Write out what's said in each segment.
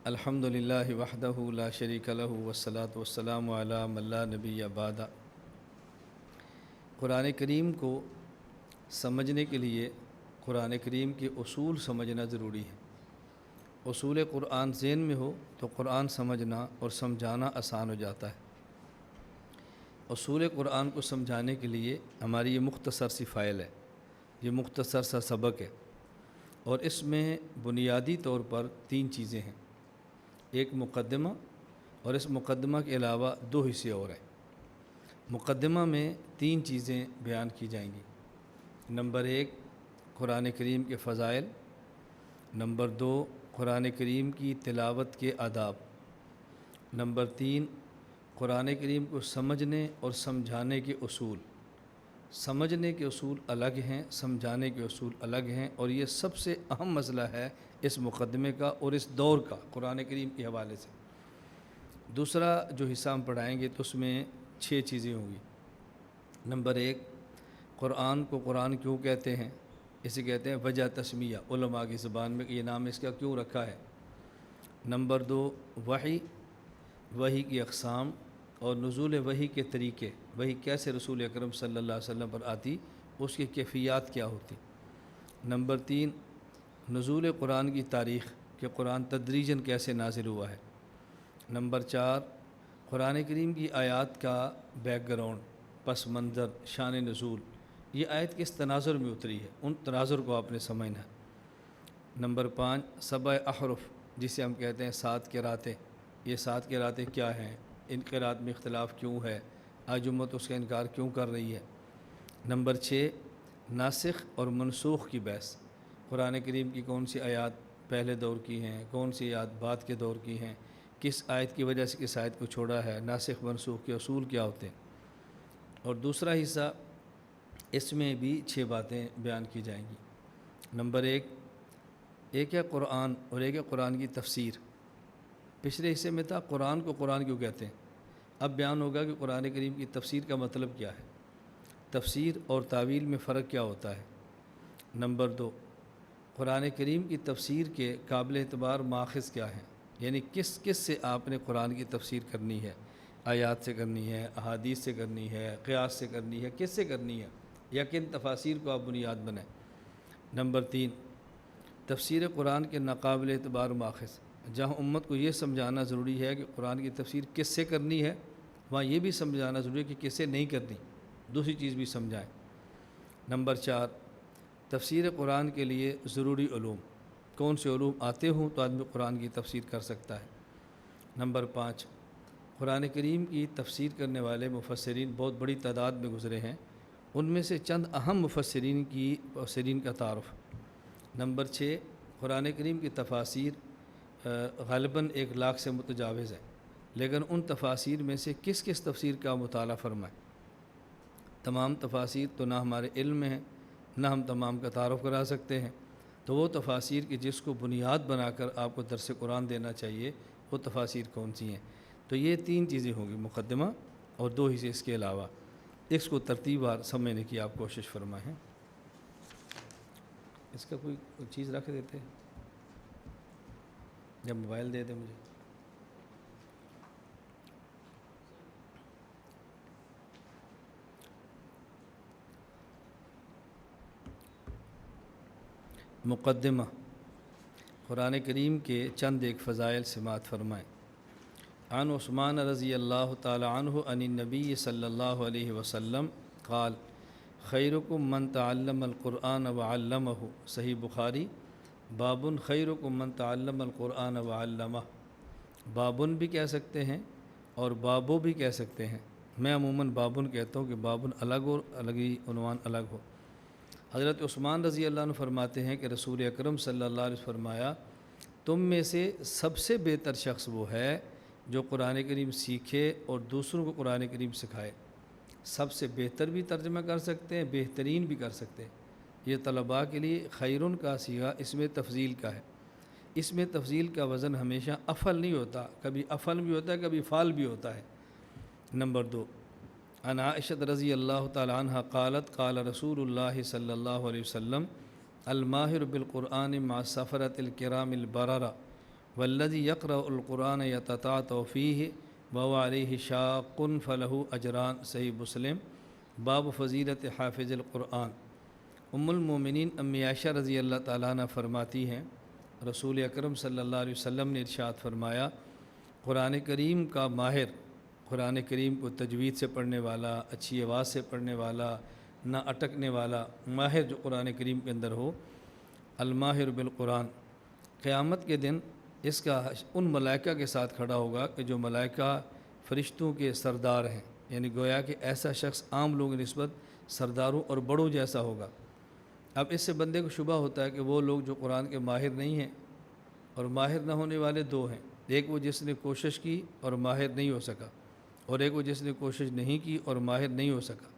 الحمد للہ وحدہ لا شریک لہ والصلاۃ والسلام علی من لا نبی بعد۔ قرآن کریم کو سمجھنے کے لیے قرآن کریم کے اصول سمجھنا ضروری ہے۔ اصول قرآن ذہن میں ہو تو قرآن سمجھنا اور سمجھانا آسان ہو جاتا ہے۔ اصول قرآن کو سمجھانے کے لیے ہماری یہ مختصر سی فائل ہے، یہ مختصر سا سبق ہے، اور اس میں بنیادی طور پر 3 چیزیں ہیں۔ ایک مقدمہ، اور اس مقدمہ کے علاوہ 2 حصے اور ہیں۔ مقدمہ میں 3 چیزیں بیان کی جائیں گی۔ نمبر 1 قرآن کریم کے فضائل، نمبر 2 قرآن کریم کی تلاوت کے آداب، نمبر 3 قرآن کریم کو سمجھنے اور سمجھانے کے اصول۔ سمجھنے کے اصول الگ ہیں، سمجھانے کے اصول الگ ہیں، اور یہ سب سے اہم مسئلہ ہے اس مقدمے کا اور اس دور کا قرآن کریم کے حوالے سے۔ دوسرا جو حصہ ہم پڑھائیں گے تو اس میں 6 چیزیں ہوں گی۔ نمبر 1 قرآن کو قرآن کیوں کہتے ہیں، اسے کہتے ہیں وجہ تسمیہ، علماء کی زبان میں یہ نام اس کا کیوں رکھا ہے۔ نمبر 2 وحی کی اقسام اور نزول وحی کے طریقے، وحی کیسے رسول اکرم صلی اللہ علیہ وسلم پر آتی، اس کی کیفیات کیا ہوتی۔ نمبر 3 نزول قرآن کی تاریخ، کہ قرآن تدریجاً کیسے نازل ہوا ہے۔ نمبر 4 قرآن کریم کی آیات کا بیک گراؤنڈ، پس منظر، شان نزول، یہ آیت کس تناظر میں اتری ہے، ان تناظر کو آپ نے سمجھنا ہے۔ نمبر 5 7 احرف، جسے ہم کہتے ہیں 7 قراتیں، یہ 7 قراتیں کیا ہیں، ان قرات میں اختلاف کیوں ہے، آج امت اس کا انکار کیوں کر رہی ہے۔ نمبر 6 ناسخ اور منسوخ کی بحث، قرآن کریم کی کون سی آیات پہلے دور کی ہیں، کون سی آیات بعد کے دور کی ہیں، کس آیت کی وجہ سے کس آیت کو چھوڑا ہے، ناسخ منسوخ کے اصول کیا ہوتے ہیں۔ اور دوسرا حصہ، اس میں بھی 6 باتیں بیان کی جائیں گی۔ نمبر 1 ایک ہے قرآن اور ایک ہے قرآن کی تفسیر۔ پچھلے حصے میں تھا قرآن کو قرآن کیوں کہتے ہیں، اب بیان ہوگا کہ قرآن کریم کی تفسیر کا مطلب کیا ہے، تفسیر اور تعویل میں فرق کیا ہوتا ہے۔ نمبر 2 قرآن کریم کی تفسیر کے قابل اعتبار ماخذ کیا ہیں، یعنی کس کس سے آپ نے قرآن کی تفسیر کرنی ہے، آیات سے کرنی ہے، احادیث سے کرنی ہے، قیاس سے کرنی ہے، کس سے کرنی ہے، یا کن تفاسیر کو آپ بنیاد بنائیں۔ نمبر 3 تفسیر قرآن کے ناقابل اعتبار ماخذ، جہاں امت کو یہ سمجھانا ضروری ہے کہ قرآن کی تفسیر کس سے کرنی ہے، وہاں یہ بھی سمجھانا ضروری ہے کہ کس سے نہیں کرنی، دوسری چیز بھی سمجھائیں۔ نمبر 4 تفسیر قرآن کے لیے ضروری علوم، کون سے علوم آتے ہوں تو آدمی قرآن کی تفسیر کر سکتا ہے۔ نمبر 5 قرآن کریم کی تفسیر کرنے والے مفسرین بہت بڑی تعداد میں گزرے ہیں، ان میں سے چند اہم مفسرین کا تعارف۔ نمبر 6 قرآن کریم کی تفاسیر غالباً 1 لاکھ سے متجاوز ہے، لیکن ان تفاسیر میں سے کس کس تفسیر کا مطالعہ فرمائیں۔ تمام تفاسیر تو نہ ہمارے علم میں ہیں، نہ ہم تمام کا تعارف کرا سکتے ہیں، تو وہ تفاسیر کی جس کو بنیاد بنا کر آپ کو درس قرآن دینا چاہیے، وہ تفاسیر کون سی ہیں۔ تو یہ 3 چیزیں ہوں گی، مقدمہ اور 2 حصے اس کے علاوہ، اس کو ترتیب وار سمجھنے کی آپ کوشش فرمائیں۔ اس کا کوئی چیز رکھ دیتے ہیں یا موبائل دے دیں مجھے۔ مقدمہ، قرآن کریم کے چند ایک فضائل سماعت فرمائیں۔ عن عثمان رضی اللہ تعالی عنہ عن النبی صلی اللہ علیہ وسلم قال خیرکم من تعلم القرآن وعلمہ، صحیح بخاری۔ بابن خیرکم من تعلم القرآن وعلمہ، بابن بھی کہہ سکتے ہیں اور بابو بھی کہہ سکتے ہیں، میں عموماً بابن کہتا ہوں کہ بابن الگ اور الگ ہی عنوان الگ ہو۔ حضرت عثمان رضی اللہ عنہ فرماتے ہیں کہ رسول اکرم صلی اللہ علیہ وسلم فرمایا، تم میں سے سب سے بہتر شخص وہ ہے جو قرآن کریم سیکھے اور دوسروں کو قرآن کریم سکھائے۔ سب سے بہتر بھی ترجمہ کر سکتے ہیں، بہترین بھی کر سکتے ہیں۔ یہ طلباء کے لیے خیرن کا صیغہ اس میں تفضیل کا ہے۔ اس میں تفضیل کا وزن ہمیشہ افعل نہیں ہوتا، کبھی افعل بھی ہوتا ہے، کبھی فعل بھی ہوتا ہے۔ نمبر 2 عن عائشہ رضی اللہ تعالی عنہ قالت قال رسول اللہ صلی اللہ علیہ وسلم الماہر بالقرآن مع سفرۃ الکرام البررہ والذی یقرأ القرآن یتتعطع فیہ وهو علیہ شاق فلہ اجران، صحیح مسلم۔ باب فضیلت حافظ القرآن۔ ام المومنین امی عائشہ رضی اللہ تعالیٰ عنہ فرماتی ہیں رسول اکرم صلی اللہ علیہ وسلم نے ارشاد فرمایا، قرآن کریم کا ماہر، قرآن کریم کو تجوید سے پڑھنے والا، اچھی آواز سے پڑھنے والا، نہ اٹکنے والا ماہر جو قرآن کریم کے اندر ہو، الماہر بالقرآن، قیامت کے دن اس کا ان ملائکہ کے ساتھ کھڑا ہوگا کہ جو ملائکہ فرشتوں کے سردار ہیں، یعنی گویا کہ ایسا شخص عام لوگوں کی نسبت سرداروں اور بڑوں جیسا ہوگا۔ اب اس سے بندے کو شبہ ہوتا ہے کہ وہ لوگ جو قرآن کے ماہر نہیں ہیں، اور ماہر نہ ہونے والے دو ہیں، ایک وہ جس نے کوشش کی اور ماہر نہیں ہو سکا، اور ایک وہ جس نے کوشش نہیں کی اور ماہر نہیں ہو سکا۔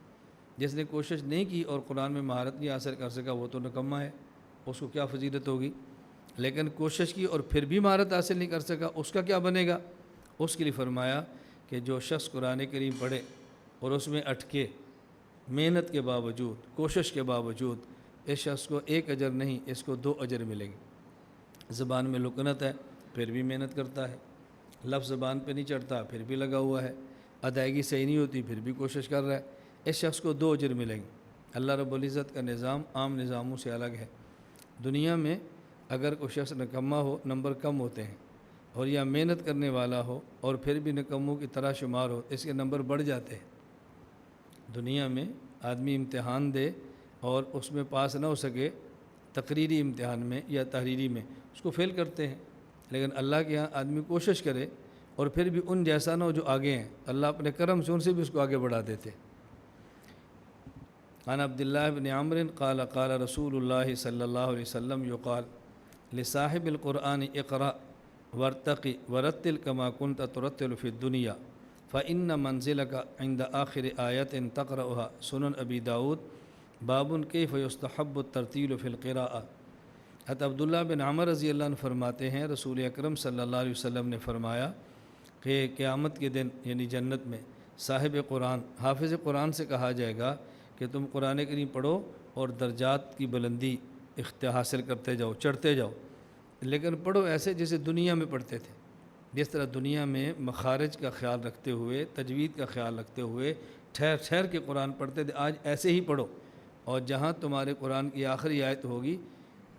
جس نے کوشش نہیں کی اور قرآن میں مہارت نہیں حاصل کر سکا وہ تو نکما ہے، اس کو کیا فضیلت ہوگی؟ لیکن کوشش کی اور پھر بھی مہارت حاصل نہیں کر سکا، اس کا کیا بنے گا؟ اس کے لیے فرمایا کہ جو شخص قرآن کریم پڑھے اور اس میں اٹکے، محنت کے باوجود، کوشش کے باوجود، اس شخص کو ایک اجر نہیں، اس کو 2 اجر ملیں گے۔ زبان میں لکنت ہے پھر بھی محنت کرتا ہے، لفظ زبان پہ نہیں چڑھتا پھر بھی لگا ہوا ہے، ادائیگی صحیح نہیں ہوتی پھر بھی کوشش کر رہا ہے، اس شخص کو 2 اجر ملیں گے۔ اللہ رب العزت کا نظام عام نظاموں سے الگ ہے۔ دنیا میں اگر کوئی شخص نکما ہو نمبر کم ہوتے ہیں، اور یا محنت کرنے والا ہو اور پھر بھی نکموں کی طرح شمار ہو اس کے نمبر بڑھ جاتے ہیں۔ دنیا میں آدمی امتحان دے اور اس میں پاس نہ ہو سکے تقریری امتحان میں یا تحریری میں، اس کو فیل کرتے ہیں، لیکن اللہ کے ہاں آدمی کوشش کرے اور پھر بھی ان جیسا نہ ہو جو آگے ہیں، اللہ اپنے کرم سے ان سے بھی اس کو آگے بڑھا دیتے۔ عن عبداللہ بن عمرو قال قال رسول اللہ صلی اللہ علیہ وسلم یقال لصاحب القرآن اقرأ وارتقی ورتل کما کنت ترتل فی الدنیا فإن منزلك عند آخر آیت تقرأها، سنن ابی داود۔ باب کیف یستحب الترتیل فی القراءۃ۔ حضرت عبداللہ بن عمر رضی اللہ عنہ فرماتے ہیں رسول اکرم صلی اللہ علیہ وسلم نے فرمایا کہ قیامت کے دن یعنی جنت میں صاحب قرآن، حافظ قرآن سے کہا جائے گا کہ تم قرآن کریم پڑھو اور درجات کی بلندی حاصل کرتے جاؤ، چڑھتے جاؤ، لیکن پڑھو ایسے جیسے دنیا میں پڑھتے تھے، جس طرح دنیا میں مخارج کا خیال رکھتے ہوئے، تجوید کا خیال رکھتے ہوئے ٹھہر ٹھہر کے قرآن پڑھتے تھے، آج ایسے ہی پڑھو، اور جہاں تمہارے قرآن کی آخری آیت ہوگی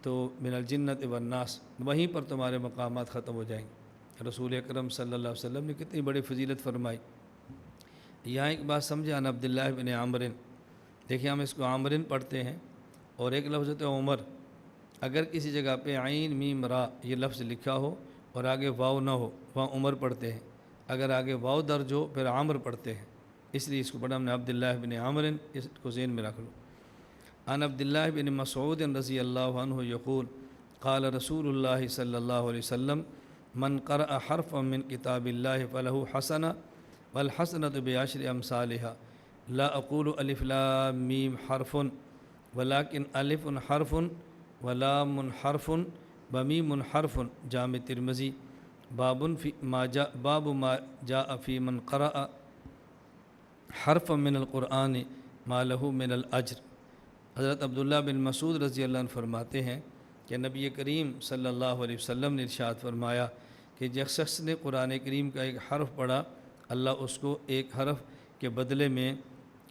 تو من الجنت والناس، وہیں پر تمہارے مقامات ختم ہو جائیں گے۔ رسول اکرم صلی اللہ علیہ وسلم نے کتنی بڑی فضیلت فرمائی۔ یہاں ایک بات سمجھے، عن عبداللہ بن عمرو، دیکھیں ہم اس کو عامرن پڑھتے ہیں، اور ایک لفظ ہوتا ہے عمر۔ اگر کسی جگہ پہ عین میم را یہ لفظ لکھا ہو اور آگے واو نہ ہو وہاں عمر پڑھتے ہیں، اگر آگے واو درج ہو پھر عامر پڑھتے ہیں، اس لیے اس کو پڑھا ہم نے عبداللہ بن عمرو، اس کو ذہن میں رکھ لو۔ عن عبداللہ بن مسعود رضی اللہ عنہ یقول قال رسول اللہ صلی اللہ علیہ وسلم من قرأ حرفا من کتاب اللہ فلہ حسنہ والحسنۃ بعشر امثالها لا اقول الف لام میم حرف ولكن الف حرف ولام حرف ومیم حرف، جامع ترمذی۔ باب ما جاء فی من قرأ حرفا من القرآن ما له من الاجر۔ حضرت عبداللہ بن مسعود رضی اللہ عنہ فرماتے ہیں کہ نبی کریم صلی اللہ علیہ وسلم نے ارشاد فرمایا کہ جس شخص نے قرآن کریم کا ایک حرف پڑھا، اللہ اس کو ایک حرف کے بدلے میں،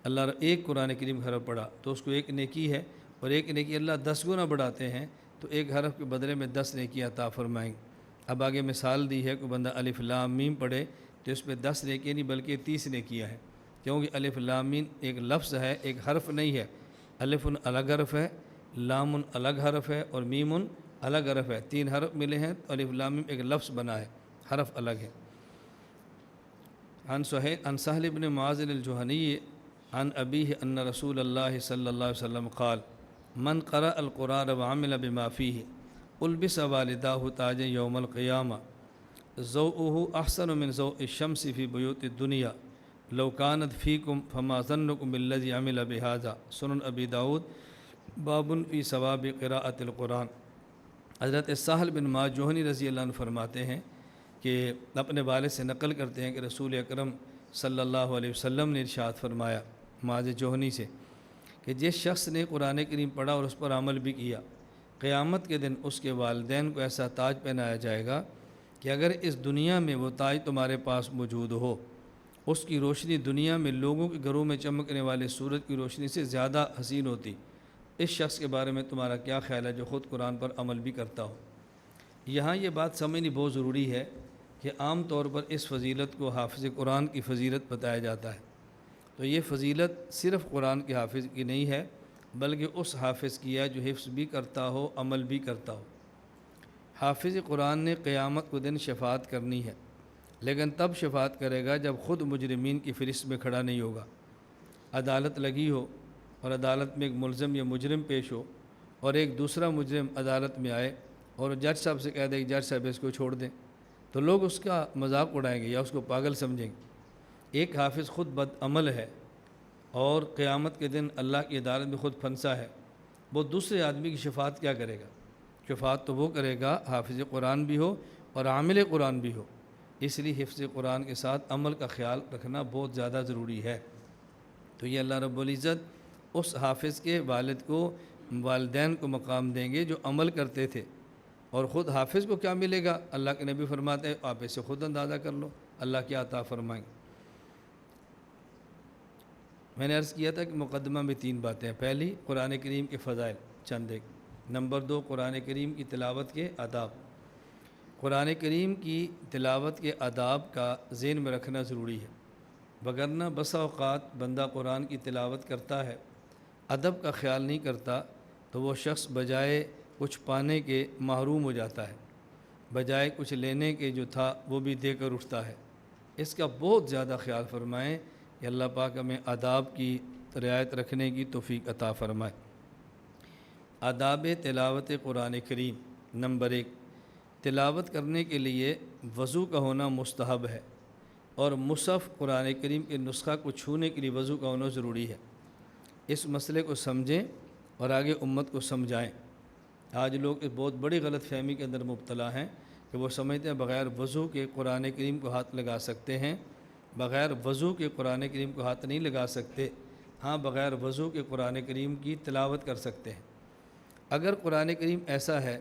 اللہ ایک قرآن کریم کا حرف پڑھا تو اس کو ایک نیکی ہے، اور ایک نیکی اللہ 10 گنا بڑھاتے ہیں، تو ایک حرف کے بدلے میں 10 نیکی عطا فرمائیں گے۔ اب آگے مثال دی ہے کہ بندہ الف لام میم پڑھے تو اس پہ 10 نیکی نہیں بلکہ 30 نیکیاں ہیں، کیونکہ الف لام میم ایک لفظ ہے، ایک حرف نہیں ہے۔ الف الگ حرف ہے، لام الگ حرف ہے، اور میم الگ حرف ہے، 3 حرف ملے ہیں تو الف لام میم ایک لفظ بنا ہے، حرف الگ ہے۔ عن سہل بن معاذ الجہنی عن ابیہ ان رسول اللہ صلی اللہ علیہ وسلم قال من قرأ القرآن وعمل بما فیہ البس والداہ تاج یوم القیامہ ضوءہ احسن من ضوء الشمس فی بیوت الدنیا لو کانت فیکم فما ظنکم بالذی عمل بہذا، سنن ابی داود۔ باب فی ثواب قراءۃ القرآن۔ حضرت سہل بن معاذ جوہنی رضی اللہ عنہ فرماتے ہیں کہ اپنے والد سے نقل کرتے ہیں کہ رسول اکرم صلی اللہ علیہ وسلم نے ارشاد فرمایا معاذ جوہنی سے کہ جس شخص نے قرآن کریم پڑھا اور اس پر عمل بھی کیا، قیامت کے دن اس کے والدین کو ایسا تاج پہنایا جائے گا کہ اگر اس دنیا میں وہ تاج تمہارے پاس موجود ہو، اس کی روشنی دنیا میں لوگوں کے گھروں میں چمکنے والے سورج کی روشنی سے زیادہ حسین ہوتی، اس شخص کے بارے میں تمہارا کیا خیال ہے جو خود قرآن پر عمل بھی کرتا ہو؟ یہاں یہ بات سمجھنی بہت ضروری ہے کہ عام طور پر اس فضیلت کو حافظ قرآن کی فضیلت بتایا جاتا ہے، تو یہ فضیلت صرف قرآن کے حافظ کی نہیں ہے، بلکہ اس حافظ کی ہے جو حفظ بھی کرتا ہو، عمل بھی کرتا ہو۔ حافظ قرآن نے قیامت کو دن شفاعت کرنی ہے، لیکن تب شفاعت کرے گا جب خود مجرمین کی فہرست میں کھڑا نہیں ہوگا۔ عدالت لگی ہو اور عدالت میں ایک ملزم یا مجرم پیش ہو، اور ایک دوسرا مجرم عدالت میں آئے اور جج صاحب سے کہہ دے کہ جج صاحب اس کو چھوڑ دیں، تو لوگ اس کا مذاق اڑائیں گے یا اس کو پاگل سمجھیں گے۔ ایک حافظ خود بد عمل ہے اور قیامت کے دن اللہ کی عدالت میں خود پھنسا ہے، وہ دوسرے آدمی کی شفاعت کیا کرے گا؟ شفاعت تو وہ کرے گا حافظ قرآن بھی ہو اور عامل قرآن بھی ہو۔ اس لیے حفظ قرآن کے ساتھ عمل کا خیال رکھنا بہت زیادہ ضروری ہے۔ تو یہ اللہ رب العزت اس حافظ کے والدین کو مقام دیں گے جو عمل کرتے تھے، اور خود حافظ کو کیا ملے گا؟ اللہ کے نبی فرماتے ہیں آپ اسے خود اندازہ کر لو اللہ کیا عطا فرمائیں گے۔ میں نے عرض کیا تھا کہ مقدمہ میں 3 باتیں ہیں۔ پہلی، قرآن کریم کے فضائل چند ایک۔ نمبر 2، قرآن کریم کی تلاوت کے آداب۔ قرآن کریم کی تلاوت کے آداب کا ذہن میں رکھنا ضروری ہے، وگرنہ بسا اوقات بندہ قرآن کی تلاوت کرتا ہے، ادب کا خیال نہیں کرتا، تو وہ شخص بجائے کچھ پانے کے محروم ہو جاتا ہے، بجائے کچھ لینے کے جو تھا وہ بھی دے کر اٹھتا ہے۔ اس کا بہت زیادہ خیال فرمائیں کہ اللہ پاک ہمیں آداب کی رعایت رکھنے کی توفیق عطا فرمائے۔ آداب تلاوت قرآن کریم۔ نمبر 1، تلاوت کرنے کے لیے وضو کا ہونا مستحب ہے، اور مصحف قرآن کریم کے نسخہ کو چھونے کے لیے وضو کا ہونا ضروری ہے۔ اس مسئلے کو سمجھیں اور آگے امت کو سمجھائیں۔ آج لوگ اس بہت بڑی غلط فہمی کے اندر مبتلا ہیں کہ وہ سمجھتے ہیں بغیر وضو کے قرآن کریم کو ہاتھ لگا سکتے ہیں۔ بغیر وضو کے قرآن کریم کو ہاتھ نہیں لگا سکتے، ہاں بغیر وضو کے قرآن کریم کی تلاوت کر سکتے ہیں۔ اگر قرآن کریم ایسا ہے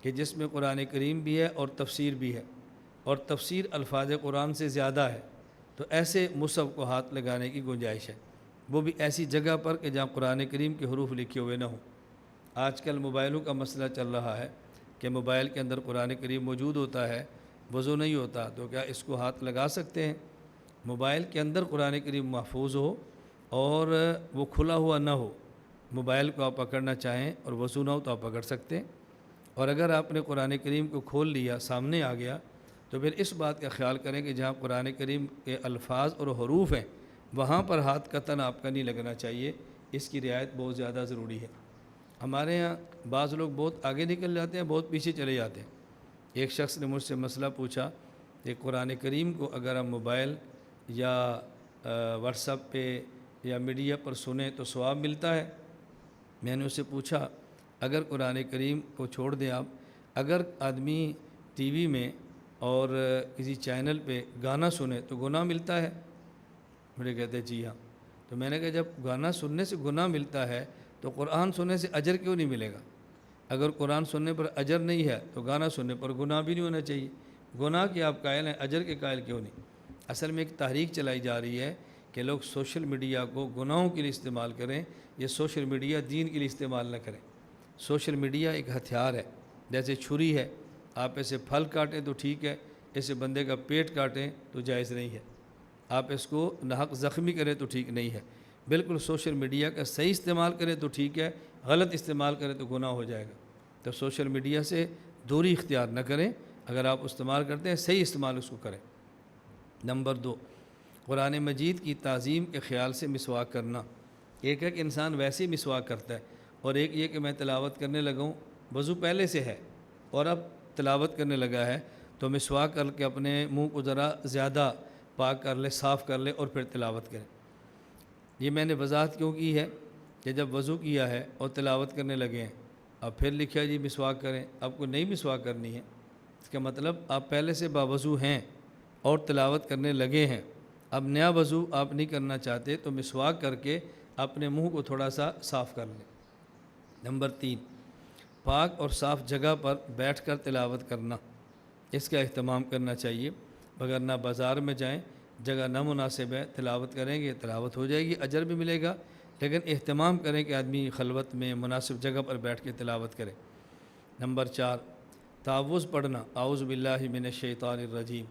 کہ جس میں قرآن کریم بھی ہے اور تفسیر بھی ہے، اور تفسیر الفاظ قرآن سے زیادہ ہے، تو ایسے مصحف کو ہاتھ لگانے کی گنجائش ہے، وہ بھی ایسی جگہ پر کہ جہاں قرآن کریم کے حروف لکھے ہوئے نہ ہوں۔ آج کل موبائلوں کا مسئلہ چل رہا ہے کہ موبائل کے اندر قرآن کریم موجود ہوتا ہے، وضو نہیں ہوتا، تو کیا اس کو ہاتھ لگا سکتے ہیں؟ موبائل کے اندر قرآن کریم محفوظ ہو اور وہ کھلا ہوا نہ ہو، موبائل کو آپ پکڑنا چاہیں اور وضو نہ ہو تو آپ پکڑ سکتے ہیں۔ اور اگر آپ نے قرآن کریم کو کھول لیا، سامنے آ گیا، تو پھر اس بات کا خیال کریں کہ جہاں قرآن کریم کے الفاظ اور حروف ہیں وہاں پر ہاتھ قطعاً آپ کا نہیں لگنا چاہیے، اس کی رعایت بہت زیادہ ضروری ہے۔ ہمارے ہاں بعض لوگ بہت آگے نکل جاتے ہیں، بہت پیچھے چلے جاتے ہیں۔ ایک شخص نے مجھ سے مسئلہ پوچھا کہ قرآن کریم کو اگر ہم موبائل یا واٹس ایپ پہ یا میڈیا پر سنیں تو ثواب ملتا ہے؟ میں نے اس سے پوچھا اگر قرآن کریم کو چھوڑ دیں آپ، اگر آدمی ٹی وی میں اور کسی چینل پہ گانا سنے تو گناہ ملتا ہے؟ مجھے کہتے ہیں جی ہاں۔ تو میں نے کہا جب گانا سننے سے گناہ ملتا ہے تو قرآن سننے سے اجر کیوں نہیں ملے گا؟ اگر قرآن سننے پر اجر نہیں ہے تو گانا سننے پر گناہ بھی نہیں ہونا چاہیے۔ گناہ کے آپ قائل ہیں، اجر کے قائل کیوں نہیں؟ اصل میں ایک تحریک چلائی جا رہی ہے کہ لوگ سوشل میڈیا کو گناہوں کے لیے استعمال کریں، یہ سوشل میڈیا دین کے لیے استعمال نہ کریں۔ سوشل میڈیا ایک ہتھیار ہے، جیسے چھری ہے، آپ اسے پھل کاٹیں تو ٹھیک ہے، اسے بندے کا پیٹ کاٹیں تو جائز نہیں ہے، آپ اس کو ناحق زخمی کریں تو ٹھیک نہیں ہے۔ بالکل سوشل میڈیا کا صحیح استعمال کریں تو ٹھیک ہے، غلط استعمال کریں تو گناہ ہو جائے گا۔ تو سوشل میڈیا سے دوری اختیار نہ کریں، اگر آپ استعمال کرتے ہیں صحیح استعمال اس کو کریں۔ نمبر 2، قرآن مجید کی تعظیم کے خیال سے مسواک کرنا۔ ایک ہے کہ انسان ویسے ہی مسواک کرتا ہے، اور ایک یہ کہ میں تلاوت کرنے لگا ہوں، وضو پہلے سے ہے اور اب تلاوت کرنے لگا ہے تو مسواک کر کے اپنے منہ کو ذرا زیادہ پاک کر لے، صاف کر لے اور پھر تلاوت کرے۔ یہ میں نے وضاحت کیوں کی ہے کہ جب وضو کیا ہے اور تلاوت کرنے لگے ہیں، اب پھر لکھا جی مسواک کریں، آپ کو نہیں مسواک کرنی ہے، اس کا مطلب آپ پہلے سے باوضو ہیں اور تلاوت کرنے لگے ہیں، اب نیا وضو آپ نہیں کرنا چاہتے تو مسواک کر کے اپنے منہ کو تھوڑا سا صاف کر لیں۔ نمبر 3، پاک اور صاف جگہ پر بیٹھ کر تلاوت کرنا۔ اس کا اہتمام کرنا چاہیے، مگر نہ بازار میں جائیں، جگہ نہ مناسب ہے، تلاوت کریں گے تلاوت ہو جائے گی، اجر بھی ملے گا، لیکن اہتمام کریں کہ آدمی خلوت میں مناسب جگہ پر بیٹھ کے تلاوت کرے۔ نمبر 4، تعوذ پڑھنا، اعوذ باللہ من الشیطان الرجیم۔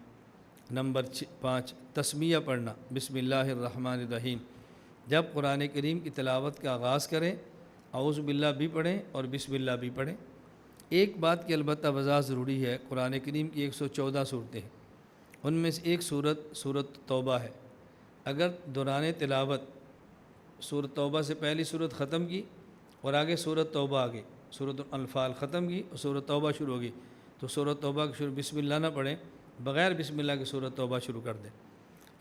نمبر 5، تسمیہ پڑھنا، بسم اللہ الرحمن الرحیم۔ جب قرآن کریم کی تلاوت کا آغاز کریں، اعوذ باللہ بھی پڑھیں اور بسم اللہ بھی پڑھیں۔ ایک بات کی البتہ وضاحت ضروری ہے، قرآن کریم کی 114 صورتیں ہیں، ان میں سے ایک سورت توبہ ہے۔ اگر دوران تلاوت سورت توبہ سے پہلی سورت ختم کی اور آگے سورت توبہ آگے سورت الانفال ختم کی اور سورت توبہ شروع ہوگی، تو سورت توبہ کی شروع بسم اللہ نہ پڑھیں، بغیر بسم اللہ کی سورت توبہ شروع کر دیں۔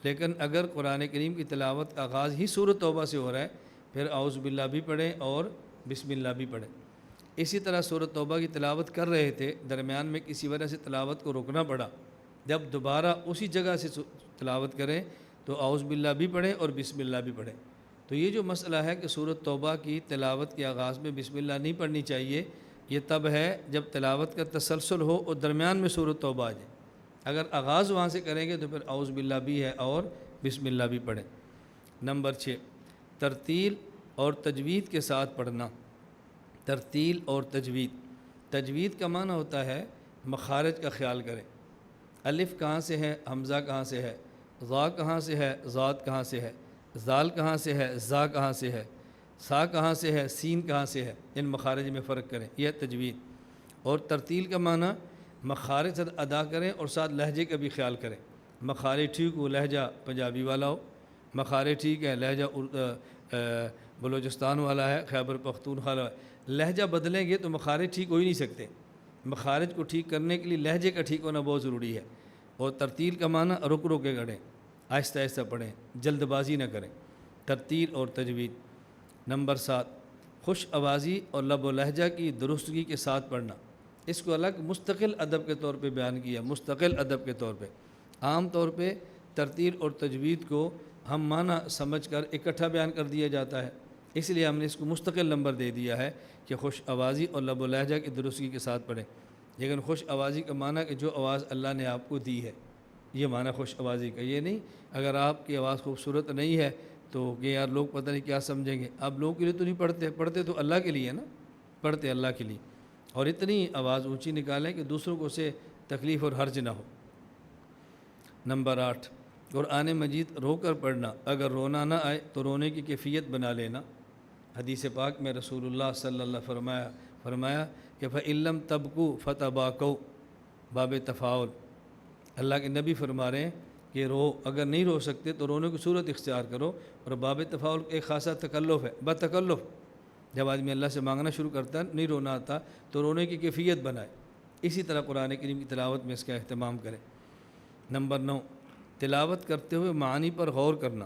لیکن اگر قرآن کریم کی تلاوت کا آغاز ہی سورت توبہ سے ہو رہا ہے، پھر اعوذ باللہ بھی پڑھیں اور بسم اللہ بھی پڑھیں۔ اسی طرح سورت توبہ کی تلاوت کر رہے تھے، درمیان میں کسی وجہ سے تلاوت کو روکنا پڑا، جب دوبارہ اسی جگہ سے تلاوت کریں تو اعوذ باللہ بھی پڑھیں اور بسم اللہ بھی پڑھیں۔ تو یہ جو مسئلہ ہے کہ سورت توبہ کی تلاوت کے آغاز میں بسم اللہ نہیں پڑھنی چاہیے، یہ تب ہے جب تلاوت کا تسلسل ہو اور درمیان میں سورت توبہ آ جائے۔ اگر آغاز وہاں سے کریں گے تو پھر اعوذ باللہ بھی ہے اور بسم اللہ بھی پڑھیں۔ نمبر 6، ترتیل اور تجوید کے ساتھ پڑھنا۔ ترتیل اور تجوید کا معنی ہوتا ہے مخارج کا خیال کریں، الف کہاں سے ہے، حمزہ کہاں سے ہے، ضا کہاں سے ہے، ضاد کہاں سے ہے، ذال کہاں سے ہے، زا کہاں سے ہے، سا کہاں سے ہے، سین کہاں سے ہے، ان مخارج میں فرق کریں، یہ تجوید۔ اور ترتیل کا معنی مخارج ادا کریں اور ساتھ لہجے کا بھی خیال کریں، مخارج ٹھیک ہو، لہجہ پنجابی والا ہو، مخارج ٹھیک ہے، لہجہ بلوچستان والا ہے، خیبر پختونخوا والا ہے، لہجہ بدلیں گے تو مخارج ٹھیک ہو ہی نہیں سکتے۔ مخارج کو ٹھیک کرنے کے لیے لہجے کا ٹھیک ہونا بہت ضروری ہے۔ اور ترتیل کا معنی رک رک کے گڑھیں، آہستہ آہستہ پڑھیں، جلد بازی نہ کریں۔ ترتیل اور تجوید۔ نمبر 7، خوش آوازی اور لب و لہجہ کی درستگی کے ساتھ پڑھنا۔ اس کو الگ مستقل ادب کے طور پہ بیان کیا، مستقل ادب کے طور پہ۔ عام طور پہ ترتیل اور تجوید کو ہم معنی سمجھ کر اکٹھا بیان کر دیا جاتا ہے، اس لیے ہم نے اس کو مستقل نمبر دے دیا ہے کہ خوش آوازی اور لب و لہجہ کی درستگی کے ساتھ پڑھیں۔ لیکن خوش آوازی کا معنی کہ جو آواز اللہ نے آپ کو دی ہے، یہ معنی خوش آوازی کا، یہ نہیں اگر آپ کی آواز خوبصورت نہیں ہے تو کہ یار لوگ پتہ نہیں کیا سمجھیں گے۔ آپ لوگوں کے لیے تو نہیں پڑھتے تو اللہ کے لیے نا، پڑھتے اللہ کے لیے، اور اتنی آواز اونچی نکالیں کہ دوسروں کو اسے تکلیف اور حرج نہ ہو۔ نمبر 8، قرآن مجید رو کر پڑھنا، اگر رونا نہ آئے تو رونے کی کیفیت بنا لینا۔ حدیث پاک میں رسول اللہ صلی اللہ علیہ وسلم فرمایا کہ فَإِن لَّمْ تَبْكُوا فَتَبَاكَوْا، باب تفاعل۔ اللہ کے نبی فرما رہے ہیں کہ رو، اگر نہیں رو سکتے تو رونے کی صورت اختیار کرو، اور باب تفاعل ایک خاصا تکلف ہے، بتکلف۔ جب آدمی اللہ سے مانگنا شروع کرتا ہے، نہیں رونا آتا تو رونے کی کیفیت بنائے۔ اسی طرح قرآن کریم کی تلاوت میں اس کا اہتمام کریں۔ نمبر 9، تلاوت کرتے ہوئے معانی پر غور کرنا۔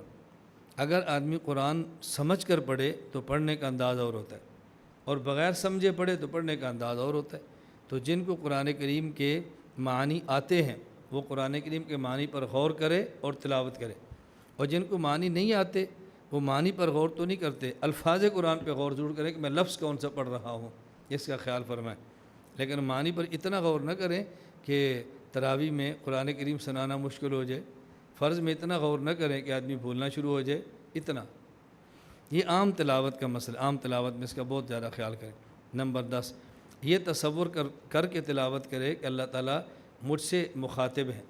اگر آدمی قرآن سمجھ کر پڑھے تو پڑھنے کا انداز اور ہوتا ہے، اور بغیر سمجھے پڑھے تو پڑھنے کا انداز اور ہوتا ہے۔ تو جن کو قرآن کریم کے معانی آتے ہیں وہ قرآن کریم کے معنی پر غور کرے اور تلاوت کرے، اور جن کو معنی نہیں آتے وہ معنی پر غور تو نہیں کرتے، الفاظ قرآن پہ غور ضرور کریں کہ میں لفظ کون سا پڑھ رہا ہوں، اس کا خیال فرمائیں، لیکن معنی پر اتنا غور نہ کریں کہ تراویح میں قرآن کریم سنانا مشکل ہو جائے، فرض میں اتنا غور نہ کریں کہ آدمی بھولنا شروع ہو جائے، اتنا۔ یہ عام تلاوت کا مسئلہ، عام تلاوت میں اس کا بہت زیادہ خیال کریں۔ نمبر 10، یہ تصور کر کے تلاوت کرے کہ اللہ تعالیٰ مجھ سے مخاطب ہیں۔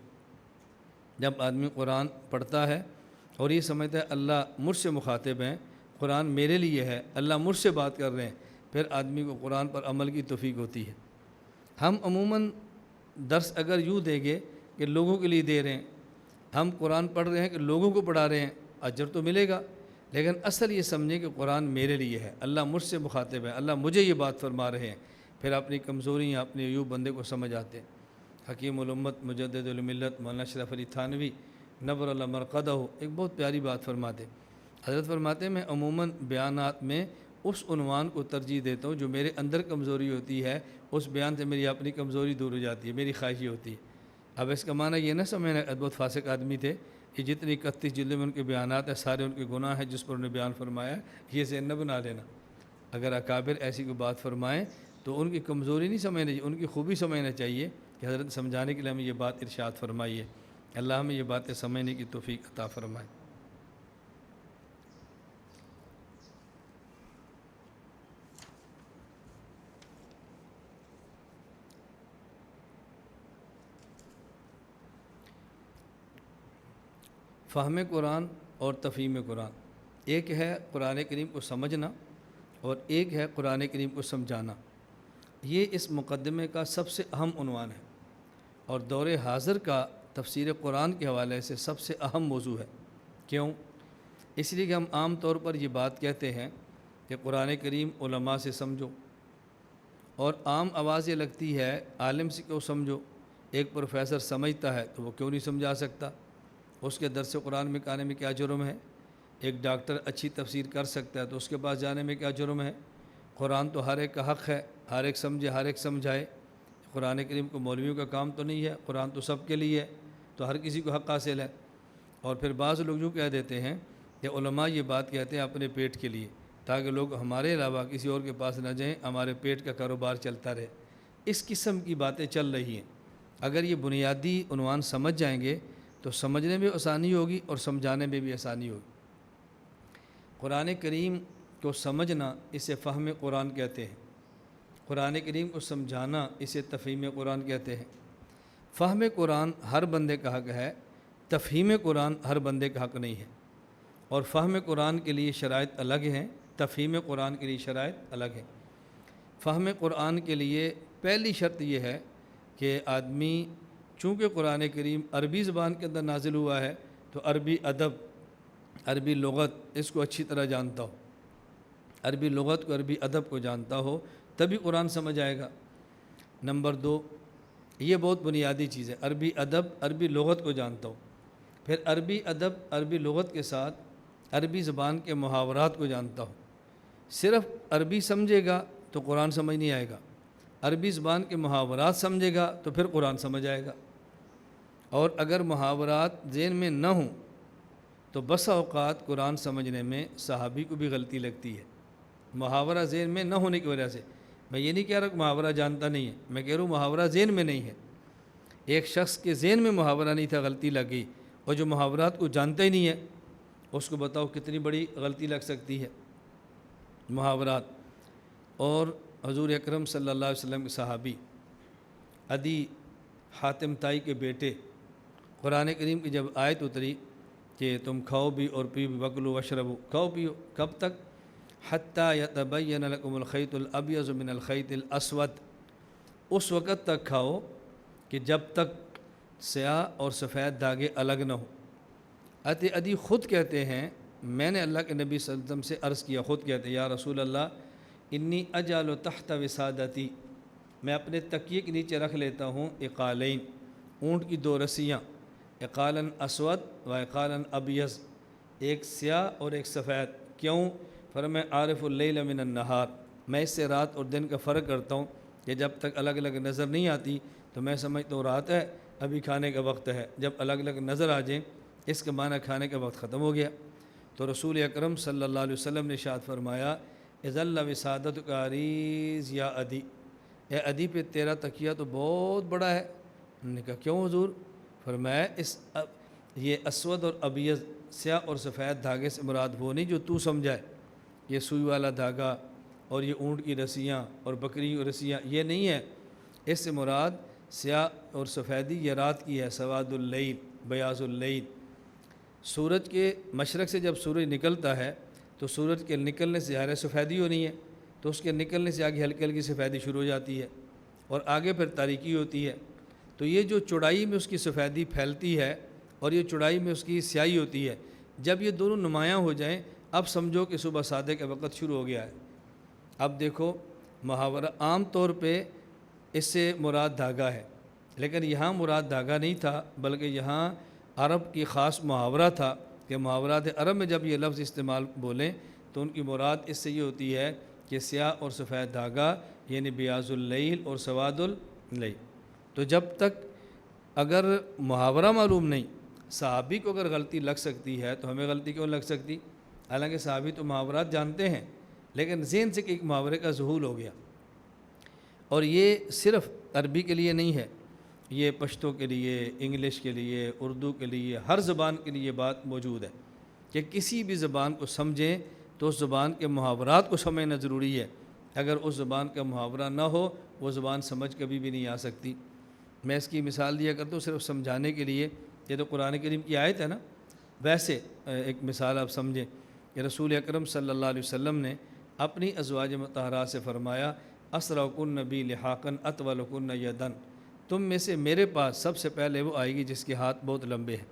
جب آدمی قرآن پڑھتا ہے اور یہ سمجھتا ہے اللہ مجھ سے مخاطب ہیں، قرآن میرے لیے ہے، اللہ مجھ سے بات کر رہے ہیں، پھر آدمی کو قرآن پر عمل کی توفیق ہوتی ہے۔ ہم عموماً درس اگر یوں دیں گے کہ لوگوں کے لیے دے رہے ہیں، ہم قرآن پڑھ رہے ہیں کہ لوگوں کو پڑھا رہے ہیں، اجر تو ملے گا، لیکن اصل یہ سمجھیں کہ قرآن میرے لیے ہے، اللہ مجھ سے مخاطب ہے، اللہ مجھے یہ بات فرما رہے ہیں، پھر اپنی کمزوریاں، اپنے عیوب بندے کو سمجھ آتے ہیں۔ حکیم الامت مجدد الملت مولانا اشرف علی تھانوی نور اللہ مرقدہ ایک بہت پیاری بات فرماتے، حضرت فرماتے ہیں میں عموماً بیانات میں اس عنوان کو ترجیح دیتا ہوں جو میرے اندر کمزوری ہوتی ہے، اس بیان سے میری اپنی کمزوری دور ہو جاتی ہے، میری خواہش ہوتی ہے۔ اب اس کا معنی یہ نہ سمجھنا بہت فاسق آدمی تھے کہ جتنی 31 جلدوں میں ان کے بیانات ہیں سارے ان کے گناہ ہیں جس پر انہیں بیان فرمایا ہے، یہ ذہن نہ بنا لینا۔ اگر اکابر ایسی کوئی بات فرمائیں تو ان کی کمزوری نہیں سمجھنا چاہیے، ان کی خوبی سمجھنا چاہیے کہ حضرت سمجھانے کے لیے ہمیں یہ بات ارشاد فرمائی ہے۔ اللہ ہمیں یہ باتیں سمجھنے کی توفیق عطا فرمائے۔ فہم قرآن اور تفہیم قرآن، ایک ہے قرآن کریم کو سمجھنا اور ایک ہے قرآن کریم کو سمجھانا۔ یہ اس مقدمے کا سب سے اہم عنوان ہے اور دور حاضر کا تفسیر قرآن کے حوالے سے سب سے اہم موضوع ہے۔ کیوں؟ اس لیے کہ ہم عام طور پر یہ بات کہتے ہیں کہ قرآن کریم علماء سے سمجھو، اور عام آواز یہ لگتی ہے عالم سے کیوں سمجھو، ایک پروفیسر سمجھتا ہے تو وہ کیوں نہیں سمجھا سکتا، اس کے درس قرآن میں آنے میں کیا جرم ہے؟ ایک ڈاکٹر اچھی تفسیر کر سکتا ہے تو اس کے پاس جانے میں کیا جرم ہے؟ قرآن تو ہر ایک کا حق ہے، ہر ایک سمجھے، ہر ایک سمجھائے۔ قرآن کریم کو مولویوں کا کام تو نہیں ہے، قرآن تو سب کے لیے ہے، تو ہر کسی کو حق حاصل ہے۔ اور پھر بعض لوگ یوں کہہ دیتے ہیں کہ علماء یہ بات کہتے ہیں اپنے پیٹ کے لیے، تاکہ لوگ ہمارے علاوہ کسی اور کے پاس نہ جائیں، ہمارے پیٹ کا کاروبار چلتا رہے۔ اس قسم کی باتیں چل رہی ہیں۔ اگر یہ بنیادی عنوان سمجھ جائیں گے تو سمجھنے میں آسانی ہوگی اور سمجھانے میں بھی آسانی ہوگی۔ قرآن کریم کو سمجھنا اسے فہم قرآن کہتے ہیں، قرآن کریم کو سمجھانا اسے تفہیم قرآن کہتے ہیں۔ فہم قرآن ہر بندے کا حق ہے، تفہیم قرآن ہر بندے کا حق نہیں ہے، اور فہم قرآن کے لیے شرائط الگ ہیں، تفہیم قرآن کے لیے شرائط الگ ہیں۔ فہم قرآن کے لیے پہلی شرط یہ ہے کہ آدمی چونکہ قرآن کریم عربی زبان کے اندر نازل ہوا ہے تو عربی ادب، عربی لغت اس کو اچھی طرح جانتا ہو، عربی لغت کو، عربی ادب کو جانتا ہو، تبھی قرآن سمجھ آئے گا۔ نمبر 2، یہ بہت بنیادی چیز ہے، عربی ادب، عربی لغت کو جانتا ہو۔ پھر عربی ادب، عربی لغت کے ساتھ عربی زبان کے محاورات کو جانتا ہو۔ صرف عربی سمجھے گا تو قرآن سمجھ نہیں آئے گا، عربی زبان کے محاورات سمجھے گا تو پھر قرآن سمجھ آئے گا۔ اور اگر محاورات ذہن میں نہ ہوں تو بسا اوقات قرآن سمجھنے میں صحابی کو بھی غلطی لگتی ہے، محاورہ ذہن میں نہ ہونے کی وجہ سے۔ میں یہ نہیں کہہ رہا کہ محاورہ جانتا نہیں ہے، میں کہہ رہا ہوں محاورہ ذہن میں نہیں ہے۔ ایک شخص کے ذہن میں محاورہ نہیں تھا، غلطی لگ گئی، اور جو محاورات کو جانتا ہی نہیں ہے اس کو بتاؤ کتنی بڑی غلطی لگ سکتی ہے محاورات۔ اور حضور اکرم صلی اللہ علیہ وسلم کے صحابی عدی حاتم طائی کے بیٹے، قرآن کریم کی جب آیت اتری کہ تم کھاؤ بھی اور پیو بھی، وکلوا واشربوا، کھاؤ پیو، کب تک؟ حتیٰ یتبین لکم الخیط الابیض من الخیط الاسود، اس وقت تک کھاؤ کہ جب تک سیاہ اور سفید دھاگے الگ نہ ہوں۔ عدی خود کہتے ہیں میں نے اللہ کے نبی صلی اللہ علیہ وسلم سے عرض کیا، خود کہتے ہیں یا رسول اللہ انی اجعل تحت وسادتی، میں اپنے تکیے کے نیچے رکھ لیتا ہوں اقالین، اونٹ کی 2 رسیاں، اقالن اسود و اقالن ابیض، ایک سیاہ اور ایک سفید۔ کیوں؟ فرمایا عارف اللیل من النہار، میں اس سے رات اور دن کا فرق کرتا ہوں کہ جب تک الگ الگ نظر نہیں آتی تو میں سمجھتا ہوں رات ہے، ابھی کھانے کا وقت ہے، جب الگ الگ نظر آ جائیں اس کا معنی کھانے کا وقت ختم ہو گیا۔ تو رسول اکرم صلی اللہ علیہ وسلم نے ارشاد فرمایا اذل وسادتک عریض یا عدی، اے عدی پہ تیرا تکیہ تو بہت بڑا ہے۔ انہوں نے کہا کیوں حضور؟ فرمایا یہ اسود اور ابیض، سیاہ اور سفید دھاگے سے مراد وہ نہیں جو تو سمجھائے، یہ سوئی والا دھاگا اور یہ اونٹ کی رسیاں اور بکری کی رسیاں، یہ نہیں ہے۔ اس سے مراد سیاہ اور سفیدی یہ رات کی ہے، سواد اللیل، بیاض اللیل۔ سورج کے مشرق سے جب سورج نکلتا ہے تو سورج کے نکلنے سے ظاہر سفیدی ہونی ہے، تو اس کے نکلنے سے آگے ہلکی ہلکی سفیدی شروع ہو جاتی ہے اور آگے پھر تاریکی ہوتی ہے۔ تو یہ جو چوڑائی میں اس کی سفیدی پھیلتی ہے اور یہ چوڑائی میں اس کی سیاہی ہوتی ہے، جب یہ دونوں نمایاں ہو جائیں اب سمجھو کہ صبح صادق کا وقت شروع ہو گیا ہے۔ اب دیکھو محاورہ عام طور پہ اس سے مراد دھاگا ہے، لیکن یہاں مراد دھاگا نہیں تھا بلکہ یہاں عرب کی خاص محاورہ تھا کہ محاورات عرب میں جب یہ لفظ استعمال بولیں تو ان کی مراد اس سے یہ ہوتی ہے کہ سیاہ اور سفید دھاگا، یعنی بیاض اللیل اور سواد اللیل۔ تو جب تک اگر محاورہ معلوم نہیں، صحابی کو اگر غلطی لگ سکتی ہے تو ہمیں غلطی کیوں لگ سکتی؟ حالانکہ صحابی تو محاورات جانتے ہیں، لیکن ذہن سے ایک محاورے کا ذہول ہو گیا۔ اور یہ صرف عربی کے لیے نہیں ہے، یہ پشتو کے لیے، انگلش کے لیے، اردو کے لیے، ہر زبان کے لیے یہ بات موجود ہے کہ کسی بھی زبان کو سمجھیں تو اس زبان کے محاورات کو سمجھنا ضروری ہے۔ اگر اس زبان کا محاورہ نہ ہو وہ زبان سمجھ کبھی بھی نہیں آ سکتی۔ میں اس کی مثال دیا کرتا ہوں صرف سمجھانے کے لیے، یہ تو قرآن کریم کی آیت ہے نا، ویسے ایک مثال آپ سمجھیں کہ رسول اکرم صلی اللہ علیہ وسلم نے اپنی ازواج مطہرات سے فرمایا اسرکن نبی لحاقن اطولکن یدن، تم میں سے میرے پاس سب سے پہلے وہ آئے گی جس کے ہاتھ بہت لمبے ہیں۔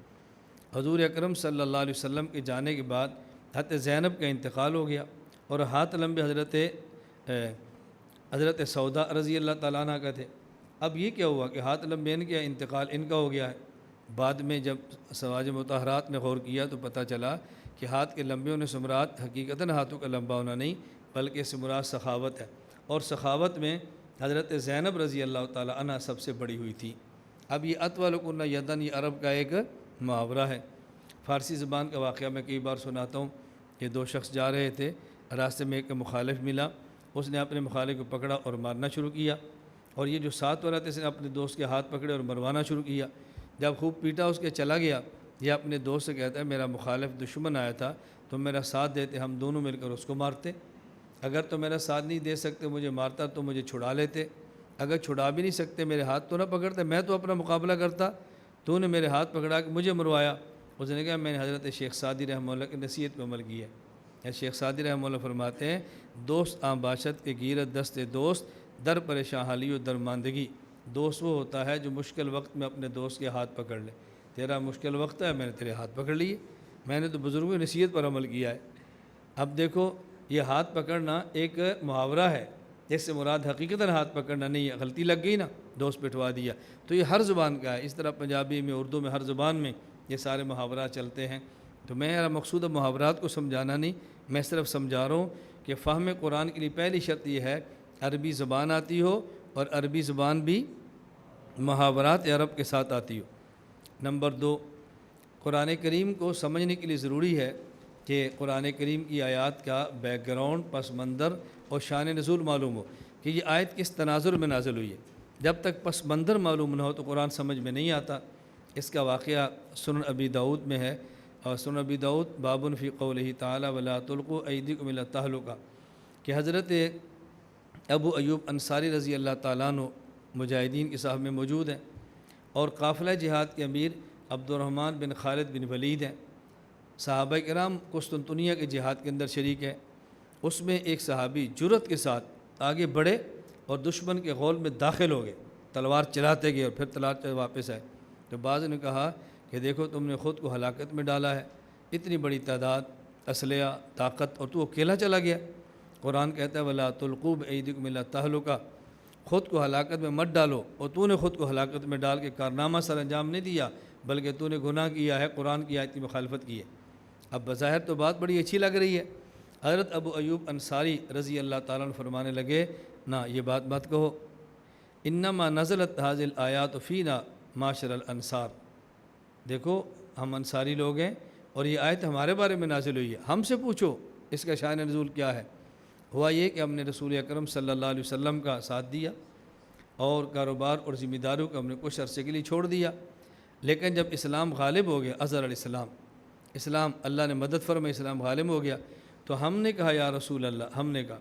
حضور اکرم صلی اللہ علیہ وسلم کے جانے کے بعد حضرت زینب کا انتقال ہو گیا اور ہاتھ لمبے حضرت سودا رضی اللہ تعالیٰ عنہ کا تھے۔ اب یہ کیا ہوا کہ ہاتھ لمبے ان کے انتقال ان کا ہو گیا ہے۔ بعد میں جب ازواج مطہرات نے غور کیا تو پتہ چلا کہ ہاتھ کے لمبے ہونے سے مراد حقیقتاً ہاتھوں کا لمبا ہونا نہیں بلکہ اس سے مراد سخاوت ہے، اور سخاوت میں حضرت زینب رضی اللہ تعالیٰ عنہ سب سے بڑی ہوئی تھی۔ اب یہ اطولکن یدن یہ عرب کا ایک محاورہ ہے۔ فارسی زبان کا واقعہ میں کئی بار سناتا ہوں کہ دو شخص جا رہے تھے، راستے میں ایک مخالف ملا، اس نے اپنے مخالف کو پکڑا اور مارنا شروع کیا، اور یہ جو ساتھ والا تھا اس نے اپنے دوست کے ہاتھ پکڑے اور مروانا شروع کیا۔ جب خوب پیٹا اس کے چلا گیا، یہ اپنے دوست سے کہتا ہے میرا مخالف دشمن آیا تھا، تم میرا ساتھ دیتے ہم دونوں مل کر اس کو مارتے، اگر تو میرا ساتھ نہیں دے سکتے مجھے مارتا تو مجھے چھڑا لیتے، اگر چھڑا بھی نہیں سکتے میرے ہاتھ تو نہ پکڑتے، میں تو اپنا مقابلہ کرتا، تو نے میرے ہاتھ پکڑا کہ مجھے مروایا۔ اس نے کہا میں نے حضرت شیخ سعدی رحمہ اللہ کی نصیحت پہ عمل کی ہے۔ شیخ سعدی رحمہ اللہ فرماتے ہیں دوست آں باشد کے گیرت دست دوست در پریشاں حالی و درماندگی، دوست وہ ہوتا ہے جو مشکل وقت میں اپنے دوست کے ہاتھ پکڑ لے۔ تیرا مشکل وقت ہے میں نے تیرے ہاتھ پکڑ لیے، میں نے تو بزرگوں کی نصیحت پر عمل کیا ہے۔ اب دیکھو یہ ہاتھ پکڑنا ایک محاورہ ہے، جس سے مراد حقیقتاً ہاتھ پکڑنا نہیں ہے، غلطی لگ گئی نا دوست پٹوا دیا، تو یہ ہر زبان کا ہے۔ اس طرح پنجابی میں، اردو میں، ہر زبان میں یہ سارے محاورات چلتے ہیں۔ تو میرا مقصود محاورات کو سمجھانا نہیں، میں صرف سمجھا رہا ہوں کہ فہم قرآن کے لیے پہلی شرط یہ ہے عربی زبان آتی ہو اور عربی زبان بھی محاورات عرب کے ساتھ آتی ہو۔ نمبر 2، قرآن کریم کو سمجھنے کے لیے ضروری ہے کہ قرآن کریم کی آیات کا بیک گراؤنڈ، پس منظر اور شان نزول معلوم ہو کہ یہ آیت کس تناظر میں نازل ہوئی ہے۔ جب تک پس منظر معلوم نہ ہو تو قرآن سمجھ میں نہیں آتا۔ اس کا واقعہ سنن ابی داؤد میں ہے، اور سنن ابی داؤد باب فی قولہ تعالی ولا تلقوا ایدیکم الی التہلکہ، کہ حضرت ابو ایوب انصاری رضی اللہ تعالیٰ عنہ مجاہدین کے صاحب میں موجود ہیں، اور قافلہ جہاد کے امیر عبد الرحمن بن خالد بن ولید ہیں۔ صحابہ کرام قسطنطنیہ کے جہاد کے اندر شریک ہے۔ اس میں ایک صحابی جرأت کے ساتھ آگے بڑھے اور دشمن کے غول میں داخل ہو گئے، تلوار چلاتے گئے اور پھر تلوار چلا واپس آئے۔ تو بعض نے کہا کہ دیکھو تم نے خود کو ہلاکت میں ڈالا ہے، اتنی بڑی تعداد، اسلحہ، طاقت، اور تو اکیلا چلا گیا۔ قرآن کہتا ہے ولا تلقوا بایدیکم الی التہلکہ، خود کو ہلاکت میں مت ڈالو، اور تو نے خود کو ہلاکت میں ڈال کے کارنامہ سر انجام نہیں دیا بلکہ تو نے گناہ کیا ہے، قرآن کی آیت کی مخالفت کی ہے۔ اب بظاہر تو بات بڑی اچھی لگ رہی ہے۔ حضرت ابو ایوب انصاری رضی اللہ تعالیٰ عنہ فرمانے لگے نہ یہ بات مت کہو، انما نزلت هذه الآیات فینا معاشر الانصار، دیکھو ہم انصاری لوگ ہیں اور یہ آیت ہمارے بارے میں نازل ہوئی ہے، ہم سے پوچھو اس کا شان نزول کیا ہے۔ ہوا یہ کہ ہم نے رسول اکرم صلی اللہ علیہ وسلم کا ساتھ دیا اور کاروبار اور ذمہ داریوں کو ہم نے کچھ عرصے کے لیے چھوڑ دیا، لیکن جب اسلام غالب ہو گیا، اظہر علیہ السلام، اسلام اللہ نے مدد فرمائی، اسلام غالب ہو گیا، تو ہم نے کہا یا رسول اللہ، ہم نے کہا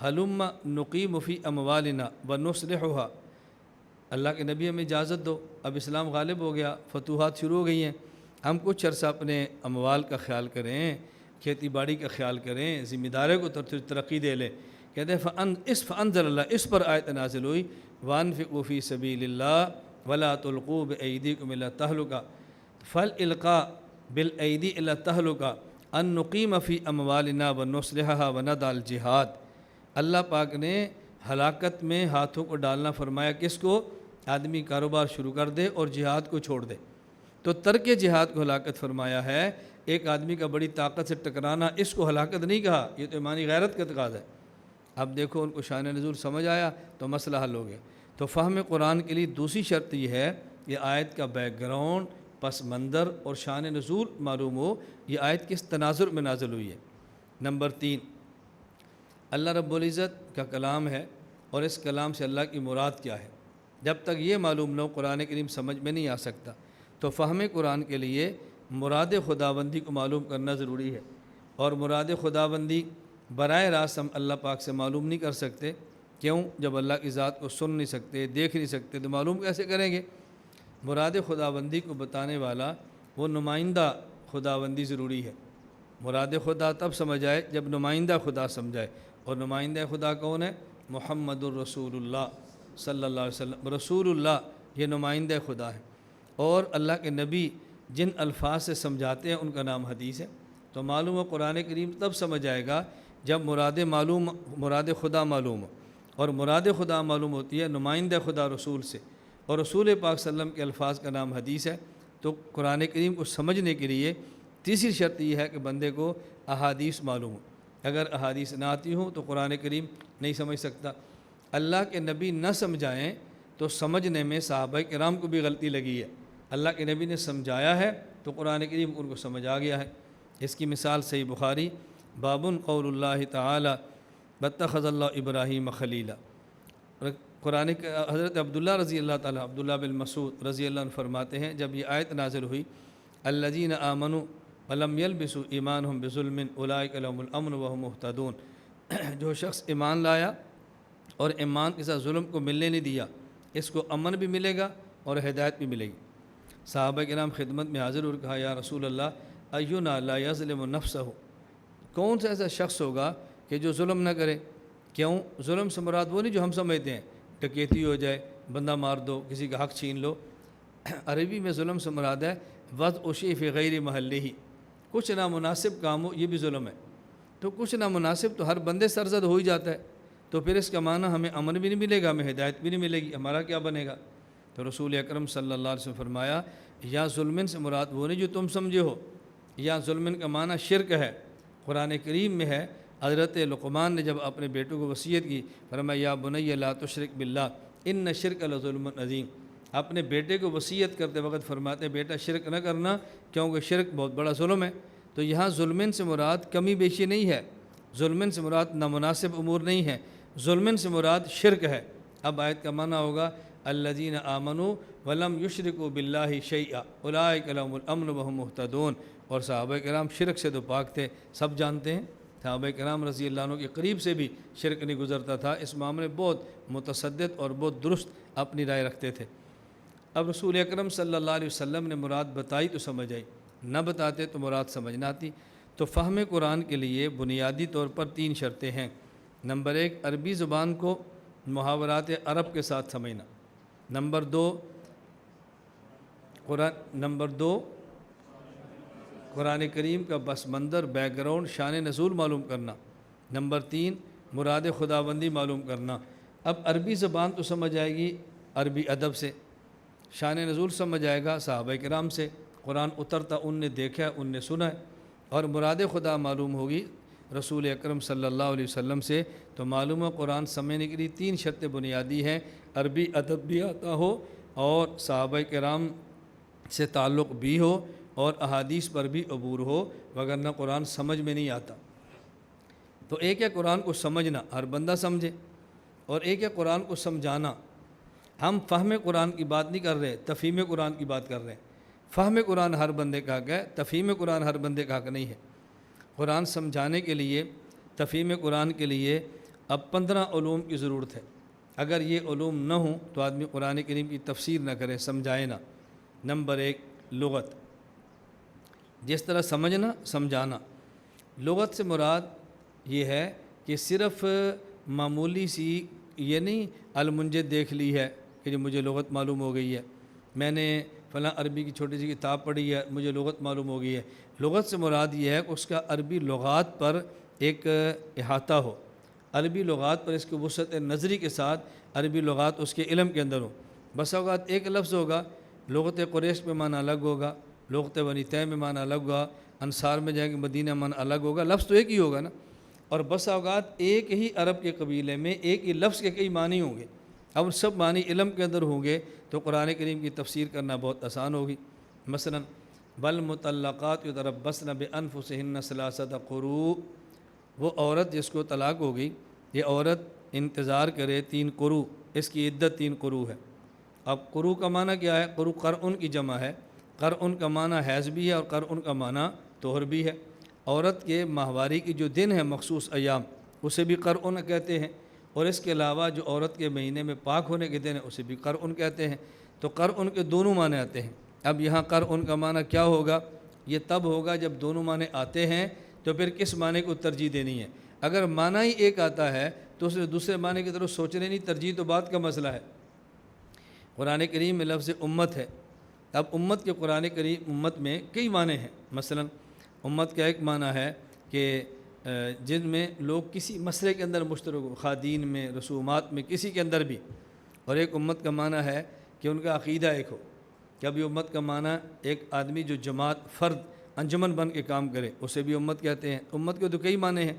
ہلم نقیم فی اموالنا ونصلحها، اللہ کے نبی ہمیں اجازت دو، اب اسلام غالب ہو گیا، فتوحات شروع ہو گئی ہیں، ہم کچھ عرصہ اپنے اموال کا خیال کریں، کھیتی باڑی کا خیال کریں، ذمہ داریوں کو ترقی دے لیں۔ کہتے ہیں فانزل اللہ، اس پر آیت نازل ہوئی وانفقوا فی سبیل اللہ ولا تلقوا بایدیکم الی التہلکہ، فالالقاء بالایدی الی التہلکہ ان نقیم فی اموالنا ونصلحها وندع الجہاد، اللہ پاک نے ہلاکت میں ہاتھوں کو ڈالنا فرمایا، کس کو؟ آدمی کاروبار شروع کر دے اور جہاد کو چھوڑ دے، تو ترک جہاد کو ہلاکت فرمایا ہے۔ ایک آدمی کا بڑی طاقت سے ٹکرانا، اس کو ہلاکت نہیں کہا، یہ تو ایمانی غیرت کا تقاضا ہے۔ اب دیکھو ان کو شان نزول سمجھ آیا تو مسئلہ حل ہو گیا۔ تو فہم قرآن کے لیے دوسری شرط یہ ہے یہ آیت کا بیک گراؤنڈ، پس منظر اور شان نزول معلوم ہو، یہ آیت کس تناظر میں نازل ہوئی ہے۔ نمبر 3، اللہ رب العزت کا کلام ہے اور اس کلام سے اللہ کی مراد کیا ہے۔ جب تک یہ معلوم نہ ہو قرآن کریم سمجھ میں نہیں آ سکتا۔ تو فہم قرآن کے لیے مراد خداوندی کو معلوم کرنا ضروری ہے، اور مراد خداوندی براہ راست ہم اللہ پاک سے معلوم نہیں کر سکتے۔ کیوں؟ جب اللہ کی ذات کو سن نہیں سکتے، دیکھ نہیں سکتے، تو معلوم کیسے کریں گے؟ مراد خداوندی کو بتانے والا وہ نمائندہ خداوندی ضروری ہے۔ مراد خدا تب سمجھ آئے جب نمائندہ خدا سمجھائے، اور نمائندہ خدا کون ہے؟ محمد الرسول اللہ صلی اللہ علیہ وسلم۔ رسول اللہ یہ نمائندہ خدا ہے، اور اللہ کے نبی جن الفاظ سے سمجھاتے ہیں ان کا نام حدیث ہے۔ تو معلوم ہے قرآن کریم تب سمجھ آئے گا جب مراد خدا معلوم ہو، اور مراد خدا معلوم ہوتی ہے نمائندہ خدا رسول سے، اور رسول پاک صلی اللہ علیہ وسلم کے الفاظ کا نام حدیث ہے۔ تو قرآن کریم کو سمجھنے کے لیے تیسری شرط یہ ہے کہ بندے کو احادیث معلوم ہو۔ اگر احادیث نہ آتی ہوں تو قرآن کریم نہیں سمجھ سکتا۔ اللہ کے نبی نہ سمجھائیں تو سمجھنے میں صحابہ کرام کو بھی غلطی لگی ہے۔ اللہ کے نبی نے سمجھایا ہے تو قرآن کریم ان کو سمجھ آ گیا ہے۔ اس کی مثال صحیح بخاری، باب قول اللہ تعالی واتخذ اللہ ابراہیم خلیلا۔ قرآن حضرت عبداللہ رضی اللہ تعالیٰ، عبداللہ بن مسعود رضی اللہ عنہ فرماتے ہیں جب یہ آیت نازل ہوئی، الذین آمنوا ولم یلبسوا ایمانہم بظلم اولئک لہم الامن وہم مہتدون، جو شخص ایمان لایا اور ایمان کے ساتھ ظلم کو ملنے نہیں دیا، اس کو امن بھی ملے گا اور ہدایت بھی ملے گی۔ صحابہ کرام خدمت میں حاضر اور کہا یا رسول اللہ اینا لا یظلم نفسہ، کون سا ایسا شخص ہوگا کہ جو ظلم نہ کرے؟ کیوں؟ ظلم سے مراد وہ نہیں جو ہم سمجھتے ہیں، ڈکیتی ہو جائے، بندہ مار دو، کسی کا حق چھین لو۔ عربی میں ظلم سے مراد ہے وضع شیء فی غیر محلہ، کچھ نامناسب کام ہو، یہ بھی ظلم ہے۔ تو کچھ نامناسب تو ہر بندے سرزد ہو ہی جاتا ہے، تو پھر اس کا معنی ہمیں امن بھی نہیں ملے گا، ہمیں ہدایت بھی نہیں ملے گی، ہمارا کیا بنے گا؟ تو رسول اکرم صلی اللہ علیہ وسلم فرمایا یا ظلمن سے مراد وہ نہیں جو تم سمجھے ہو، یا ظلمن کا معنی شرک ہے۔ قرآن کریم میں ہے، حضرت لقمان نے جب اپنے بیٹوں کو وصیت کی، فرمایا یا بنی لا تشرک باللہ ان شرک لظلم عظیم۔ اپنے بیٹے کو وصیت کرتے وقت فرماتے بیٹا شرک نہ کرنا، کیونکہ شرک بہت بڑا ظلم ہے۔ تو یہاں ظلمن سے مراد کمی بیشی نہیں ہے، ظلمن سے مراد نامناسب امور نہیں ہے، ظلمن سے مراد شرک ہے۔ اب آیت کا معنی ہوگا الذین آمنوا ولم یشرکوا باللہ شیئا اولئک لہم الامن وہم مہتدون۔ اور صحابہ کرام شرک سے تو پاک تھے، سب جانتے ہیں، صحابہ کرام رضی اللہ عنہ کے قریب سے بھی شرک نہیں گزرتا تھا، اس معاملے بہت متصدق اور بہت درست اپنی رائے رکھتے تھے۔ اب رسول اکرم صلی اللہ علیہ وسلم نے مراد بتائی تو سمجھ آئی، نہ بتاتے تو مراد سمجھ نہ آتی۔ تو فہم قرآن کے لیے بنیادی طور پر 3 شرطیں ہیں۔ نمبر 1 عربی زبان کو محاورات عرب کے ساتھ سمجھنا۔ نمبر 2 قرآن کریم کا بس منظر، بیک گراؤنڈ، شان نزول معلوم کرنا۔ نمبر 3 مراد خداوندی معلوم کرنا۔ اب عربی زبان تو سمجھ آئے گی عربی ادب سے، شان نزول سمجھ آئے گا صحابہ کرام سے، قرآن اترتا ان نے دیکھا ہے، ان نے سنا ہے، اور مراد خدا معلوم ہوگی رسول اکرم صلی اللہ علیہ وسلم سے۔ تو معلوم ہے قرآن سمجھنے کے لیے 3 شرطیں بنیادی ہیں، عربی ادب بھی آتا ہو اور صحابہ کرام سے تعلق بھی ہو اور احادیث پر بھی عبور ہو، وگرنہ قرآن سمجھ میں نہیں آتا۔ تو ایک ہے قرآن کو سمجھنا، ہر بندہ سمجھے، اور ایک ہے قرآن کو سمجھانا۔ ہم فہم قرآن کی بات نہیں کر رہے، تفہیم قرآن کی بات کر رہے ہیں۔ فہم قرآن ہر بندے کا حق ہے، تفہیم قرآن ہر بندے کا حق نہیں ہے۔ قرآن سمجھانے کے لیے، تفہیم قرآن کے لیے اب 15 علوم کی ضرورت ہے۔ اگر یہ علوم نہ ہوں تو آدمی قرآن کریم کی تفسیر نہ کرے، سمجھائے نہ۔ نمبر 1 لغت، جس طرح سمجھنا سمجھانا۔ لغت سے مراد یہ ہے کہ صرف معمولی سی یہ نہیں المنجد دیکھ لی ہے کہ جو مجھے لغت معلوم ہو گئی ہے، میں نے فلاں عربی کی چھوٹی سی کتاب پڑھی ہے مجھے لغت معلوم ہو گئی ہے۔ لغت سے مراد یہ ہے کہ اس کا عربی لغات پر ایک احاطہ ہو، عربی لغات پر اس کی وسعت نظری کے ساتھ عربی لغات اس کے علم کے اندر ہو۔ بس اوقات ایک لفظ ہوگا، لغت قریش میں معنی الگ ہوگا، لغت بنی تیم میں معنی الگ ہوگا، انصار میں جائیں گے مدینہ معنی الگ ہوگا، لفظ تو ایک ہی ہوگا نا۔ اور بس اوقات ایک ہی عرب کے قبیلے میں ایک ہی لفظ کے کئی معنی ہوں گے، اب ان سب معنی علم کے اندر ہوں گے تو قرآن کریم کی تفسیر کرنا بہت آسان ہوگی۔ مثلا والمطلقات یتربصن بانفسہن ثلاثۃ قروء، وہ عورت جس کو طلاق ہو گئی، یہ عورت انتظار کرے 3 قروء، اس کی عدت 3 قروء ہے۔ اب قرو کا معنی کیا ہے؟ قرو قرعن کی جمع ہے، قرعن کا معنی حیض بھی ہے اور قرعن کا معنی طہر بھی ہے۔ عورت کے ماہواری کی جو دن ہے مخصوص ایام اسے بھی قرعن کہتے ہیں، اور اس کے علاوہ جو عورت کے مہینے میں پاک ہونے کے دن ہے اسے بھی قرعن کہتے ہیں۔ تو قرعن کے دونوں معنی آتے ہیں۔ اب یہاں قرعن کا معنی کیا ہوگا؟ یہ تب ہوگا جب دونوں معنی آتے ہیں، تو پھر کس معنی کو ترجیح دینی ہے؟ اگر معنی ہی ایک آتا ہے تو اس نے دوسرے معنی کی طرف سوچنے نہیں، ترجیح تو بات کا مسئلہ ہے۔ قرآن کریم میں لفظ امت ہے۔ اب امت کے قرآن کریم امت میں کئی معنی ہیں۔ مثلا امت کا ایک معنی ہے کہ جن میں لوگ کسی مسئلے کے اندر مشترک ہو، خواہ دین میں، رسومات میں، کسی کے اندر بھی۔ اور ایک امت کا معنی ہے کہ ان کا عقیدہ ایک ہو۔ کہ ابھی امت کا معنی ایک آدمی جو جماعت، فرد، انجمن بن کے کام کرے اسے بھی امت کہتے ہیں۔ امت کے تو کئی معنی ہیں۔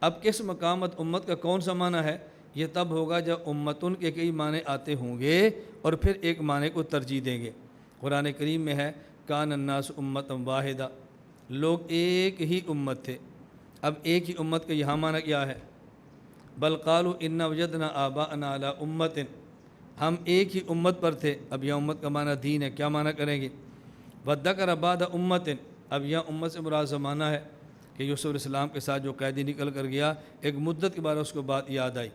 اب کس مقامت امت کا کون سا معنی ہے؟ یہ تب ہوگا جب امتن کے کئی معنی آتے ہوں گے اور پھر ایک معنی کو ترجیح دیں گے۔ قرآن کریم میں ہے کان الناس امتا واحدہ، لوگ ایک ہی امت تھے۔ اب ایک ہی امت کا یہاں معنی کیا ہے؟ بل قالوا انا وجدنا آباءنا علی امت، ہم ایک ہی امت پر تھے۔ اب یہ امت کا معنی دین ہے، کیا معنی کریں گے؟ وذکر بعد امت، اب یہ امت سے مراد زمانہ ہے کہ یوسف علیہ السلام کے ساتھ جو قیدی نکل کر گیا، ایک مدت کے بعد اس کو بات یاد آئی،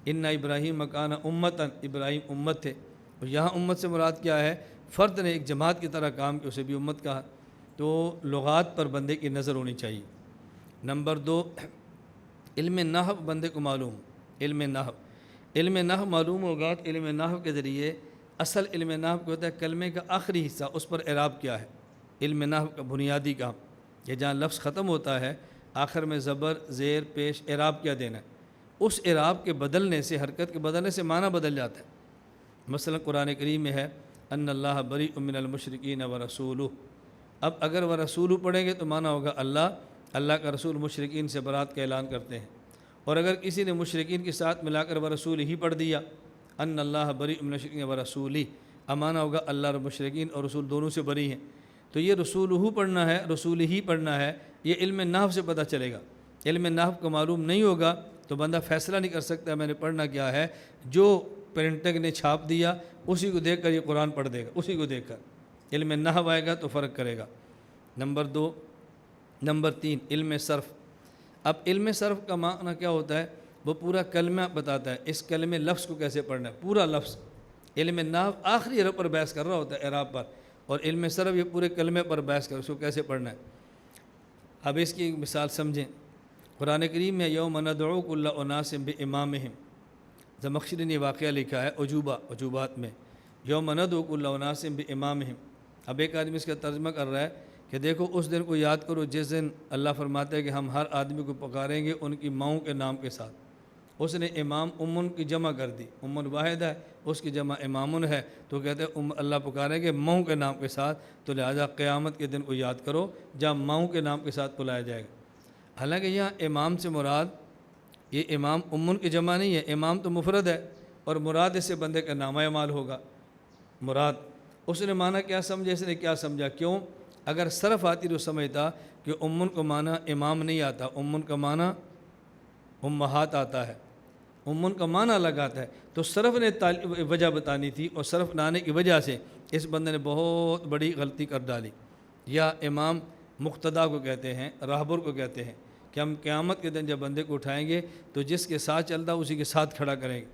ان ابراہیم مکان امتا، ابراہیم امت تھے۔ اور یہاں امت سے مراد کیا ہے؟ فرد نے ایک جماعت کی طرح کام کیا، اسے بھی امت کہا۔ تو لغات پر بندے کی نظر ہونی چاہیے۔ نمبر 2، علم نحو بندے کو معلوم، علم نحو معلوم ہوگا تو علم نحو کے ذریعے اصل علم نحو کو ہوتا ہے کلمے کا آخری حصہ، اس پر اعراب کیا ہے۔ علم نحو کا بنیادی کام کہ جہاں لفظ ختم ہوتا ہے آخر میں زبر، زیر، پیش، اعراب کیا دینا ہے۔ اس اعراب کے بدلنے سے، حرکت کے بدلنے سے معنی بدل جاتا ہے۔ مثلا قرآن کریم میں ہے ان اللہ بریء من المشرکین ورسولہ۔ اب اگر ورسولہ پڑھیں گے تو معنی ہوگا اللہ کا رسول مشرکین سے برات کا اعلان کرتے ہیں۔ اور اگر کسی نے مشرکین کے ساتھ ملا کر ورسول ہی پڑھ دیا، ان اللہ بریء من المشرکین ورسولہ، اب معنی ہوگا اللہ اور مشرکین اور رسول دونوں سے بری ہیں۔ تو یہ رسولہ پڑھنا ہے، رسول ہی پڑھنا ہے، یہ علم نحو سے پتہ چلے گا۔ علم نحو کو معلوم نہیں ہوگا تو بندہ فیصلہ نہیں کر سکتا میں نے پڑھنا کیا ہے۔ جو پرنٹنگ نے چھاپ دیا اسی کو دیکھ کر یہ قرآن پڑھ دے گا، اسی کو دیکھ کر۔ علم نحو آئے گا تو فرق کرے گا۔ نمبر 2، نمبر 3، علم صرف۔ اب علم صرف کا معنی کیا ہوتا ہے؟ وہ پورا کلمہ بتاتا ہے، اس کلمے لفظ کو کیسے پڑھنا ہے، پورا لفظ۔ علم نحو آخری حرف پر بحث کر رہا ہوتا ہے، اعراب پر، اور علم صرف یہ پورے کلمے پر بحث کر اس کو کیسے پڑھنا ہے۔ اب اس کی ایک مثال سمجھیں۔ قرآن کریم میں یوم ندعو کل اناس بامامہم، زمخشری نے واقعہ لکھا ہے عجوبات میں، یوم ندعو کل اناس بامامہم۔ اب ایک آدمی اس کا ترجمہ کر رہا ہے کہ دیکھو اس دن کو یاد کرو جس دن اللہ فرماتا ہے کہ ہم ہر آدمی کو پکاریں گے ان کی ماؤں کے نام کے ساتھ۔ اس نے امام امن کی جمع کر دی، امن واحد ہے، اس کی جمع امامن ہے، تو کہتے ہیں اللہ پکاریں گے ماؤں کے نام کے ساتھ، تو لہذا قیامت کے دن کو یاد کرو جہاں ماؤں کے نام کے ساتھ بلایا جائے گا۔ حالانکہ یہاں امام سے مراد یہ امام امن کی جمع نہیں ہے، امام تو مفرد ہے، اور مراد اس سے بندے کا نامہ اعمال ہوگا۔ مراد اس نے معنی کیا سمجھا، اس نے کیا سمجھا؟ کیوں؟ اگر صرف آتی تو سمجھتا کہ امن کو معنی امام نہیں آتا، امن کا معنی امہات آتا ہے، امن کا معنی الگ آتا ہے، تو صرف نے وجہ بتانی تھی، اور صرف نہ آنے کی وجہ سے اس بندے نے بہت بڑی غلطی کر ڈالی۔ یا امام مقتدا کو کہتے ہیں، راہبر کو کہتے ہیں، کہ ہم قیامت کے دن جب بندے کو اٹھائیں گے تو جس کے ساتھ چلتا اسی کے ساتھ کھڑا کریں گے۔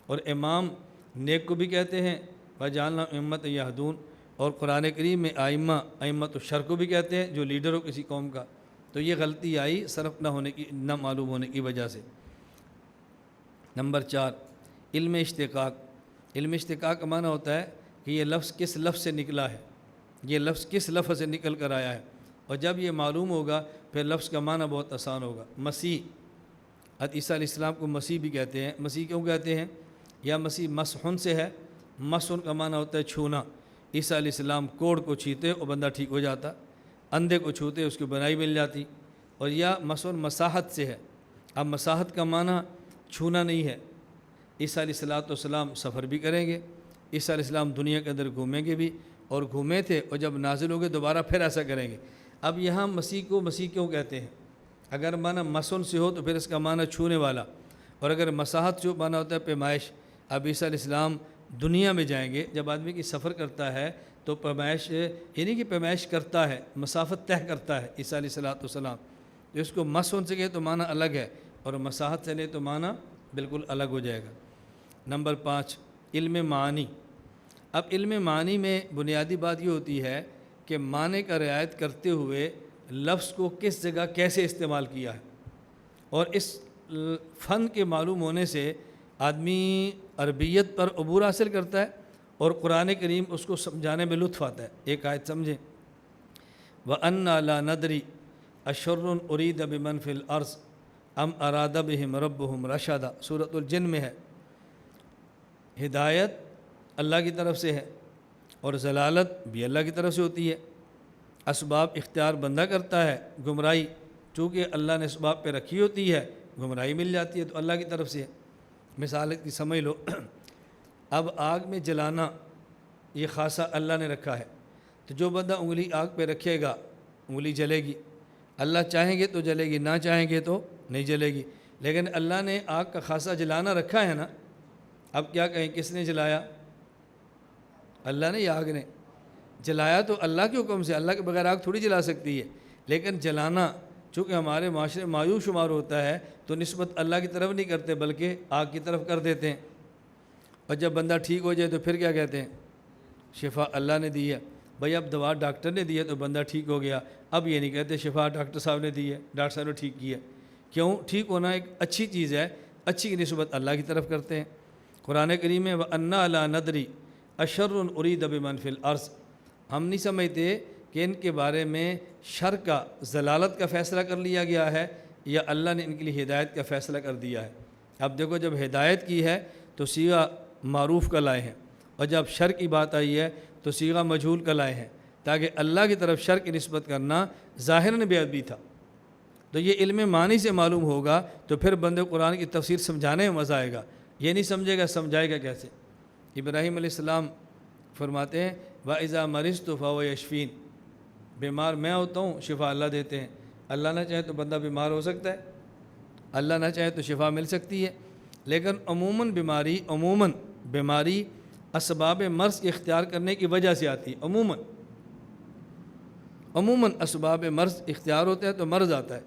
اور امام نیک کو بھی کہتے ہیں، وجعلنا امۃ یہدون، اور قرآن کریم میں ائمۃ الشر کو بھی کہتے ہیں جو لیڈر ہو کسی قوم کا۔ تو یہ غلطی آئی صرف نہ ہونے کی، نہ معلوم ہونے کی وجہ سے۔ نمبر 4، علم اشتقاق۔ علم اشتقاق کا معنی ہوتا ہے کہ یہ لفظ کس لفظ سے نکلا ہے، یہ لفظ کس لفظ سے نکل کر آیا ہے، اور جب یہ معلوم ہوگا پھر لفظ کا معنی بہت آسان ہوگا۔ مسیح، عیسیٰ علیہ السلام کو مسیح بھی کہتے ہیں۔ مسیح کیوں کہتے ہیں؟ یا مسیح مسحن سے ہے، مسحن کا معنی ہوتا ہے چھونا۔ عیسیٰ علیہ السلام کوڑ کو چھیتے اور بندہ ٹھیک ہو جاتا، اندھے کو چھوتے اس کی بنائی مل جاتی۔ اور یا مسحن مساحت سے ہے۔ اب مساحت کا معنی چھونا نہیں ہے۔ عیسیٰ علیہ السلام سفر بھی کریں گے، عیسیٰ علیہ السلام دنیا کے اندر گھومیں گے بھی، اور گھومے تھے، اور جب نازل ہو گئے دوبارہ پھر ایسا کریں گے۔ اب یہاں مسیح کو مسیح کیوں کہتے ہیں؟ اگر معنی مسن سے ہو تو پھر اس کا معنی چھونے والا، اور اگر مساحت سے معنی ہوتا ہے پیمائش۔ اب عیسیٰ علیہ السلام دنیا میں جائیں گے۔ جب آدمی کی سفر کرتا ہے تو پیمائش، یعنی کہ پیمائش کرتا ہے، مسافت طے کرتا ہے عیسیٰ علیہ السلام، تو اس کو مس ہو سکے تو معنی الگ ہے، اور مساحت سے لے تو معنی بالکل الگ ہو جائے گا۔ نمبر 5، علم معانی۔ اب علم معانی میں بنیادی بات یہ ہوتی ہے کہ معنی کا رعایت کرتے ہوئے لفظ کو کس جگہ کیسے استعمال کیا ہے، اور اس فن کے معلوم ہونے سے آدمی عربیت پر عبور حاصل کرتا ہے اور قرآن کریم اس کو سمجھانے میں لطف آتا ہے۔ ایک آیت سمجھیں، وَأَنَّا لَا نَدْرِي أَشَرٌ أُرِيدَ بِمَنْ فِي الْأَرْضِ أَمْ أَرَادَ بِهِمْ رَبُّهُمْ رَشَدًا، سورۃ الجن میں ہے۔ ہدایت اللہ کی طرف سے ہے اور ضلالت بھی اللہ کی طرف سے ہوتی ہے۔ اسباب اختیار بندہ کرتا ہے، گمراہی چونکہ اللہ نے اسباب پہ رکھی ہوتی ہے، گمراہی مل جاتی ہے، تو اللہ کی طرف سے ہے۔ مثال کی سمجھ لو، اب آگ میں جلانا یہ خاصہ اللہ نے رکھا ہے، تو جو بندہ انگلی آگ پہ رکھے گا انگلی جلے گی، اللہ چاہیں گے تو جلے گی، نہ چاہیں گے تو نہیں جلے گی۔ لیکن اللہ نے آگ کا خاصہ جلانا رکھا ہے نا، اب کیا کہیں کس نے جلایا؟ اللہ نے یا آگ نے؟ جلایا تو اللہ کے حکم سے، اللہ کے بغیر آگ تھوڑی جلا سکتی ہے، لیکن جلانا چونکہ ہمارے معاشرے مایوس شمار ہوتا ہے تو نسبت اللہ کی طرف نہیں کرتے بلکہ آگ کی طرف کر دیتے ہیں، اور جب بندہ ٹھیک ہو جائے تو پھر کیا کہتے ہیں؟ شفا اللہ نے دی ہے۔ بھائی اب دوا ڈاکٹر نے دی ہے تو بندہ ٹھیک ہو گیا، اب یہ نہیں کہتے شفا ڈاکٹر صاحب نے دی ہے، ڈاکٹر صاحب نے ٹھیک کیا۔ کیوں؟ ٹھیک ہونا ایک اچھی چیز ہے، اچھی کی نسبت اللہ کی طرف کرتے ہیں۔ قرآن کریم میں وَأَنَّا لَا نَدْرِي أَشَرٌ أُرِيدَ بِمَنْ فِي الْأَرْضِ، ہم نہیں سمجھتے کہ ان کے بارے میں شر کا، ضلالت کا فیصلہ کر لیا گیا ہے یا اللہ نے ان کے لیے ہدایت کا فیصلہ کر دیا ہے۔ اب دیکھو جب ہدایت کی ہے تو صیغہ معروف کا لائے ہیں، اور جب شر کی بات آئی ہے تو صیغہ مجہول کا لائے ہیں، تاکہ اللہ کی طرف شر کی نسبت کرنا ظاہراً بے ادبی تھا۔ تو یہ علم معنی سے معلوم ہوگا تو پھر بندے قرآن کی تفسیر سمجھانے میں مزہ آئے گا، یہ نہیں سمجھے گا سمجھائے گا کیسے؟ ابراہیم علیہ السلام فرماتے ہیں وَإِذَا مَرِضْتُ فَهُوَ يَشْفِينِ، بیمار میں ہوتا ہوں شفا اللہ دیتے ہیں۔ اللہ نہ چاہے تو بندہ بیمار ہو سکتا ہے، اللہ نہ چاہے تو شفا مل سکتی ہے، لیکن عموماً بیماری اسباب مرض اختیار کرنے کی وجہ سے آتی ہے۔ عموماً اسباب مرض اختیار ہوتے ہیں تو مرض آتا ہے۔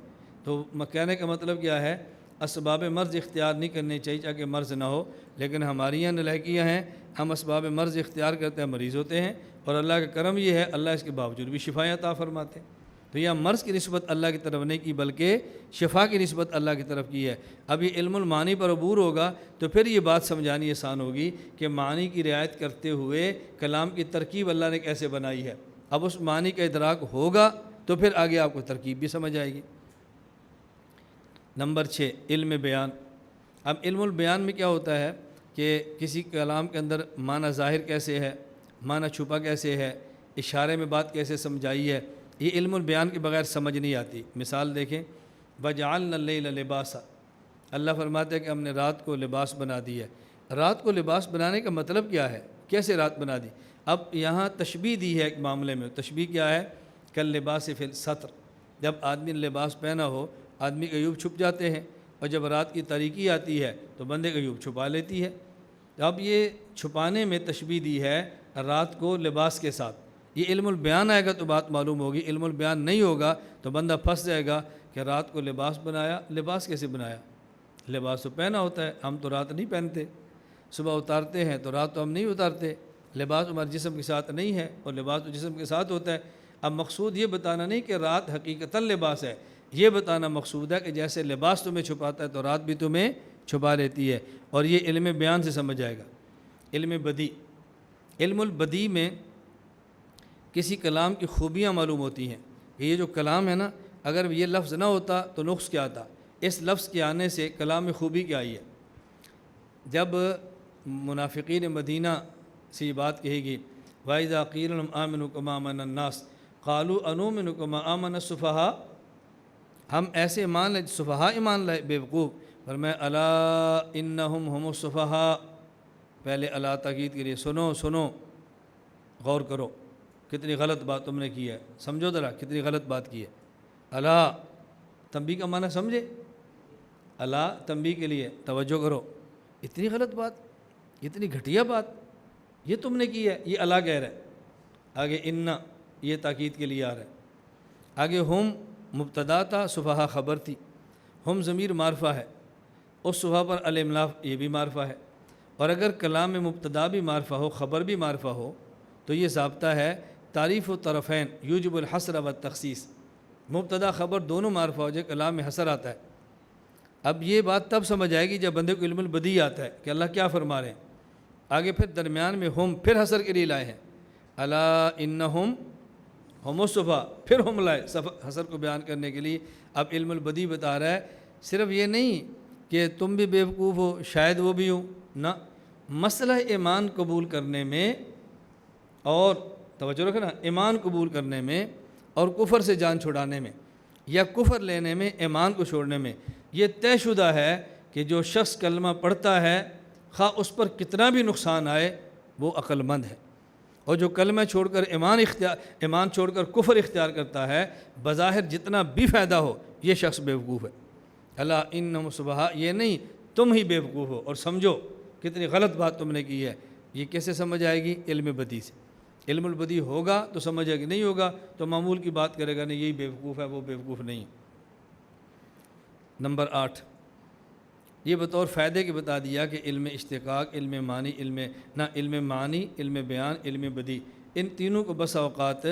تو کہنے کا مطلب کیا ہے؟ اسباب مرض اختیار نہیں کرنے چاہیے تاکہ مرض نہ ہو، لیکن ہماری یہاں نالائکیاں ہیں، ہم اسباب مرض اختیار کرتے ہیں، مریض ہوتے ہیں، اور اللہ کا کرم یہ ہے اللہ اس کے باوجود بھی شفائیں عطا فرماتے ہیں۔ تو یہ مرض کی نسبت اللہ کی طرف نہیں کی بلکہ شفا کی نسبت اللہ کی طرف کی ہے۔ اب یہ علم المعانی پر عبور ہوگا تو پھر یہ بات سمجھانی آسان ہوگی کہ معنی کی رعایت کرتے ہوئے کلام کی ترکیب اللہ نے کیسے بنائی ہے۔ اب اس معنی کا ادراک ہوگا تو پھر آگے آپ کو ترکیب بھی سمجھ آئے گی۔ نمبر 6، علم بیان۔ اب علم البیان میں کیا ہوتا ہے کہ کسی کلام کے اندر معنی ظاہر کیسے ہے، معنی چھپا کیسے ہے، اشارے میں بات کیسے سمجھائی ہے، یہ علم البیان کے بغیر سمجھ نہیں آتی۔ مثال دیکھیں، وَجَعَلْنَا اللَّيْلَ لِبَاسًا، اللہ فرماتے ہیں کہ ہم نے رات کو لباس بنا دی ہے۔ رات کو لباس بنانے کا مطلب کیا ہے؟ کیسے رات بنا دی؟ اب یہاں تشبیہ دی ہے ایک معاملے میں، تشبیہ کیا ہے؟ کاللباس فی الستر، جب آدمی نے لباس پہنا ہو آدمی کے عیوب چھپ جاتے ہیں، اور جب رات کی تاریکی آتی ہے تو بندے کا عیوب چھپا لیتی ہے۔ اب یہ چھپانے میں تشبیہ دی ہے رات کو لباس کے ساتھ۔ یہ علم البیان آئے گا تو بات معلوم ہوگی، علم البیان نہیں ہوگا تو بندہ پھنس جائے گا کہ رات کو لباس بنایا، لباس کیسے بنایا؟ لباس تو پہنا ہوتا ہے، ہم تو رات نہیں پہنتے، صبح اتارتے ہیں تو رات تو ہم نہیں اتارتے، لباس ہمارے جسم کے ساتھ نہیں ہے اور لباس تو جسم کے ساتھ ہوتا ہے۔ اب مقصود یہ بتانا نہیں کہ رات حقیقتاً لباس ہے، یہ بتانا مقصود ہے کہ جیسے لباس تمہیں چھپاتا ہے تو رات بھی تمہیں چھپا لیتی ہے، اور یہ علم بیان سے سمجھ آئے گا۔ علم بدی، علم البدی میں کسی کلام کی خوبیاں معلوم ہوتی ہیں کہ یہ جو کلام ہے نا، اگر یہ لفظ نہ ہوتا تو نقص کیا آتا، اس لفظ کے آنے سے کلام میں خوبی کیا آئی ہے۔ جب منافقین مدینہ سے یہ بات کہے گی وَإِذَا قِيلَ لَهُمْ آمِنُوا كَمَا آمَنَ النَّاسُ قَالُوا أَنُؤْمِنُ كَمَا آمَنَ السُّفَهَاءُ، ہم ایسے ایمان لائے صفحاء ایمان لائے بیوقوف، فرمایا الا انہم ہم الصفحاء، پہلے اللہ تاکید کے لیے سنو غور کرو، کتنی غلط بات تم نے کی ہے، سمجھو ذرا کتنی غلط بات کی ہے۔ الا تنبیہ کا معنی سمجھے، الا تنبیہ کے لیے توجہ کرو، اتنی غلط بات، اتنی گھٹیا بات، یہ تم نے کی ہے، یہ اللہ کہہ رہا ہے۔ آگے انا یہ تاکید کے لیے آ رہا ہے۔ آگے ہم مبتدا تھا، صفحہ خبر تھی، ہم ضمیر معرفہ ہے، اس صفحہ پر الاملاف یہ بھی معرفہ ہے، اور اگر کلام میں مبتدا بھی معرفہ ہو خبر بھی معرفہ ہو تو یہ ضابطہ ہے تعریف و طرفین یوجب الحصر و تخصیص، مبتدا خبر دونوں معرفہ ہو جائے کلام میں حصر آتا ہے۔ اب یہ بات تب سمجھ آئے گی جب بندے کو علم البدیع آتا ہے کہ اللہ کیا فرما رہے ہیں۔ آگے پھر درمیان میں ہم پھر حصر کے لیے لائے ہیں، الا انہم ہم الصفا، پھر ہم لائے حصر کو بیان کرنے کے لیے۔ اب علم البدیع بتا رہا ہے صرف یہ نہیں کہ تم بھی بیوقوف ہو شاید وہ بھی ہوں، نہ، مسئلہ ایمان قبول کرنے میں اور توجہ رکھنا، ایمان قبول کرنے میں اور کفر سے جان چھڑانے میں یا کفر لینے میں ایمان کو چھوڑنے میں یہ طے شدہ ہے کہ جو شخص کلمہ پڑھتا ہے خواہ اس پر کتنا بھی نقصان آئے وہ عقل مند ہے، اور جو کلمہ چھوڑ کر ایمان چھوڑ کر کفر اختیار کرتا ہے بظاہر جتنا بھی فائدہ ہو یہ شخص بیوقوف ہے۔ اللہ انہم صبحا، یہ نہیں تم ہی بیوقوف ہو اور سمجھو کتنی غلط بات تم نے کی ہے۔ یہ کیسے سمجھ آئے گی؟ علم بدیع سے۔ علم البدیع ہوگا تو سمجھ آئے گی، نہیں ہوگا تو معمول کی بات کرے گا، نہیں یہی بیوقوف ہے وہ بیوقوف نہیں۔ نمبر 8، یہ بطور فائدے کے بتا دیا کہ علم اشتقاق، علم معنی، علم معنی، علم بیان، علم بدیع، ان تینوں کو بس اوقات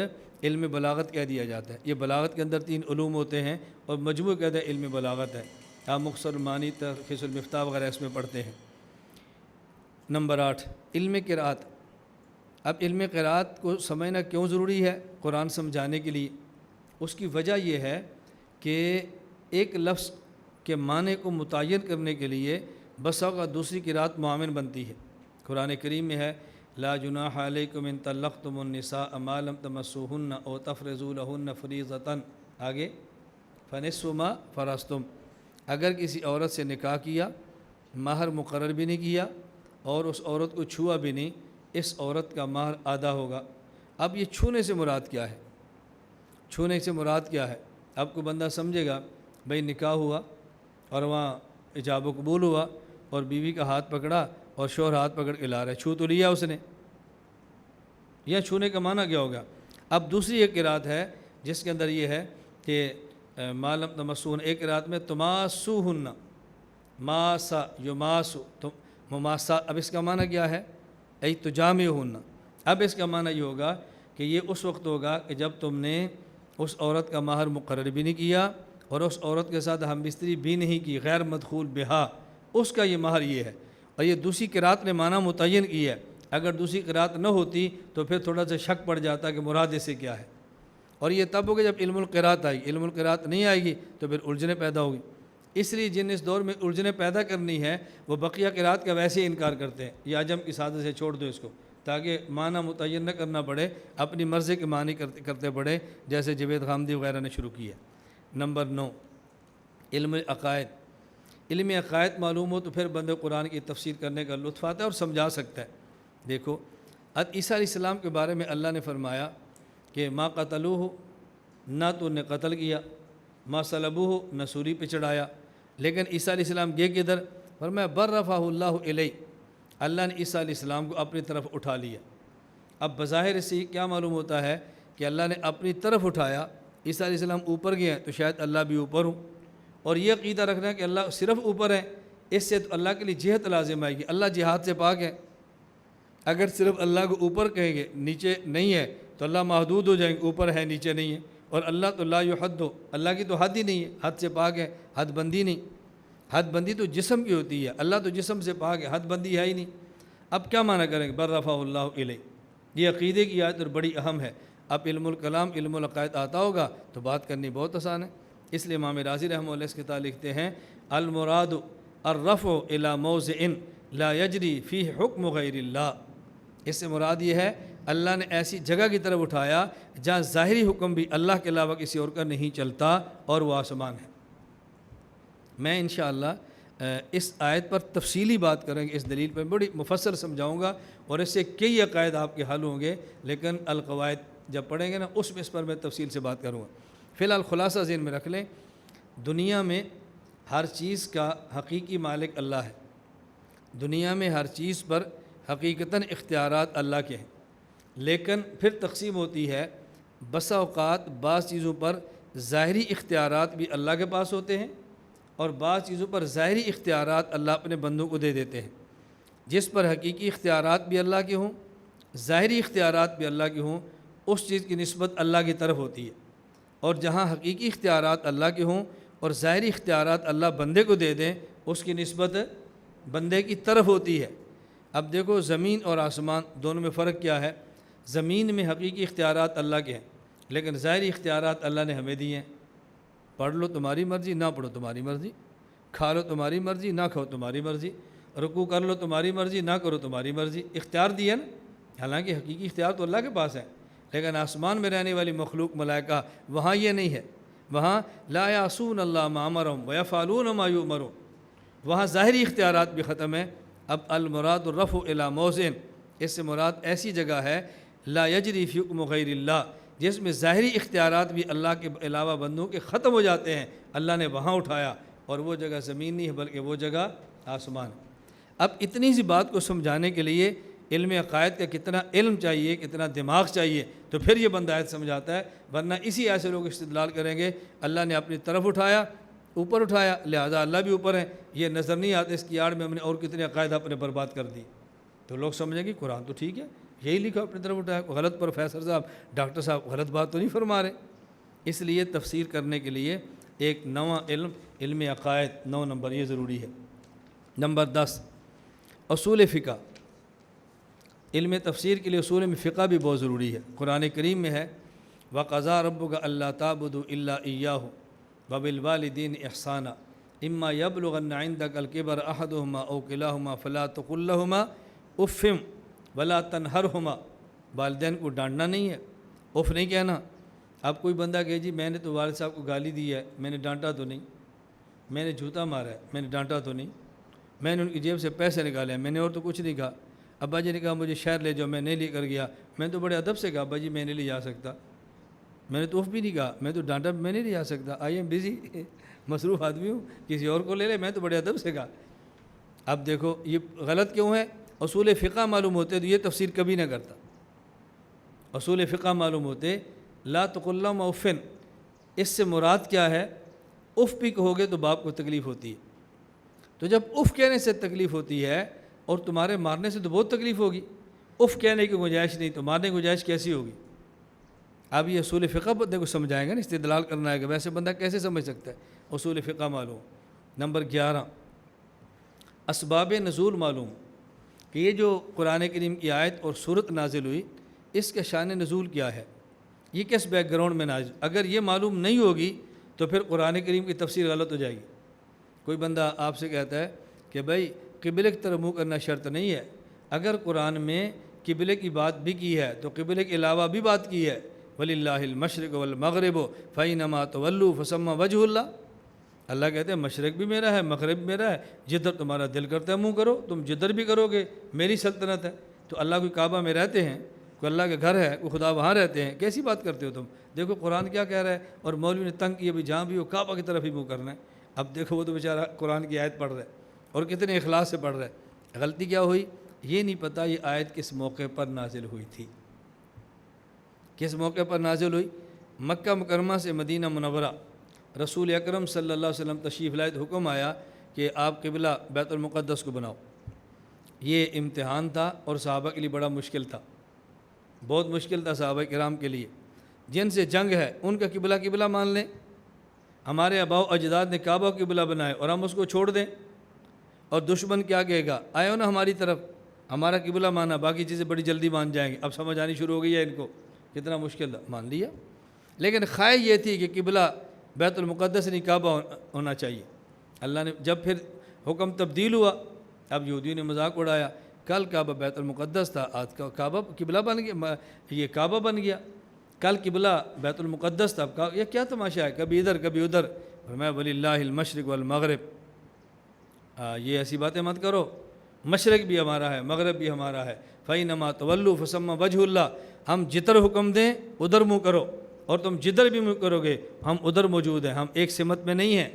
علم بلاغت کہہ دیا جاتا ہے۔ یہ بلاغت کے اندر 3 علوم ہوتے ہیں اور مجموع کہتے ہیں علم بلاغت ہے۔ آپ مختصر معنی، تلخیص المفتاح وغیرہ اس میں پڑھتے ہیں۔ نمبر 8، علم قرات۔ اب علم قرات کو سمجھنا کیوں ضروری ہے قرآن سمجھانے کے لیے؟ اس کی وجہ یہ ہے کہ ایک لفظ کے معنی کو متعین کرنے کے لیے بس اوقات دوسری قرات معاون بنتی ہے۔ قرآن کریم میں ہے لا جناح علیکم ان طلقتم النساء ما لم تمسوهن او تفرضوا لهن فریضۃ، آگے فنصف ما فرضتم، اگر کسی عورت سے نکاح کیا مہر مقرر بھی نہیں کیا اور اس عورت کو چھوا بھی نہیں، اس عورت کا مہر آدھا ہوگا۔ اب یہ چھونے سے مراد کیا ہے؟ چھونے سے مراد کیا ہے؟ اب کو بندہ سمجھے گا بھئی نکاح ہوا اور وہاں ایجاب و قبول ہوا اور بیوی کا ہاتھ پکڑا اور شوہر ہاتھ پکڑ کے لا رہا ہے، چھو تو لیا اس نے، یا چھونے کا معنی کیا ہوگا؟ اب دوسری ایک قرات ہے جس کے اندر یہ ہے کہ ما لم تمسون، ایک قرات میں تماسوہن، ماسا یماسو مماسا، اب اس کا معنی کیا ہے؟ ای تجامعہن۔ اب اس کا معنی یہ ہوگا کہ یہ اس وقت ہوگا کہ جب تم نے اس عورت کا مہر مقرر بھی نہیں کیا اور اس عورت کے ساتھ ہم بستری بھی نہیں کی، غیر مدخول بہا، اس کا یہ مہر یہ ہے۔ اور یہ دوسری قرات نے معنی متعین کی ہے، اگر دوسری قرات نہ ہوتی تو پھر تھوڑا سا شک پڑ جاتا کہ مراد اس سے کیا ہے۔ اور یہ تب ہوگا جب علم القرات آئے گی، علم القرات نہیں آئے گی تو پھر الجھنیں پیدا ہوگی۔ اس لیے جن اس دور میں الجھنیں پیدا کرنی ہے وہ بقیہ قرات کا ویسے ہی انکار کرتے ہیں، یہ عجم کی سادت سے چھوڑ دو اس کو، تاکہ معنی متعین نہ کرنا پڑے، اپنی مرضی کے معنی کرتے پڑے، جیسے جوید غامدی وغیرہ نے شروع کیا۔ نمبر 9، علم عقائد۔ علم عقائد معلوم ہو تو پھر بندے قرآن کی تفسیر کرنے کا لطف آتا ہے اور سمجھا سکتا ہے۔ دیکھو عیسیٰ علیہ السلام کے بارے میں اللہ نے فرمایا کہ ما قتلوہ، نہ تو نے قتل کیا، ما صلبوہ، نہ سولی پہ چڑھایا، لیکن عیسیٰ علیہ السلام گئے کدھر؟ فرمایا بر رفعہ اللہ الیہ، اللہ نے عیسیٰ علیہ السلام کو اپنی طرف اٹھا لیا۔ اب بظاہر سے کیا معلوم ہوتا ہے کہ اللہ نے اپنی طرف اٹھایا، عیسیٰ علیہ السلام اوپر گئے ہیں تو شاید اللہ بھی اوپر ہوں، اور یہ عقیدہ رکھنا ہے کہ اللہ صرف اوپر ہے، اس سے تو اللہ کے لیے جہت لازم آئے گی، اللہ جہاد سے پاک ہے۔ اگر صرف اللہ کو اوپر کہیں گے نیچے نہیں ہے تو اللہ محدود ہو جائیں گے، اوپر ہے نیچے نہیں ہے، اور اللہ تو لا یحد ہو، اللہ کی تو حد ہی نہیں ہے، حد سے پاک ہے، حد بندی نہیں، حد بندی تو جسم کی ہوتی ہے، اللہ تو جسم سے پاک ہے، حد بندی ہے ہی نہیں۔ اب کیا معنی کریں گے بر رفعہ اللہ الیہ؟ یہ عقیدے کی آیت اور بڑی اہم ہے۔ اب علم الکلام، علم العقائد آتا ہوگا تو بات کرنی بہت آسان ہے۔ اس لیے امام رازی رحمہ اللہ اس کتاب لکھتے ہیں المراد الرفع الی موضع لا یجری فیہ حکم غیر اللہ، اس سے مراد یہ ہے اللہ نے ایسی جگہ کی طرف اٹھایا جہاں ظاہری حکم بھی اللہ کے علاوہ کسی اور کا نہیں چلتا، اور وہ آسمان ہے۔ میں انشاءاللہ اس آیت پر تفصیلی بات کریں گے، اس دلیل پر بڑی مفصل سمجھاؤں گا، اور اس سے کئی عقائد آپ کے حل ہوں گے، لیکن القواعد جب پڑھیں گے نا اس پر میں تفصیل سے بات کروں گا۔ فی الحال خلاصہ ذہن میں رکھ لیں، دنیا میں ہر چیز کا حقیقی مالک اللہ ہے، دنیا میں ہر چیز پر حقیقتاً اختیارات اللہ کے ہیں، لیکن پھر تقسیم ہوتی ہے، بسا اوقات بعض چیزوں پر ظاہری اختیارات بھی اللہ کے پاس ہوتے ہیں اور بعض چیزوں پر ظاہری اختیارات اللہ اپنے بندوں کو دے دیتے ہیں۔ جس پر حقیقی اختیارات بھی اللہ کے ہوں، ظاہری اختیارات بھی اللہ کے ہوں، اس چیز کی نسبت اللہ کی طرف ہوتی ہے، اور جہاں حقیقی اختیارات اللہ کے ہوں اور ظاہری اختیارات اللہ بندے کو دے دیں، اس کی نسبت بندے کی طرف ہوتی ہے۔ اب دیکھو زمین اور آسمان دونوں میں فرق کیا ہے؟ زمین میں حقیقی اختیارات اللہ کے ہیں، لیکن ظاہری اختیارات اللہ نے ہمیں دیے ہیں۔ پڑھ لو تمہاری مرضی، نہ پڑھو تمہاری مرضی، کھا لو تمہاری مرضی، نہ کھاؤ تمہاری مرضی، رکوع کر لو تمہاری مرضی، نہ کرو تمہاری مرضی، اختیار دیا نا۔ حالانکہ حقیقی اختیار تو اللہ کے پاس ہے، لیکن آسمان میں رہنے والی مخلوق ملائکہ وہاں یہ نہیں ہے، وہاں لا یعصون اللہ ما امرهم ویفعلون ما یؤمرون، وہاں ظاہری اختیارات بھی ختم ہیں۔ اب المراد الرفع الی موضع، اس سے مراد ایسی جگہ ہے لا یجری فی حکم غیر اللہ، جس میں ظاہری اختیارات بھی اللہ کے علاوہ بندوں کے ختم ہو جاتے ہیں، اللہ نے وہاں اٹھایا، اور وہ جگہ زمین نہیں ہے بلکہ وہ جگہ آسمان ہے۔ اب اتنی سی بات کو سمجھانے کے لیے علم عقائد کا کتنا علم چاہیے، کتنا دماغ چاہیے، تو پھر یہ بندہ آیت سمجھاتا ہے، ورنہ اسی ایسے لوگ استدلال کریں گے اللہ نے اپنی طرف اٹھایا، اوپر اٹھایا، لہذا اللہ بھی اوپر ہے، یہ نظر نہیں آتا، اس کی آڑ میں ہم نے اور کتنے عقائد اپنے برباد کر دی، تو لوگ سمجھیں گے قرآن تو ٹھیک ہے، یہی لکھا اپنی طرف اٹھایا، غلط پروفیسر صاحب، ڈاکٹر صاحب غلط بات تو نہیں فرما رہے۔ اس لیے تفسیر کرنے کے لیے ایک نواں علم، علم عقائد 9 نمبر یہ ضروری ہے۔ نمبر 10 اصول فقہ، علم تفسیر کے لیے اصول میں فقہ بھی بہت ضروری ہے۔ قرآن کریم میں ہے وَقَضَىٰ رَبُّكَ أَلَّا تَعْبُدُوا إِلَّا إِيَّاهُ وَبِالْوَالِدَيْنِ إِحْسَانًا إِمَّا يَبْلُغَنَّ عِندَكَ الْكِبَرَ أَحَدُهُمَا أَوْ كِلَاهُمَا فَلَا تَقُل لَّهُمَا أُفٍّ وَلَا تَنْهَرْهُمَا، والدین کو ڈانٹنا نہیں ہے، اف نہیں کہنا۔ اب کوئی بندہ کہے جی میں نے تو والد صاحب کو گالی دی ہے، میں نے ڈانٹا تو نہیں، میں نے جوتا مارا ہے، میں نے ڈانٹا تو نہیں، میں نے ان کی جیب سے پیسے نکالے ہیں، میں نے اور تو کچھ نہیں کہا۔ ابا جی نے کہا مجھے شہر لے جاؤ، میں نہیں لے کر گیا، میں تو بڑے ادب سے کہا ابا جی میں نہیں لے جا سکتا، میں نے تو اف بھی نہیں کہا، میں تو ڈانٹا میں نہیں لے جا سکتا، آئی ایم بزی، مصروف آدمی ہوں، کسی اور کو لے لے، میں تو بڑے ادب سے کہا۔ اب دیکھو یہ غلط کیوں ہے؟ اصول فقہ معلوم ہوتے تو یہ تفسیر کبھی نہ کرتا۔ اصول فقہ معلوم ہوتے لا تقل لهما اف، اس سے مراد کیا ہے؟ اف بھی کہو گے تو باپ کو تکلیف ہوتی ہے، تو جب اف کہنے سے تکلیف ہوتی ہے اور تمہارے مارنے سے تو بہت تکلیف ہوگی، اف کہنے کی گنجائش نہیں تو مارنے کی گنجائش کیسی ہوگی؟ اب یہ اصول فقہ بندے کو سمجھائیں گا نا، استدلال کرنا ہے کہ ویسے بندہ کیسے سمجھ سکتا ہے؟ اصول فقہ معلوم۔ نمبر 11 اسباب نزول معلوم، کہ یہ جو قرآن کریم کی آیت اور صورت نازل ہوئی اس کا شان نزول کیا ہے، یہ کس بیک گراؤنڈ میں نازل، اگر یہ معلوم نہیں ہوگی تو پھر قرآن کریم کی تفسیر غلط ہو جائے گی۔ کوئی بندہ آپ سے کہتا ہے کہ بھائی قبلے کی طرف منہ کرنا شرط نہیں ہے، اگر قرآن میں قبلے کی بات بھی کی ہے تو قبلے کے علاوہ بھی بات کی ہے، وَلِلَّهِ الْمَشْرِقُ وَالْمَغْرِبُ فَأَيْنَمَا تُوَلُّوا فَثَمَّ وَجْهُ اللَّهِ، اللہ کہتے ہیں مشرق بھی میرا ہے، مغرب بھی میرا ہے، جدھر تمہارا دل کرتا ہے منہ کرو، تم جدھر بھی کرو گے میری سلطنت ہے۔ تو اللہ کوئی کعبہ میں رہتے ہیں، کوئی اللہ کے گھر ہے، کوئی خدا وہاں رہتے ہیں، کیسی بات کرتے ہو تم؟ دیکھو قرآن کیا کہہ رہا ہے، اور مولوی نے تنگ کیا بھی جہاں بھی ہو کعبہ کی طرف ہی منہ کرنا ہے۔ اب دیکھو وہ تو بیچارہ قرآن کی آیت پڑھ رہا ہے اور کتنے اخلاص سے پڑھ رہا ہے، غلطی کیا ہوئی؟ یہ نہیں پتہ یہ آیت کس موقع پر نازل ہوئی تھی، کس موقع پر نازل ہوئی۔ مکہ مکرمہ سے مدینہ منورہ رسول اکرم صلی اللہ علیہ وسلم تشریف لائے تو حکم آیا کہ آپ قبلہ بیت المقدس کو بناؤ۔ یہ امتحان تھا اور صحابہ کے لیے بڑا مشکل تھا، بہت مشکل تھا صحابہ کرام کے لیے، جن سے جنگ ہے ان کا قبلہ مان لیں، ہمارے آباء و اجداد نے کعبہ کو قبلہ بنائے اور ہم اس کو چھوڑ دیں، اور دشمن کیا کہے گا، آئے ہو نا ہماری طرف، ہمارا قبلہ مانا، باقی چیزیں بڑی جلدی مان جائیں گے۔ اب سمجھ آنی شروع ہو گئی ہے ان کو، کتنا مشکل تھا، مان لیا، لیکن خواہش یہ تھی کہ قبلہ بیت المقدس نہیں کعبہ ہونا چاہیے۔ اللہ نے جب پھر حکم تبدیل ہوا، اب یہودیوں نے مذاق اڑایا، کل کعبہ بیت المقدس تھا، آج کعبہ قبلہ بن گیا، یہ کعبہ بن گیا، کل قبلہ بیت المقدس تھا، اب یہ کیا تماشا ہے، کبھی ادھر کبھی ادھر۔ فرمایا وَلِلَّهِ الْمَشْرِقُ وَالْمَغْرِبُ، یہ ایسی باتیں مت کرو، مشرق بھی ہمارا ہے، مغرب بھی ہمارا ہے، فَإِنَّمَا تُوَلُّوا فَثَمَّ وَجْهُ اللَّهِ، ہم جدھر حکم دیں ادھر منہ کرو، اور تم جدھر بھی منہ کرو گے ہم ادھر موجود ہیں، ہم ایک سمت میں نہیں ہیں۔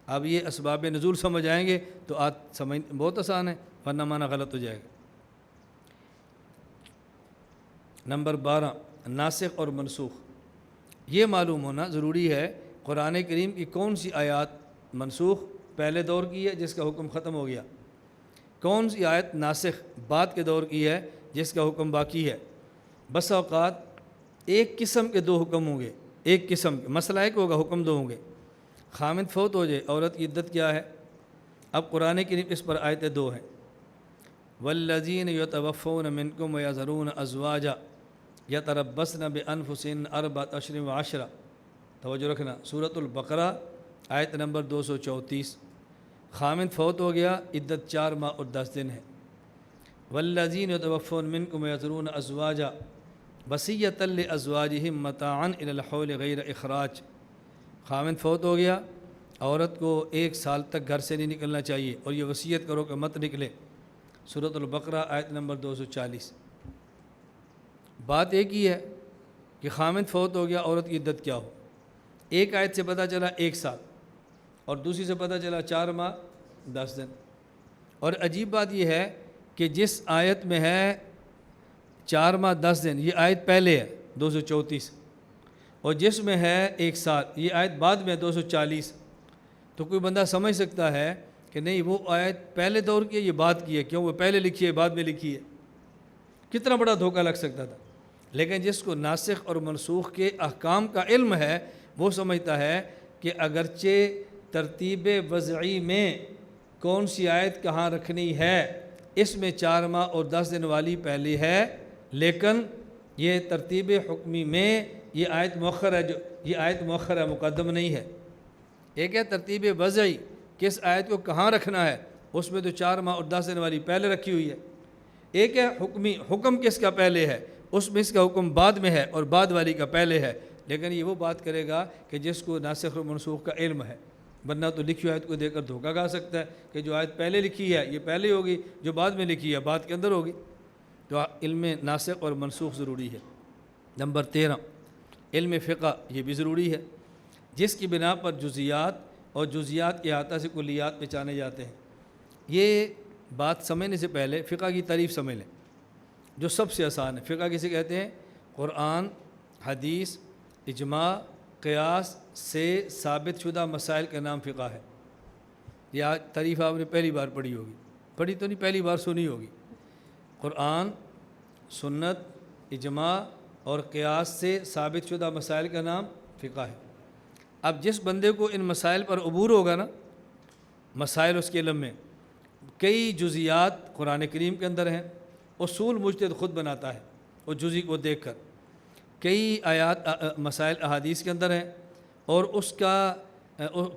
اب یہ اسباب نزول سمجھ آئیں گے تو آج سمجھ بہت آسان ہے۔ ورنہ معنی غلط ہو جائے گا۔ نمبر 12 ناسخ اور منسوخ۔ یہ معلوم ہونا ضروری ہے قرآن کریم کی کون سی آیات منسوخ پہلے دور کی ہے جس کا حکم ختم ہو گیا، کون سی آیت ناسخ بعد کے دور کی ہے جس کا حکم باقی ہے۔ بس اوقات ایک قسم کے دو حکم ہوں گے، ایک قسم کے مسئلہ ایک ہوگا، حکم دو ہوں گے۔ خامد فوت ہو جائے، عورت کی عدت کیا ہے؟ اب قرآن کریم اس پر آیتیں دو ہیں، والذین یتوفون منکم ویذرون ازواجا یتربصن بانفسہن اربعۃ اشہر وعشرہ۔ توجہ رکھنا، سورۃ البقرہ آیت نمبر 234۔ خامد فوت ہو گیا، عدت 4 ماہ اور 10 دن ہے۔ والذین یتوفون منکم ویذرون ازواجا وصیۃ لازواجہم متاعا الی الحول غیر اخراج۔ خامد فوت ہو گیا، عورت کو 1 سال تک گھر سے نہیں نکلنا چاہیے اور یہ وصیت کرو کہ مت نکلے، سورۃ البقرہ آیت نمبر 240۔ بات ایک ہی ہے کہ خامد فوت ہو گیا، عورت کی عدت کیا ہو۔ ایک آیت سے پتہ چلا 1 سال اور دوسری سے پتہ چلا 4 ماہ 10 دن۔ اور عجیب بات یہ ہے کہ جس آیت میں ہے 4 ماہ 10 دن یہ آیت پہلے ہے 234، اور جس میں ہے 1 سال یہ آیت بعد میں 240۔ تو کوئی بندہ سمجھ سکتا ہے کہ نہیں وہ آیت پہلے دور کی ہے یہ بعد کی ہے، کیوں وہ پہلے لکھی ہے بعد میں لکھی ہے؟ کتنا بڑا دھوکہ لگ سکتا تھا۔ لیکن جس کو ناسخ اور منسوخ کے احکام کا علم ہے وہ سمجھتا ہے کہ اگرچہ ترتیب وضعی میں کون سی آیت کہاں رکھنی ہے، اس میں 4 ماہ اور 10 دن والی پہلی ہے، لیکن یہ ترتیب حکمی میں یہ آیت مؤخر ہے، جو یہ آیت مؤخر ہے، مقدم نہیں ہے۔ ایک ہے ترتیب وضعی، کس آیت کو کہاں رکھنا ہے، اس میں تو 4 ماہ اور 10 دن والی پہلے رکھی ہوئی ہے۔ ایک ہے حکمی، حکم کس کا پہلے ہے، اس میں اس کا حکم بعد میں ہے اور بعد والی کا پہلے ہے۔ لیکن یہ وہ بات کرے گا کہ جس کو ناسخ و منسوخ کا علم ہے، ورنہ تو لکھی ہوئی آیت کو دیکھ کر دھوکہ کھا سکتا ہے کہ جو آیت پہلے لکھی ہے یہ پہلے ہوگی، جو بعد میں لکھی ہے بعد کے اندر ہوگی۔ تو علم ناسخ اور منسوخ ضروری ہے۔ نمبر 13 علم فقہ، یہ بھی ضروری ہے، جس کی بنا پر جزیات اور جزیات کے احاطہ سے کلیات پہچانے جاتے ہیں۔ یہ بات سمجھنے سے پہلے فقہ کی تعریف سمجھ لیں جو سب سے آسان ہے۔ فقہ کسے کہتے ہیں؟ قرآن، حدیث، اجماع، قیاس سے ثابت شدہ مسائل کا نام فقہ ہے۔ یہ آج تعریف آپ نے پہلی بار پڑھی ہوگی، پڑھی تو نہیں، پہلی بار سنی ہوگی۔ قرآن، سنت، اجماع اور قیاس سے ثابت شدہ مسائل کا نام فقہ ہے۔ اب جس بندے کو ان مسائل پر عبور ہوگا نا، مسائل اس کے علم میں کئی جزیات قرآن کریم کے اندر ہیں، اصول مجتہد خود بناتا ہے اور جزی کو دیکھ کر، کئی آیات مسائل احادیث کے اندر ہیں اور اس کا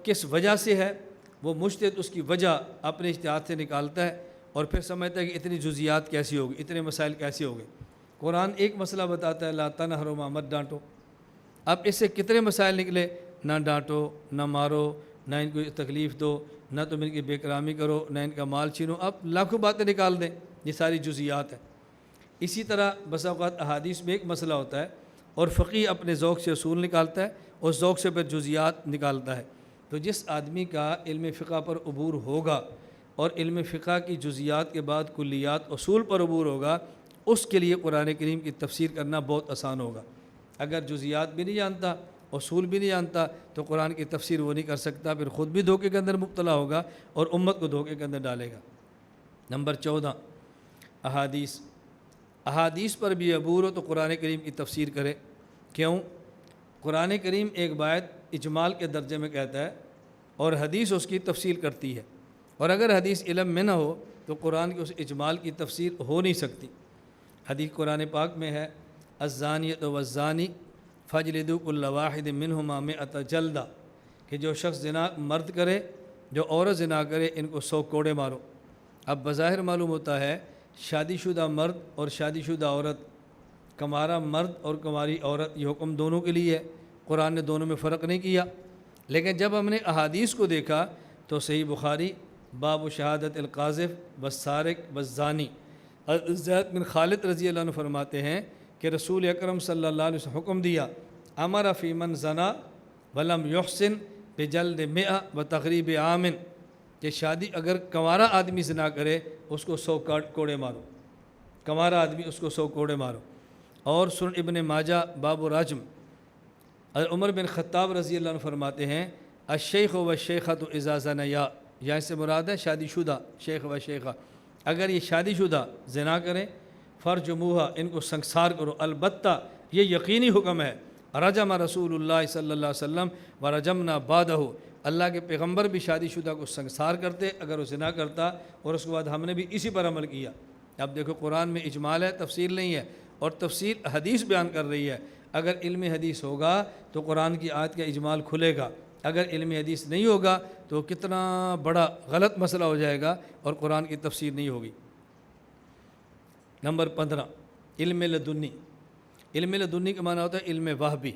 کس وجہ سے ہے وہ مجتہد اس کی وجہ اپنے اجتہاد سے نکالتا ہے اور پھر سمجھتا ہے کہ اتنی جزیات کیسی ہوگی، اتنے مسائل کیسے ہوگے۔ قرآن ایک مسئلہ بتاتا ہے، لا تنہرہما، مت ڈانٹو۔ اب اس سے کتنے مسائل نکلے، نہ ڈانٹو، نہ مارو، نہ ان کو تکلیف دو، نہ تم ان کی بے کرامی کرو، نہ ان کا مال چھینو۔ اب لاکھوں باتیں نکال دیں، یہ ساری جزیات ہیں۔ اسی طرح بسا اوقات احادیث میں ایک مسئلہ ہوتا ہے اور فقیہ اپنے ذوق سے اصول نکالتا ہے، اس ذوق سے پھر جزیات نکالتا ہے۔ تو جس آدمی کا علم فقہ پر عبور ہوگا اور علم فقہ کی جزیات کے بعد کلیات اصول پر عبور ہوگا، اس کے لیے قرآن کریم کی تفسیر کرنا بہت آسان ہوگا۔ اگر جزیات بھی نہیں جانتا، اصول بھی نہیں جانتا، تو قرآن کی تفسیر وہ نہیں کر سکتا، پھر خود بھی دھوکے کے اندر مبتلا ہوگا اور امت کو دھوکے کے اندر ڈالے گا۔ نمبر 14 احادیث۔ احادیث پر بھی عبور ہو تو قرآن کریم کی تفسیر کرے۔ کیوں؟ قرآن کریم ایک بات اجمال کے درجے میں کہتا ہے اور حدیث اس کی تفصیل کرتی ہے، اور اگر حدیث علم میں نہ ہو تو قرآن کی اس اجمال کی تفسیر ہو نہیں سکتی۔ حدیث قرآن پاک میں ہے، الزانیۃ والزانی فاجلدوا کل واحد منہما مئۃ جلدہ، کہ جو شخص زنا مرد کرے، جو عورت زنا کرے، ان کو 100 کوڑے مارو۔ اب بظاہر معلوم ہوتا ہے شادی شدہ مرد اور شادی شدہ عورت، کنوارا مرد اور کنواری عورت، یہ حکم دونوں کے لیے ہے، قرآن نے دونوں میں فرق نہیں کیا۔ لیکن جب ہم نے احادیث کو دیکھا تو صحیح بخاری باب شہادت القاذف والسارق والزانی، زید بن خالد رضی اللہ عنہ فرماتے ہیں کہ رسول اکرم صلی اللہ علیہ وسلم حکم دیا، امر فی من زنا ولم یحسن بجلد 100 وتغریب عام، کہ شادی اگر کنوارا آدمی زنا کرے اس کو 100 کوڑے مارو، کمارا آدمی اس کو 100 کوڑے مارو۔ اور سن ابن ماجہ باب و راجم، عمر بن خطاب رضی اللہ عنہ فرماتے ہیں الشیخ و الشیخۃ اذا زنیا، یہاں سے مراد ہے شادی شدہ شیخ و شیخہ، اگر یہ شادی شدہ زنا کریں فرجموہا، ان کو سنسار کرو، البتہ یہ یقینی حکم ہے، رجم رسول اللہ صلی اللہ علیہ وسلم ورجمنا بعدہ، اللہ کے پیغمبر بھی شادی شدہ کو سنسار کرتے اگر وہ زنا کرتا، اور اس کے بعد ہم نے بھی اسی پر عمل کیا۔ اب دیکھو قرآن میں اجمال ہے، تفصیل نہیں ہے، اور تفصیل حدیث بیان کر رہی ہے۔ اگر علم حدیث ہوگا تو قرآن کی آیت کا اجمال کھلے گا، اگر علم حدیث نہیں ہوگا تو کتنا بڑا غلط مسئلہ ہو جائے گا اور قرآن کی تفسیر نہیں ہوگی۔ نمبر 15، علم لدنی۔ علم لدنی کا معنی ہوتا ہے علم وہبی۔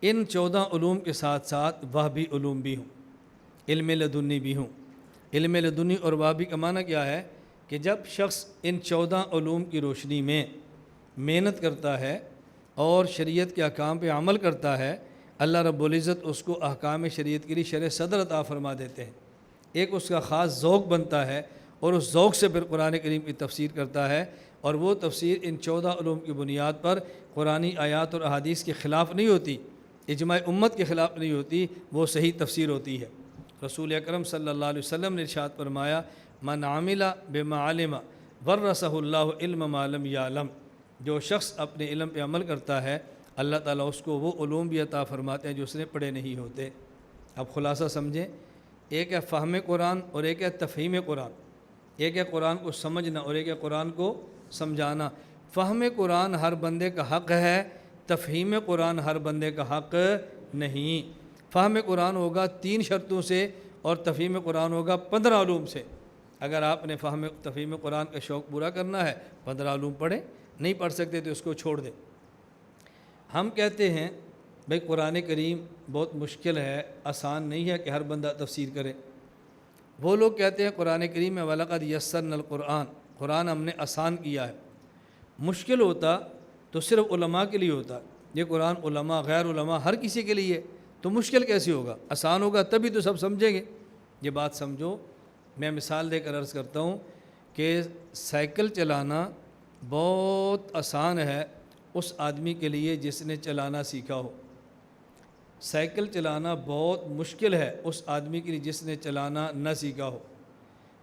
ان 14 علوم کے ساتھ ساتھ وہبی علوم بھی ہوں، علم لدنی بھی ہوں۔ علم لدنی اور وہبی کا معنی کیا ہے کہ جب شخص ان 14 علوم کی روشنی میں محنت کرتا ہے اور شریعت کے احکام پہ عمل کرتا ہے، اللہ رب العزت اس کو احکام شریعت کے لیے شرح صدر عطا فرما دیتے ہیں۔ ایک اس کا خاص ذوق بنتا ہے اور اس ذوق سے پھر قرآن کریم کی تفسیر کرتا ہے، اور وہ تفسیر ان 14 علوم کی بنیاد پر قرآنی آیات اور احادیث کے خلاف نہیں ہوتی، اجماع امت کے خلاف نہیں ہوتی، وہ صحیح تفسیر ہوتی ہے۔ رسول اکرم صلی اللہ علیہ وسلم نے ارشاد فرمایا من عمل بما علم ورثہ اللہ علم ما لم یعلم، جو شخص اپنے علم پہ عمل کرتا ہے اللہ تعالیٰ اس کو وہ علوم بھی عطا فرماتے ہیں جو اس نے پڑھے نہیں ہوتے۔ اب خلاصہ سمجھیں، ایک ہے فہم قرآن اور ایک ہے تفہیم قرآن، ایک ہے قرآن کو سمجھنا اور ایک ہے قرآن کو سمجھانا۔ فہم قرآن ہر بندے کا حق ہے، تفہیم قرآن ہر بندے کا حق نہیں۔ فہم قرآن ہوگا 3 شرطوں سے اور تفہیم قرآن ہوگا 15 علوم سے۔ اگر آپ نے تفہیم قرآن کا شوق پورا کرنا ہے 15 علوم پڑھیں، نہیں پڑھ سکتے تو اس کو چھوڑ دیں۔ ہم کہتے ہیں بھئی قرآن کریم بہت مشکل ہے، آسان نہیں ہے کہ ہر بندہ تفسیر کرے۔ وہ لوگ کہتے ہیں قرآن کریم میں وَلَقَدْ يَسَّرْنَا الْقُرْآنَ، قرآن ہم نے آسان کیا ہے۔ مشکل ہوتا تو صرف علماء کے لیے ہوتا، یہ قرآن علماء غیر علماء ہر کسی کے لیے، تو مشکل کیسے ہوگا؟ آسان ہوگا تبھی تو سب سمجھیں گے۔ یہ بات سمجھو، میں مثال دے کر عرض کرتا ہوں کہ سائیکل چلانا بہت آسان ہے اس آدمی کے لیے جس نے چلانا سیکھا ہو، سائیکل چلانا بہت مشکل ہے اس آدمی کے لیے جس نے چلانا نہ سیکھا ہو۔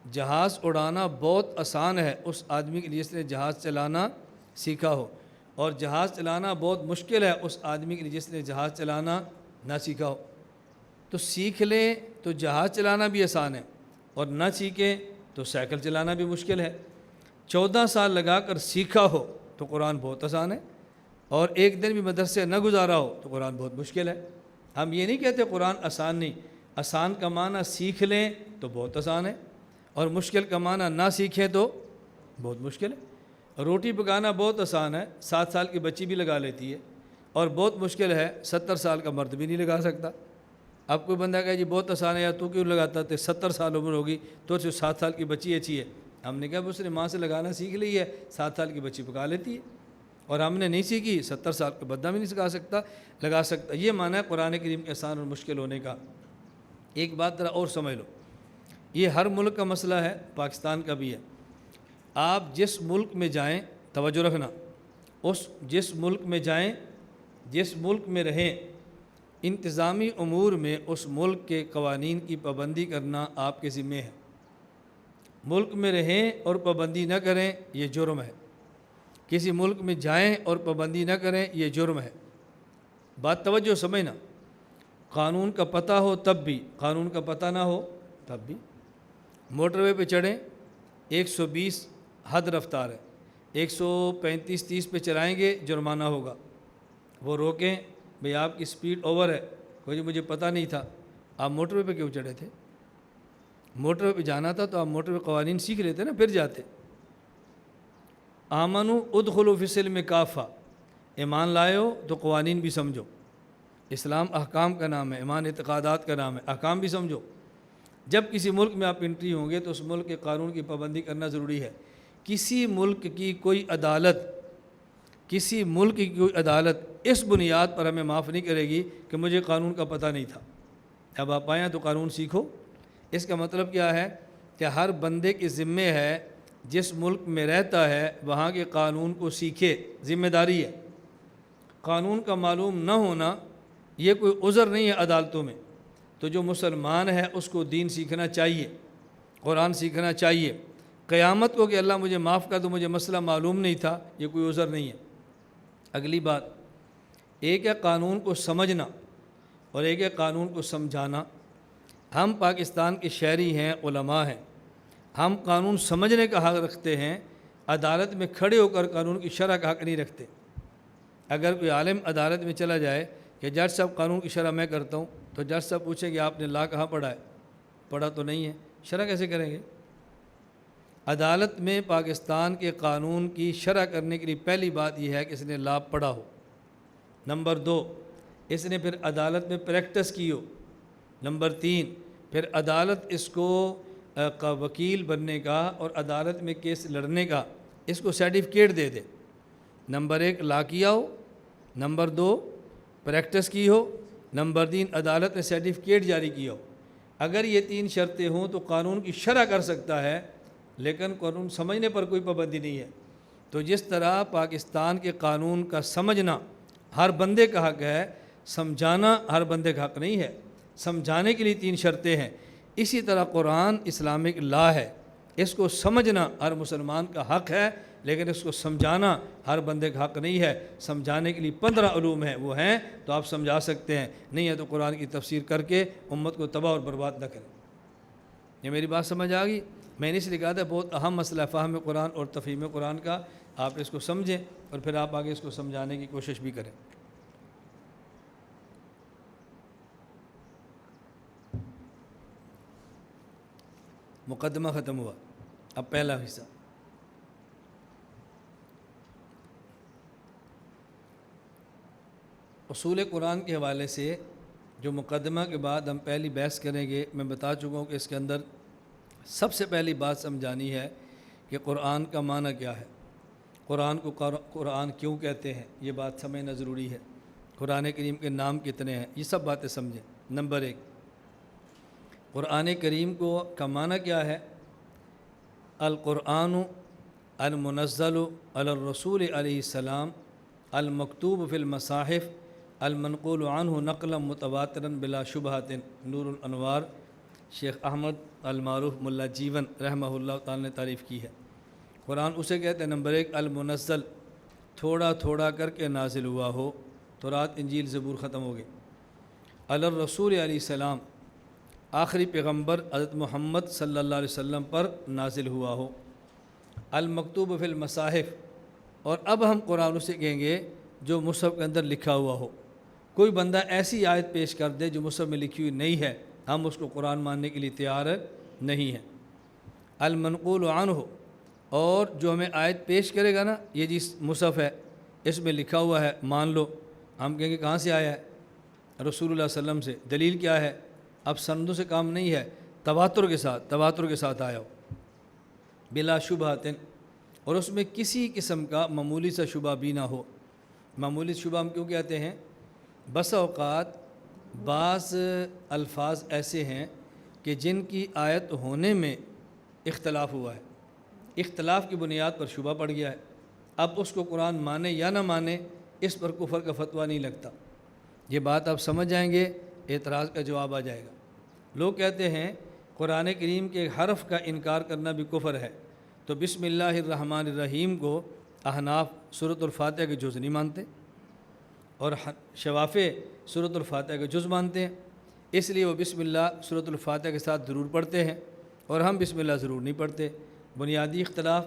جہاز اڑانا بہت آسان ہے اس آدمی کے لیے جس نے جہاز چلانا سیکھا ہو، اور جہاز چلانا بہت مشکل ہے اس آدمی کے لیے جس نے جہاز چلانا نہ سیکھا ہو۔ تو سیکھ لیں تو جہاز چلانا بھی آسان ہے، اور نہ سیکھیں تو سائیکل چلانا بھی مشکل ہے۔ 14 سال لگا کر سیکھا ہو تو قرآن بہت آسان ہے، اور ایک دن بھی مدرسے نہ گزارا ہو تو قرآن بہت مشکل ہے۔ ہم یہ نہیں کہتے قرآن آسان نہیں، آسان کا معنی سیکھ لیں تو بہت آسان ہے، اور مشکل کا معنی نہ سیکھیں تو بہت مشکل ہے۔ روٹی پکانا بہت آسان ہے، 7 سال کی بچی بھی لگا لیتی ہے، اور بہت مشکل ہے 70 سال کا مرد بھی نہیں لگا سکتا۔ اب کوئی بندہ کہے جی بہت آسان ہے، یا تو کیوں لگاتا تھے، 70 سال عمر ہوگی تو 7 سال کی بچی اچھی ہے۔ ہم نے کہا اس نے ماں سے لگانا سیکھ لی ہے، 7 سال کی بچی پکا لیتی ہے، اور ہم نے نہیں سیکھی، 70 سال کا بندہ بھی نہیں لگا سکتا۔ یہ معنی ہے قرآن کریم کے آسان اور مشکل ہونے کا۔ ایک بات ذرا اور سمجھ لو، یہ ہر ملک کا مسئلہ ہے، پاکستان کا بھی ہے۔ آپ جس ملک میں جائیں، توجہ رکھنا، جس ملک میں جائیں، جس ملک میں رہیں، انتظامی امور میں اس ملک کے قوانین کی پابندی کرنا آپ کے ذمہ ہے۔ ملک میں رہیں اور پابندی نہ کریں یہ جرم ہے۔ کسی ملک میں جائیں اور پابندی نہ کریں یہ جرم ہے۔ بات توجہ سمجھنا، قانون کا پتہ ہو تب بھی، قانون کا پتہ نہ ہو تب بھی۔ موٹر وے پہ چڑھیں، 120 حد رفتار ہے، 135-30 پہ چلائیں گے جرمانہ ہوگا۔ وہ روکیں، بھئی آپ کی سپیڈ اوور ہے، کوئی مجھے پتہ نہیں تھا، آپ موٹر وے پہ کیوں چڑھے تھے؟ موٹر وے پہ جانا تھا تو آپ موٹر وے قوانین سیکھ لیتے نا، پھر جاتے۔ آمنو ادخلوا فی السلم کافہ، ایمان لائے ہو تو قوانین بھی سمجھو۔ اسلام احکام کا نام ہے، ایمان اعتقادات کا نام ہے، احکام بھی سمجھو۔ جب کسی ملک میں آپ انٹری ہوں گے تو اس ملک کے قانون کی پابندی کرنا ضروری ہے۔ کسی ملک کی کوئی عدالت اس بنیاد پر ہمیں معاف نہیں کرے گی کہ مجھے قانون کا پتہ نہیں تھا۔ اب آپ آئیں تو قانون سیکھو۔ اس کا مطلب کیا ہے کہ ہر بندے کی ذمہ ہے جس ملک میں رہتا ہے وہاں کے قانون کو سیکھے، ذمہ داری ہے۔ قانون کا معلوم نہ ہونا یہ کوئی عذر نہیں ہے عدالتوں میں۔ تو جو مسلمان ہے اس کو دین سیکھنا چاہیے، قرآن سیکھنا چاہیے۔ قیامت کو کہ اللہ مجھے معاف کر دو، مجھے مسئلہ معلوم نہیں تھا، یہ کوئی عذر نہیں ہے۔ اگلی بات، ایک ہے قانون کو سمجھنا اور ایک ہے قانون کو سمجھانا۔ ہم پاکستان کے شہری ہیں، علماء ہیں، ہم قانون سمجھنے کا حق رکھتے ہیں، عدالت میں کھڑے ہو کر قانون کی شرح کا حق نہیں رکھتے۔ اگر کوئی عالم عدالت میں چلا جائے کہ جج صاحب قانون کی شرح میں کرتا ہوں، تو جج صاحب پوچھیں کہ آپ نے لا کہاں پڑھا ہے؟ پڑھا تو نہیں ہے، شرح کیسے کریں گے؟ عدالت میں پاکستان کے قانون کی شرح کرنے کے لیے پہلی بات یہ ہے کہ اس نے لا پڑھا ہو۔ نمبر 2، اس نے پھر عدالت میں پریکٹس کی ہو۔ نمبر 3، پھر عدالت اس کو وکیل بننے کا اور عدالت میں کیس لڑنے کا اس کو سرٹیفکیٹ دے دے۔ نمبر 1 لا کیا ہو، نمبر 2 پریکٹس کی ہو، نمبر 3 عدالت نے سرٹیفکیٹ جاری کیا ہو۔ اگر یہ 3 شرطیں ہوں تو قانون کی شرح کر سکتا ہے، لیکن قانون سمجھنے پر کوئی پابندی نہیں ہے۔ تو جس طرح پاکستان کے قانون کا سمجھنا ہر بندے کا حق ہے، سمجھانا ہر بندے کا حق نہیں ہے۔ سمجھانے کے لیے 3 شرطیں ہیں۔ اسی طرح قرآن اسلامک لا ہے، اس کو سمجھنا ہر مسلمان کا حق ہے، لیکن اس کو سمجھانا ہر بندے کا حق نہیں ہے۔ سمجھانے کے لیے 15 علوم ہیں، وہ ہیں تو آپ سمجھا سکتے ہیں، نہیں ہے تو قرآن کی تفسیر کر کے امت کو تباہ اور برباد نہ کریں۔ یہ میری بات سمجھ آ گئی؟ میں نے اس لیے کہا تھا بہت اہم مسئلہ فہم قرآن اور تفہیم قرآن کا، آپ اس کو سمجھیں اور پھر آپ آگے اس کو سمجھانے کی کوشش بھی کریں۔ مقدمہ ختم ہوا، اب پہلا حصہ۔ اصول قرآن کے حوالے سے جو مقدمہ کے بعد ہم پہلی بحث کریں گے، میں بتا چکا ہوں کہ اس کے اندر سب سے پہلی بات سمجھانی ہے کہ قرآن کا معنی کیا ہے، قرآن کو قرآن کیوں کہتے ہیں، یہ بات سمجھنا ضروری ہے۔ قرآن کریم کے نام کتنے ہیں، یہ سب باتیں سمجھیں۔ نمبر 1، قرآن کریم کا معنی کیا ہے؟ القرآن المنزل علی الرسول علیہ السلام المکتوب فی المصاحف المنقول عنہ نقلا متواترا بلا شبہۃ۔ نور الانوار شیخ احمد المعروف ملا جیون رحمہ اللہ تعالی نے تعریف کی ہے۔ قرآن اسے کہتے ہیں نمبر 1 المنزل، تھوڑا تھوڑا کر کے نازل ہوا ہو، تورات انجیل زبور ختم ہو گئے۔ علی الرسول علیہ السلام، آخری پیغمبر حضرت محمد صلی اللہ علیہ وسلم پر نازل ہوا ہو۔ المکتوب فی المصاحف، اور اب ہم قرآن اسے کہیں گے جو مصحف کے اندر لکھا ہوا ہو۔ کوئی بندہ ایسی آیت پیش کر دے جو مصحف میں لکھی ہوئی نہیں ہے، ہم اس کو قرآن ماننے کے لیے تیار نہیں ہیں۔ المنقول عنہ، اور جو ہمیں آیت پیش کرے گا نا، یہ جس مصحف ہے اس میں لکھا ہوا ہے، مان لو، ہم کہیں گے کہاں سے آیا ہے؟ رسول اللہ صلی اللہ علیہ وسلم سے۔ دلیل کیا ہے؟ اب سندوں سے کام نہیں ہے، تواتر کے ساتھ آیا ہو، بلا شبہۃ، اور اس میں کسی قسم کا معمولی سا شبہ بھی نہ ہو۔ معمولی شبہ ہم کیوں کہتے ہیں؟ بس اوقات بعض الفاظ ایسے ہیں کہ جن کی آیت ہونے میں اختلاف ہوا ہے، اختلاف کی بنیاد پر شبہ پڑ گیا ہے، اب اس کو قرآن مانے یا نہ مانے اس پر کفر کا فتویٰ نہیں لگتا۔ یہ بات آپ سمجھ جائیں گے، اعتراض کا جواب آ جائے گا۔ لوگ کہتے ہیں قرآن کریم کے حرف کا انکار کرنا بھی کفر ہے، تو بسم اللہ الرحمن الرحیم کو احناف سورۃ الفاتحہ کے جز نہیں مانتے، اور شوافع سورۃ الفاتحہ کے جز مانتے ہیں، اس لیے وہ بسم اللہ سورۃ الفاتحہ کے ساتھ ضرور پڑھتے ہیں اور ہم بسم اللہ ضرور نہیں پڑھتے۔ بنیادی اختلاف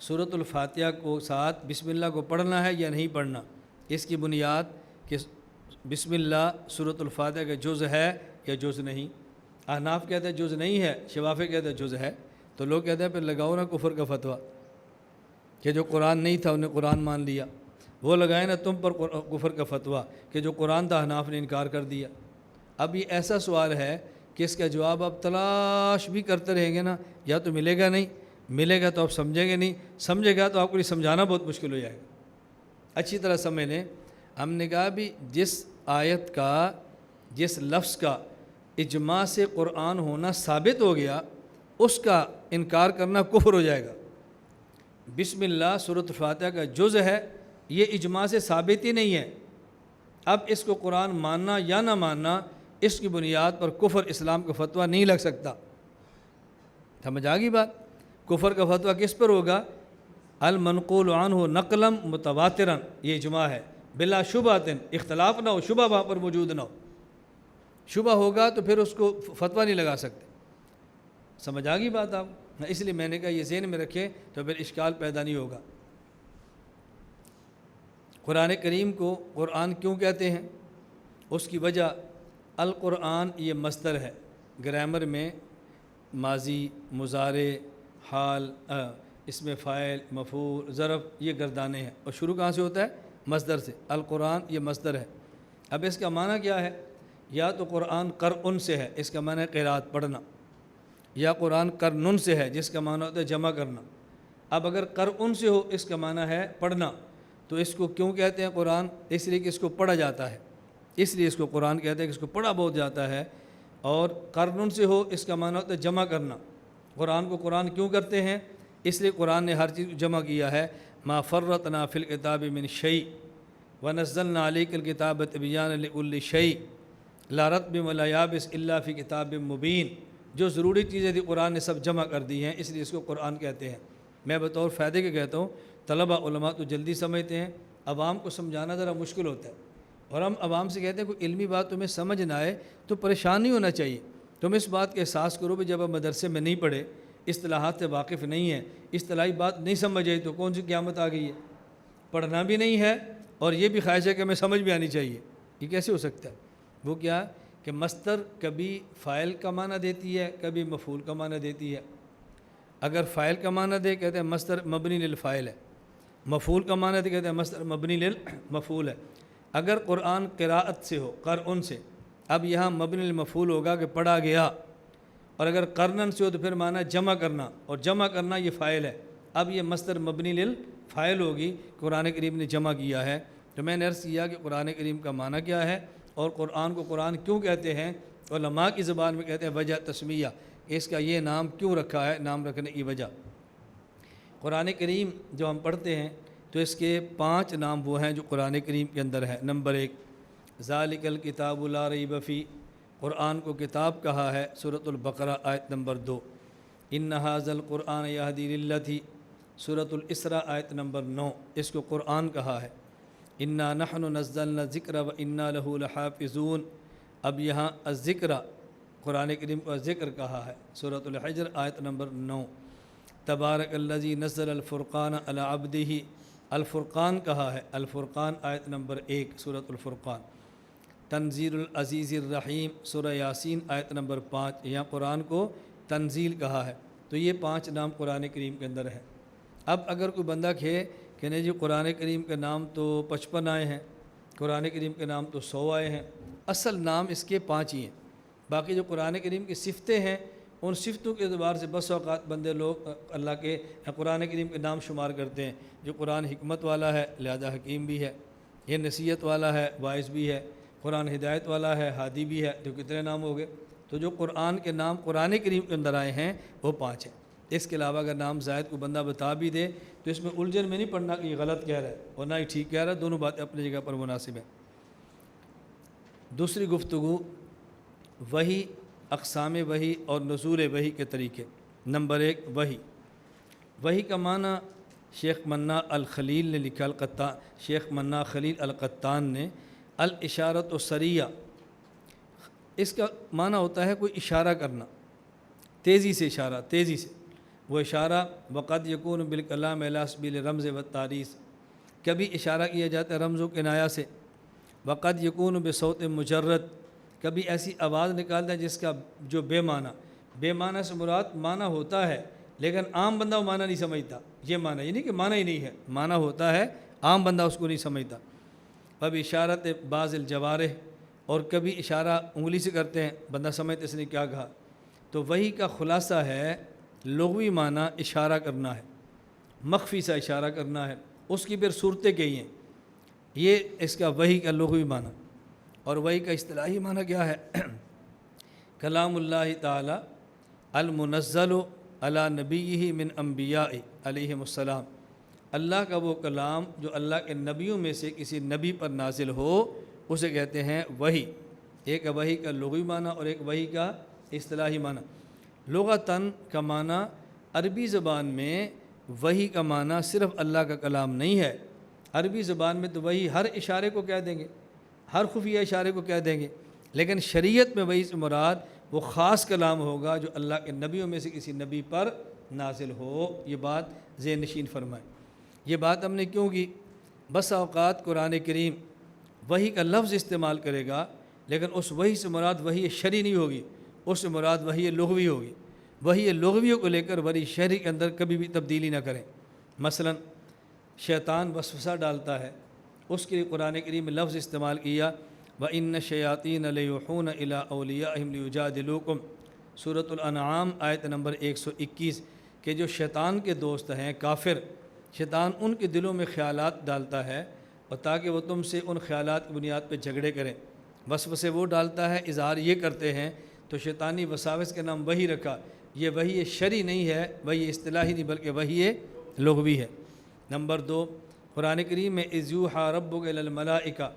سورۃ الفاتحہ کو ساتھ بسم اللہ کو پڑھنا ہے یا نہیں پڑھنا، اس کی بنیاد کہ بسم اللہ سورۃ الفاتحہ کا جز ہے یا جز نہیں۔ احناف کہتے ہیں جز نہیں ہے، شوافع کہتے ہیں جز ہے، تو لوگ کہتے ہیں پھر لگاؤ نا کفر کا فتویٰ کہ جو قرآن نہیں تھا انہیں قرآن مان لیا، وہ لگائے نا تم پر کفر کا فتویٰ کہ جو قرآن تھا احناف نے انکار کر دیا۔ اب یہ ایسا سوال ہے کہ اس کا جواب آپ تلاش بھی کرتے رہیں گے نا، یا تو ملے گا نہیں، ملے گا تو آپ سمجھیں گے نہیں، سمجھے گا تو آپ کو یہ سمجھانا بہت مشکل ہو جائے گا۔ اچھی طرح سمجھ لیں، ہم نے کہا بھی جس آیت کا، جس لفظ کا اجماع سے قرآن ہونا ثابت ہو گیا، اس کا انکار کرنا کفر ہو جائے گا۔ بسم اللہ سورۃ الفاتحہ کا جز ہے، یہ اجماع سے ثابت ہی نہیں ہے۔ اب اس کو قرآن ماننا یا نہ ماننا، اس کی بنیاد پر کفر اسلام کا فتویٰ نہیں لگ سکتا۔ سمجھ آ گئی بات؟ کفر کا فتویٰ کس پر ہوگا؟ المنقول عنہ نقلا متواترا، یہ اجماع ہے، بلا شبہۃ، اختلاف نہ ہو، شبہ وہاں پر موجود نہ ہو۔ شبہ ہوگا تو پھر اس کو فتویٰ نہیں لگا سکتے۔ سمجھ آ گئی بات آپ؟ اس لیے میں نے کہا یہ ذہن میں رکھیں تو پھر اشکال پیدا نہیں ہوگا۔ قرآن کریم کو قرآن کیوں کہتے ہیں؟ اس کی وجہ القرآن یہ مصدر ہے، گرامر میں ماضی، مضارع، حال، اسم فاعل، مفعول، ظرف، یہ گردانے ہیں، اور شروع کہاں سے ہوتا ہے؟ مصدر سے۔ القرآن یہ مصدر ہے۔ اب اس کا معنی کیا ہے؟ یا تو قرآن قرء سے ہے، اس کا معنی ہے قرات پڑھنا، یا قرآن قرن سے ہے جس کا معنی ہوتا ہے جمع کرنا۔ اب اگر قرء سے ہو، اس کا معنی ہے پڑھنا، تو اس کو کیوں کہتے ہیں قرآن؟ اس لیے کہ اس کو پڑھا جاتا ہے، اس لیے اس کو قرآن کہتے ہیں کہ اس کو پڑھا بہت جاتا ہے۔ اور قرن سے ہو، اس کا معنی ہوتا ہے جمع کرنا۔ قرآن کو قرآن کیوں کرتے ہیں؟ اس لیے قرآن نے ہر چیز جمع کیا ہے۔ ما فرطنا فی الکتاب من شیء ونزلنا علیک الکتاب تبیانا لکل شیء لا رطب ولا یابس الا فی کتاب مبین۔ جو ضروری چیزیں تھی قرآن نے سب جمع کر دی ہیں، اس لیے اس کو قرآن کہتے ہیں۔ میں بطور فائدے کے کہتا ہوں، طلبہ علماء تو جلدی سمجھتے ہیں، عوام کو سمجھانا ذرا مشکل ہوتا ہے، اور ہم عوام سے کہتے ہیں کوئی علمی بات تمہیں سمجھ نہ آئے تو پریشان نہیں ہونا چاہیے۔ تم اس بات کا احساس کرو کہ جب آپ مدرسے میں نہیں پڑھے، اصطلاحات سے واقف نہیں ہے، اصطلاحی بات نہیں سمجھ آئی تو کون سی قیامت آ گئی ہے؟ پڑھنا بھی نہیں ہے اور یہ بھی خواہش ہے کہ ہمیں سمجھ بھی آنی چاہیے، یہ کیسے ہو سکتا ہے؟ وہ کیا کہ مصدر کبھی فاعل کا معنی دیتی ہے، کبھی مفعول کا معنی دیتی ہے۔ اگر فاعل کا معنی دے کہتے ہیں مصدر مبنی للفاعل ہے، مفعول کا معنی دے کہتے ہیں مصدر مبنی للمفعول ہے۔ اگر قرآن قراءت سے ہو، قرء سے، اب یہاں مبنی للمفعول ہوگا کہ پڑھا گیا، اور اگر قرنن سے ہو تو پھر معنی جمع کرنا، اور جمع کرنا یہ فاعل ہے۔ اب یہ مصدر مبنی للفاعل ہوگی، قرآن کریم نے جمع کیا ہے۔ تو میں نے عرض کیا کہ قرآن کریم کا معنی کیا ہے اور قرآن کو قرآن کیوں کہتے ہیں؟ علماء کی زبان میں کہتے ہیں وجہ تسمیہ، اس کا یہ نام کیوں رکھا ہے، نام رکھنے کی وجہ۔ قرآن کریم جو ہم پڑھتے ہیں تو اس کے 5 نام وہ ہیں جو قرآن کریم کے اندر ہے۔ نمبر 1 ذالک الکتاب لا ریب فیہ، قرآن کو کتاب کہا ہے، سورۃ البقرہ آیت نمبر 2۔ ان ھذا القرآن یہدی للتی، سورۃ الاسراء آیت نمبر 9، اس کو قرآن کہا ہے۔ انا نحن نزلنا الذکر وانا لہ لحافظون، اب یہاں الذکر قرآن کریم کو ذکر کہا ہے، سورۃ الحجر آیت نمبر 9۔ تبارک الذی نزل الفرقان علی عبدہ، الفرقان کہا ہے، الفرقان آیت نمبر 1، سورۃ الفرقان۔ تنزیل العزیز الرحیم، سورہ یاسین آیت نمبر 5، یہاں قرآن کو تنزیل کہا ہے۔ تو یہ 5 نام قرآن کریم کے اندر ہیں۔ اب اگر کوئی بندہ کہے کہ نہیں جی قرآن کریم کے نام تو 55 آئے ہیں، قرآن کریم کے نام تو 100 آئے ہیں، اصل نام اس کے 5 ہی ہیں۔ باقی جو قرآن کریم کی صفتیں ہیں، ان صفتوں کے اعتبار سے بس اوقات بندے لوگ اللہ کے قرآن کریم کے نام شمار کرتے ہیں۔ جو قرآن حکمت والا ہے لہذا حکیم بھی ہے، یہ نصیحت والا ہے واعظ بھی ہے، قرآن ہدایت والا ہے ہادی بھی ہے، تو کتنے نام ہو گئے؟ تو جو قرآن کے نام قرآن کریم کے اندر آئے ہیں وہ 5 ہیں۔ اس کے علاوہ اگر نام زائد کو بندہ بتا بھی دے تو اس میں الجھن میں نہیں پڑھنا کہ یہ غلط کہہ رہا ہے اور نہ ہی ٹھیک کہہ رہا ہے، دونوں باتیں اپنی جگہ پر مناسب ہیں۔ دوسری گفتگو وحی، اقسام وحی اور نزول وحی کے طریقے۔ نمبر 1 وحی۔ وحی کا معنی شیخ منا الخلیل نے لکھا، شیخ منا خلیل القطان نے، الاشارۃ السریہ، اس کا معنی ہوتا ہے کوئی اشارہ کرنا، تیزی سے اشارہ، تیزی سے وہ اشارہ۔ وقد یکون بالکلام علی سبیل رمز و تعریض، کبھی اشارہ کیا جاتا ہے رمز و کنایہ سے۔ وقد یکون بصوت مجرد، کبھی ایسی آواز نکالتا ہے جس کا جو بے معنی سے مراد معنی ہوتا ہے لیکن عام بندہ وہ معنی نہیں سمجھتا، یہ معنی یہ نہیں کہ معنی ہی نہیں ہے، معنی ہوتا ہے، عام بندہ اس کو نہیں سمجھتا۔ اب اشارت بعض الجوارح، اور کبھی اشارہ انگلی سے کرتے ہیں، بندہ سمجھتا اس نے کیا کہا۔ تو وحی کا خلاصہ ہے لغوی معنی اشارہ کرنا ہے، مخفی سا اشارہ کرنا ہے، اس کی پھر صورتیں کئی ہیں، یہ اس کا وحی کا لغوی معنی۔ اور وحی کا اصطلاحی معنی کیا ہے؟ کلام اللہ تعالی المنزل علی نبیہ من انبیاء علیہم السلام، اللہ کا وہ کلام جو اللہ کے نبیوں میں سے کسی نبی پر نازل ہو اسے کہتے ہیں وحی۔ ایک وحی کا لغوی معنی اور ایک وحی کا اصطلاحی معنی۔ لغتاً کا معنی عربی زبان میں وحی کا معنی صرف اللہ کا کلام نہیں ہے۔ عربی زبان میں تو وحی ہر اشارے کو کہہ دیں گے، ہر خفیہ اشارے کو کہہ دیں گے، لیکن شریعت میں وحی سے مراد وہ خاص کلام ہوگا جو اللہ کے نبیوں میں سے کسی نبی پر نازل ہو۔ یہ بات ذہن نشین فرمائیں۔ یہ بات ہم نے کیوں کی؟ بس اوقات قرآن کریم وحی کا لفظ استعمال کرے گا، لیکن اس وحی سے مراد وحی شرعی نہیں ہوگی، اس سے مراد وحی لغوی ہوگی۔ وحی لغویوں کو لے کر وحی شرعی کے اندر کبھی بھی تبدیلی نہ کریں۔ مثلا شیطان وسوسہ ڈالتا ہے، اس کے لیے قرآن کریم میں لفظ استعمال کیا وَإِنَّ الشَّيَاطِينَ لَيُوحُونَ إِلَىٰ أَوْلِيَائِهِمْ لِيُجَادِلُوكُمْ، سورۃ الانعام آیت نمبر 121، کہ جو شیطان کے دوست ہیں کافر، شیطان ان کے دلوں میں خیالات ڈالتا ہے اور تاکہ وہ تم سے ان خیالات کی بنیاد پہ جھگڑے کریں۔ وسوسے وہ ڈالتا ہے، اظہار یہ کرتے ہیں، تو شیطانی وساوس کا نام وحی رکھا۔ یہ وحی شرعی نہیں ہے، وحی اصطلاحی نہیں، بلکہ وحی لغوی ہے۔ نمبر 2، قرآن کریم میں اذ یوحیٰ ربک الی الملائکہ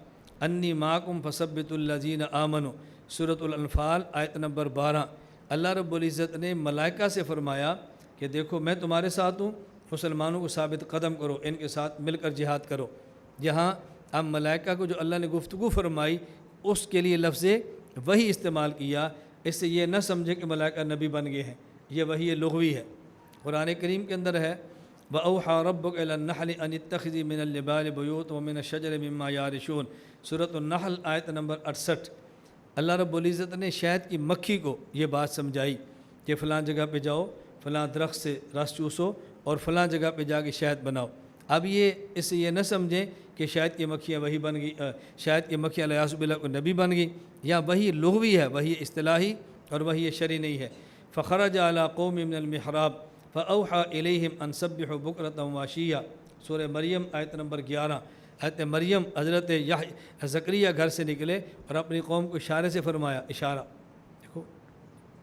انی معکم فثبتوا الذین آمنوا، سورۃ الانفال آیت نمبر 12، اللہ رب العزت نے ملائکہ سے فرمایا کہ دیکھو میں تمہارے ساتھ ہوں، مسلمانوں کو ثابت قدم کرو، ان کے ساتھ مل کر جہاد کرو۔ یہاں اب ملائکہ کو جو اللہ نے گفتگو فرمائی اس کے لیے لفظ وحی استعمال کیا، اس سے یہ نہ سمجھے کہ ملائکہ نبی بن گئے ہیں، یہ وحی لغوی ہے۔ قرآن کریم کے اندر ہے وَأَوْحَىٰ رَبُّكَ إِلَى النَّحْلِ أَنِ اتَّخِذِي مِنَ الْجِبَالِ بُيُوتًا وَمِنَ الشَّجَرِ مِمَّا يَعْرِشُونَ، سورۃ النحل آیت نمبر 68۔ اللہ رب العزت نے شہد کی مکھی کو یہ بات سمجھائی کہ فلاں جگہ پہ جاؤ، فلاں درخت سے رس چوسو اور فلاں جگہ پہ جا کے شہد بناؤ۔ اب یہ اس سے یہ نہ سمجھیں کہ شہد کی مکھیاں وہی بن گئی، شہد کی مکھیاں علیہ باللہ کو نبی بن گئی، یا وہی لغوی ہے، وہی اصطلاحی اور وہی شرعی نہیں ہے۔ فخرج علی قوم من المحراب فاوحى الیہم ان سبحوا بکرۃ وعشیا، سورہ مریم آیت نمبر 11۔ حضرت مریم حضرت زکریا گھر سے نکلے اور اپنی قوم کو اشارے سے فرمایا، اشارہ دیکھو،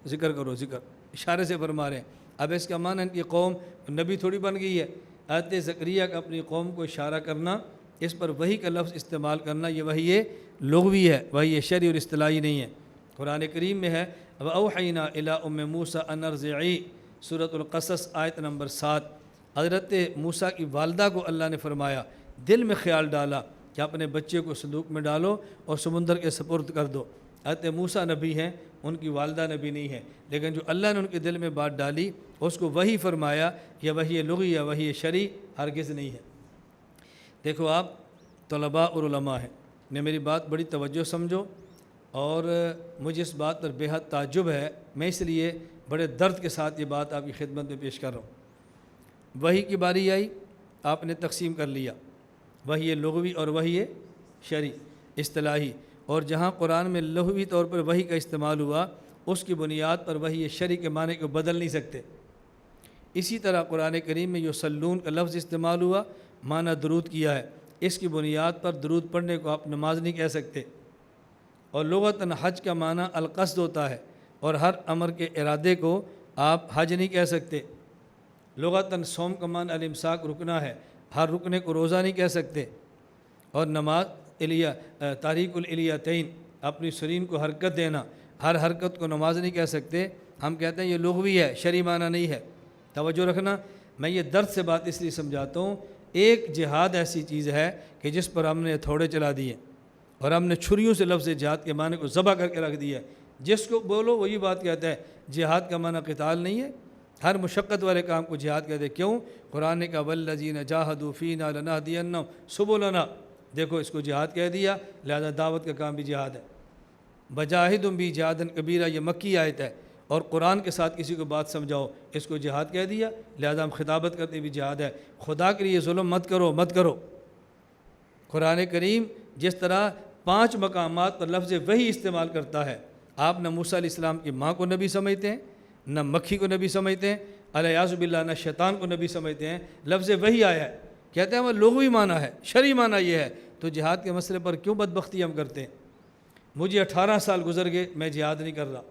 ذکر کرو، ذکر اشارے سے فرما رہے ہیں۔ اب اس کا معنی ان کی قوم نبی تھوڑی بن گئی ہے۔ حضرت زکریا کا اپنی قوم کو اشارہ کرنا، اس پر وحی کا لفظ استعمال کرنا، یہ وحی لغوی ہے، وحی شرعی اور اصطلاحی نہیں ہے۔ قرآن کریم میں ہے وَأَوْحَيْنَا إِلَىٰ أُمِّ مُوسَىٰ أَنْ أَرْضِعِيهِ، سورۃ القصص آیت نمبر 7۔ حضرت موسیٰ کی والدہ کو اللہ نے فرمایا، دل میں خیال ڈالا کہ اپنے بچے کو صندوق میں ڈالو اور سمندر کے سپرد کر دو۔ حضرت موسیٰ نبی ہیں، ان کی والدہ نبی نہیں ہے، لیکن جو اللہ نے ان کے دل میں بات ڈالی اس کو وحی فرمایا، یہ وحی لغوی یا وحی شرعی ہرگز نہیں ہے۔ دیکھو آپ طلباء اور علماء ہیں، نے میری بات بڑی توجہ سمجھو، اور مجھے اس بات پر بے حد تعجب ہے، میں اس لیے بڑے درد کے ساتھ یہ بات آپ کی خدمت میں پیش کر رہا ہوں۔ وحی کی باری آئی، آپ نے تقسیم کر لیا، وحی لغوی اور وحی شرعی اصطلاحی، اور جہاں قرآن میں لغوی طور پر وحی کا استعمال ہوا اس کی بنیاد پر وحی شرعی کے معنی کو بدل نہیں سکتے۔ اسی طرح قرآن کریم میں یصلون کا لفظ استعمال ہوا، معنی درود کیا ہے، اس کی بنیاد پر درود پڑھنے کو آپ نماز نہیں کہہ سکتے۔ اور لغتاً حج کا معنی القصد ہوتا ہے، اور ہر امر کے ارادے کو آپ حج نہیں کہہ سکتے۔ لغتاً صوم کا معنی الامساک رکنا ہے، ہر رکنے کو روزہ نہیں کہہ سکتے۔ اور نماز تحریک الالیتین، اپنی سرین کو حرکت دینا، ہر حرکت کو نماز نہیں کہہ سکتے۔ ہم کہتے ہیں یہ لغوی ہے، شرعی معنی نہیں ہے۔ توجہ رکھنا، میں یہ درد سے بات اس لیے سمجھاتا ہوں، ایک جہاد ایسی چیز ہے کہ جس پر ہم نے تھوڑے چلا دیے اور ہم نے چھریوں سے لفظ جہاد کے معنی کو ذبح کر کے رکھ دیا ہے۔ جس کو بولو وہی بات کہتا ہے، جہاد کا معنی قتال نہیں ہے، ہر مشقت والے کام کو جہاد کہتے ہیں۔ کیوں؟ قرآن نے کہا والذین جاہدوا فینا لنہدینہم سبلنا، دیکھو اس کو جہاد کہہ دیا، لہذا دعوت کا کام بھی جہاد ہے۔ بجاہدہم بھی جہادن کبیرہ، یہ مکی آیت ہے، اور قرآن کے ساتھ کسی کو بات سمجھاؤ، اس کو جہاد کہہ دیا، لہذا ہم خطابت کرتے بھی جہاد ہے۔ خدا کے لیے ظلم مت کرو، مت کرو۔ قرآن کریم جس طرح 5 مقامات پر لفظ وحی استعمال کرتا ہے، آپ نہ موسیٰ علیہ السلام کی ماں کو نبی سمجھتے ہیں، نہ مکھی کو نبی سمجھتے ہیں، علیہ باللہ نہ شیطان کو نبی سمجھتے ہیں، لفظ وحی آیا ہے، کہتے ہیں وہ لغوی معنی ہے، شرعی معنی یہ ہے، تو جہاد کے مسئلے پر کیوں بدبختی ہم کرتے ہیں؟ مجھے 18 سال گزر گئے، میں جہاد نہیں کر رہا،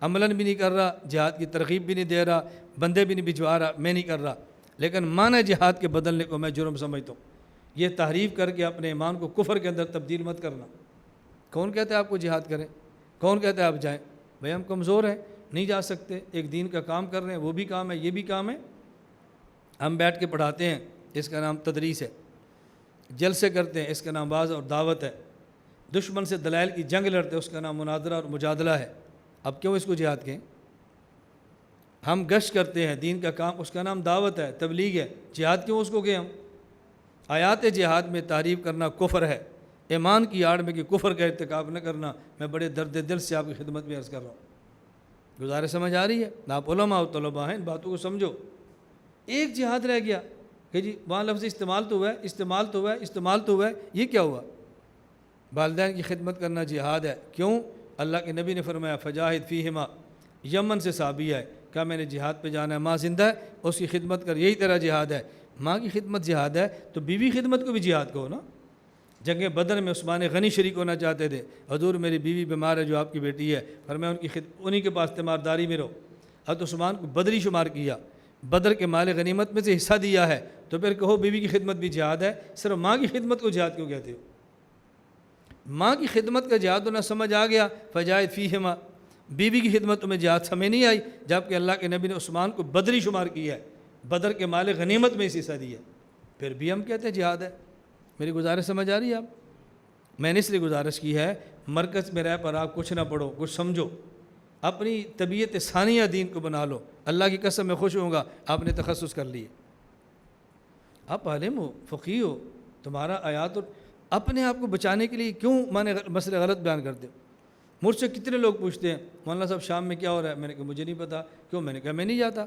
عملاً بھی نہیں کر رہا، جہاد کی ترغیب بھی نہیں دے رہا، بندے بھی نہیں بھجوا رہا، میں نہیں کر رہا، لیکن معنی جہاد کے بدلنے کو میں جرم سمجھتا ہوں۔ یہ تحریف کر کے اپنے ایمان کو کفر کے اندر تبدیل مت کرنا۔ کون کہتا ہے آپ کو جہاد کریں؟ کون کہتا ہے آپ جائیں؟ بھائی ہم کمزور ہیں، نہیں جا سکتے، ایک دین کا کام کر رہے ہیں، وہ بھی کام ہے، یہ بھی کام ہے۔ ہم بیٹھ کے پڑھاتے ہیں، اس کا نام تدریس ہے۔ جلسے کرتے ہیں، اس کا نام واعظ اور دعوت ہے۔ دشمن سے دلائل کی جنگ لڑتے ہیں، اس کا نام مناظرہ اور مجادلہ ہے۔ اب کیوں اس کو جہاد کہیں؟ ہم گشت کرتے ہیں، دین کا کام، اس کا نام دعوت ہے، تبلیغ ہے، جہاد کیوں اس کو کہیں ہم؟ آیات جہاد میں تعریف کرنا کفر ہے، ایمان کی آڑ میں کہ کفر کا ارتکاب نہ کرنا۔ میں بڑے درد دل سے آپ کی خدمت میں عرض کر رہا ہوں، گزارش سمجھ آ رہی ہے؟ آپ علماء و طلباء ہیں، ان باتوں کو سمجھو۔ ایک جہاد رہ گیا کہ جی وہاں لفظ استعمال تو ہوا ہے، استعمال تو ہوا ہے، استعمال تو ہوا ہے، یہ کیا ہوا؟ والدین کی خدمت کرنا جہاد ہے۔ کیوں؟ اللہ کے نبی نے فرمایا فجاہد فیہما، یمن سے صحابی ہے، کہا میں نے جہاد پہ جانا ہے، ماں زندہ ہے، اس کی خدمت کر، یہی تیرا جہاد ہے۔ ماں کی خدمت جہاد ہے تو بیوی خدمت کو بھی جہاد کہو نا۔ جنگ بدر میں عثمان غنی شریک ہونا چاہتے تھے، حضور میری بیوی بیمار ہے جو آپ کی بیٹی ہے، فرمایا انہی کے پاس تیمارداری میں رہو۔ حضرت عثمان کو بدری شمار کیا، بدر کے مال غنیمت میں سے حصہ دیا ہے، تو پھر کہو بیوی کی خدمت بھی جہاد ہے، صرف ماں کی خدمت کو جہاد کیوں کہتے ہو؟ ماں کی خدمت کا جہاد ہونا سمجھ آ گیا، فجاہد فیہما۔ بیوی کی خدمت تمہیں جہاد سمجھ نہیں آئی، جبکہ اللہ کے نبی نے عثمان کو بدری شمار کیا ہے، بدر کے مال غنیمت میں حصہ دیا، پھر بھی ہم کہتے ہیں جہاد ہے۔ میری گزارش سمجھ آ رہی ہے آپ؟ میں نے اس لیے گزارش کی ہے، مرکز میں رہ پر آپ کچھ نہ پڑھو، کچھ سمجھو، اپنی طبیعت ثانیہ دین کو بنا لو۔ اللہ کی قسم میں خوش ہوں گا آپ نے تخصص کر لیے، آپ عالم ہو، فقیہ ہو، تمہارا آیات اور اپنے آپ کو بچانے کے لیے کیوں مسئلے غلط بیان کرتے ہو؟ مجھ سے کتنے لوگ پوچھتے ہیں مولانا صاحب شام میں کیا ہو رہا ہے؟ میں نے کہا مجھے نہیں پتہ۔ کیوں؟ میں نے کہا میں نہیں جاتا۔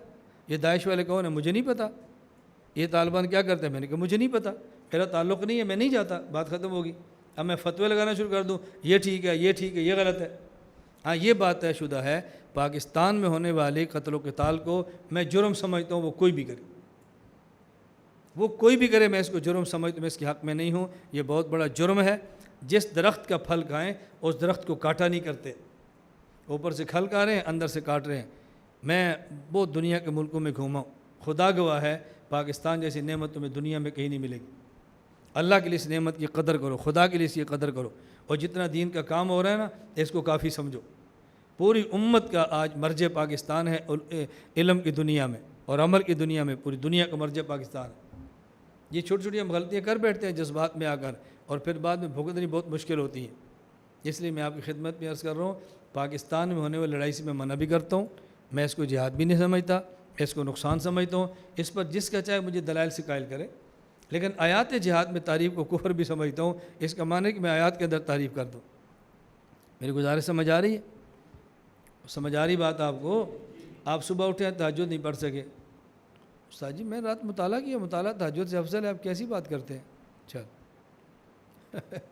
یہ داعش والے کون ہیں؟ مجھے نہیں پتہ۔ یہ طالبان کیا کرتے ہیں؟ میں نے کہا مجھے نہیں پتہ، میرا تعلق نہیں ہے، میں نہیں جاتا، بات ختم ہوگی۔ اب میں فتوے لگانا شروع کر دوں، یہ ٹھیک ہے، یہ ٹھیک ہے، یہ غلط ہے۔ ہاں یہ بات طے شدہ ہے، پاکستان میں ہونے والے قتل و قتال کو میں جرم سمجھتا ہوں، وہ کوئی بھی کرے، وہ کوئی بھی کرے، میں اس کو جرم سمجھتا ہوں، میں اس کے حق میں نہیں ہوں۔ یہ بہت بڑا جرم ہے۔ جس درخت کا پھل کھائیں اس درخت کو کاٹا نہیں کرتے، اوپر سے کھل کھا رہے ہیں، اندر سے کاٹ رہے ہیں۔ میں بہت دنیا کے ملکوں میں گھوما ہوں، خدا گواہ ہے پاکستان جیسی نعمت تمہیں دنیا میں کہیں نہیں ملے گی۔ اللہ کے لیے اس نعمت کی قدر کرو، خدا کے لیے اس کی قدر کرو، اور جتنا دین کا کام ہو رہا ہے نا اس کو کافی سمجھو۔ پوری امت کا آج مرجع پاکستان ہے، علم کی دنیا میں اور عمل کی دنیا میں، پوری دنیا کا مرجع پاکستان ہے۔ یہ چھوٹی چھوٹی ہم غلطیاں کر بیٹھتے ہیں جذبات میں آ کر، اور پھر بعد میں بھگتنی بہت مشکل ہوتی ہے۔ اس لیے میں آپ کی خدمت میں عرض کر رہا ہوں، پاکستان میں ہونے والی لڑائی سے میں منع بھی کرتا ہوں، میں اس کو جہاد بھی نہیں سمجھتا، اس کو نقصان سمجھتا ہوں، اس پر جس کا چاہے مجھے دلائل سے قائل کرے، لیکن آیات جہاد میں تعریف کو کفر بھی سمجھتا ہوں۔ اس کا معنی ہے کہ میں آیات کے اندر تعریف کر دوں۔ میری گزارش سمجھ آ رہی ہے؟ سمجھ آ رہی بات آپ کو؟ آپ صبح اٹھے تہجد نہیں پڑھ سکے، استاد جی میں رات مطالعہ کیا، مطالعہ تہجد سے افضل ہے، آپ کیسی بات کرتے ہیں؟ چل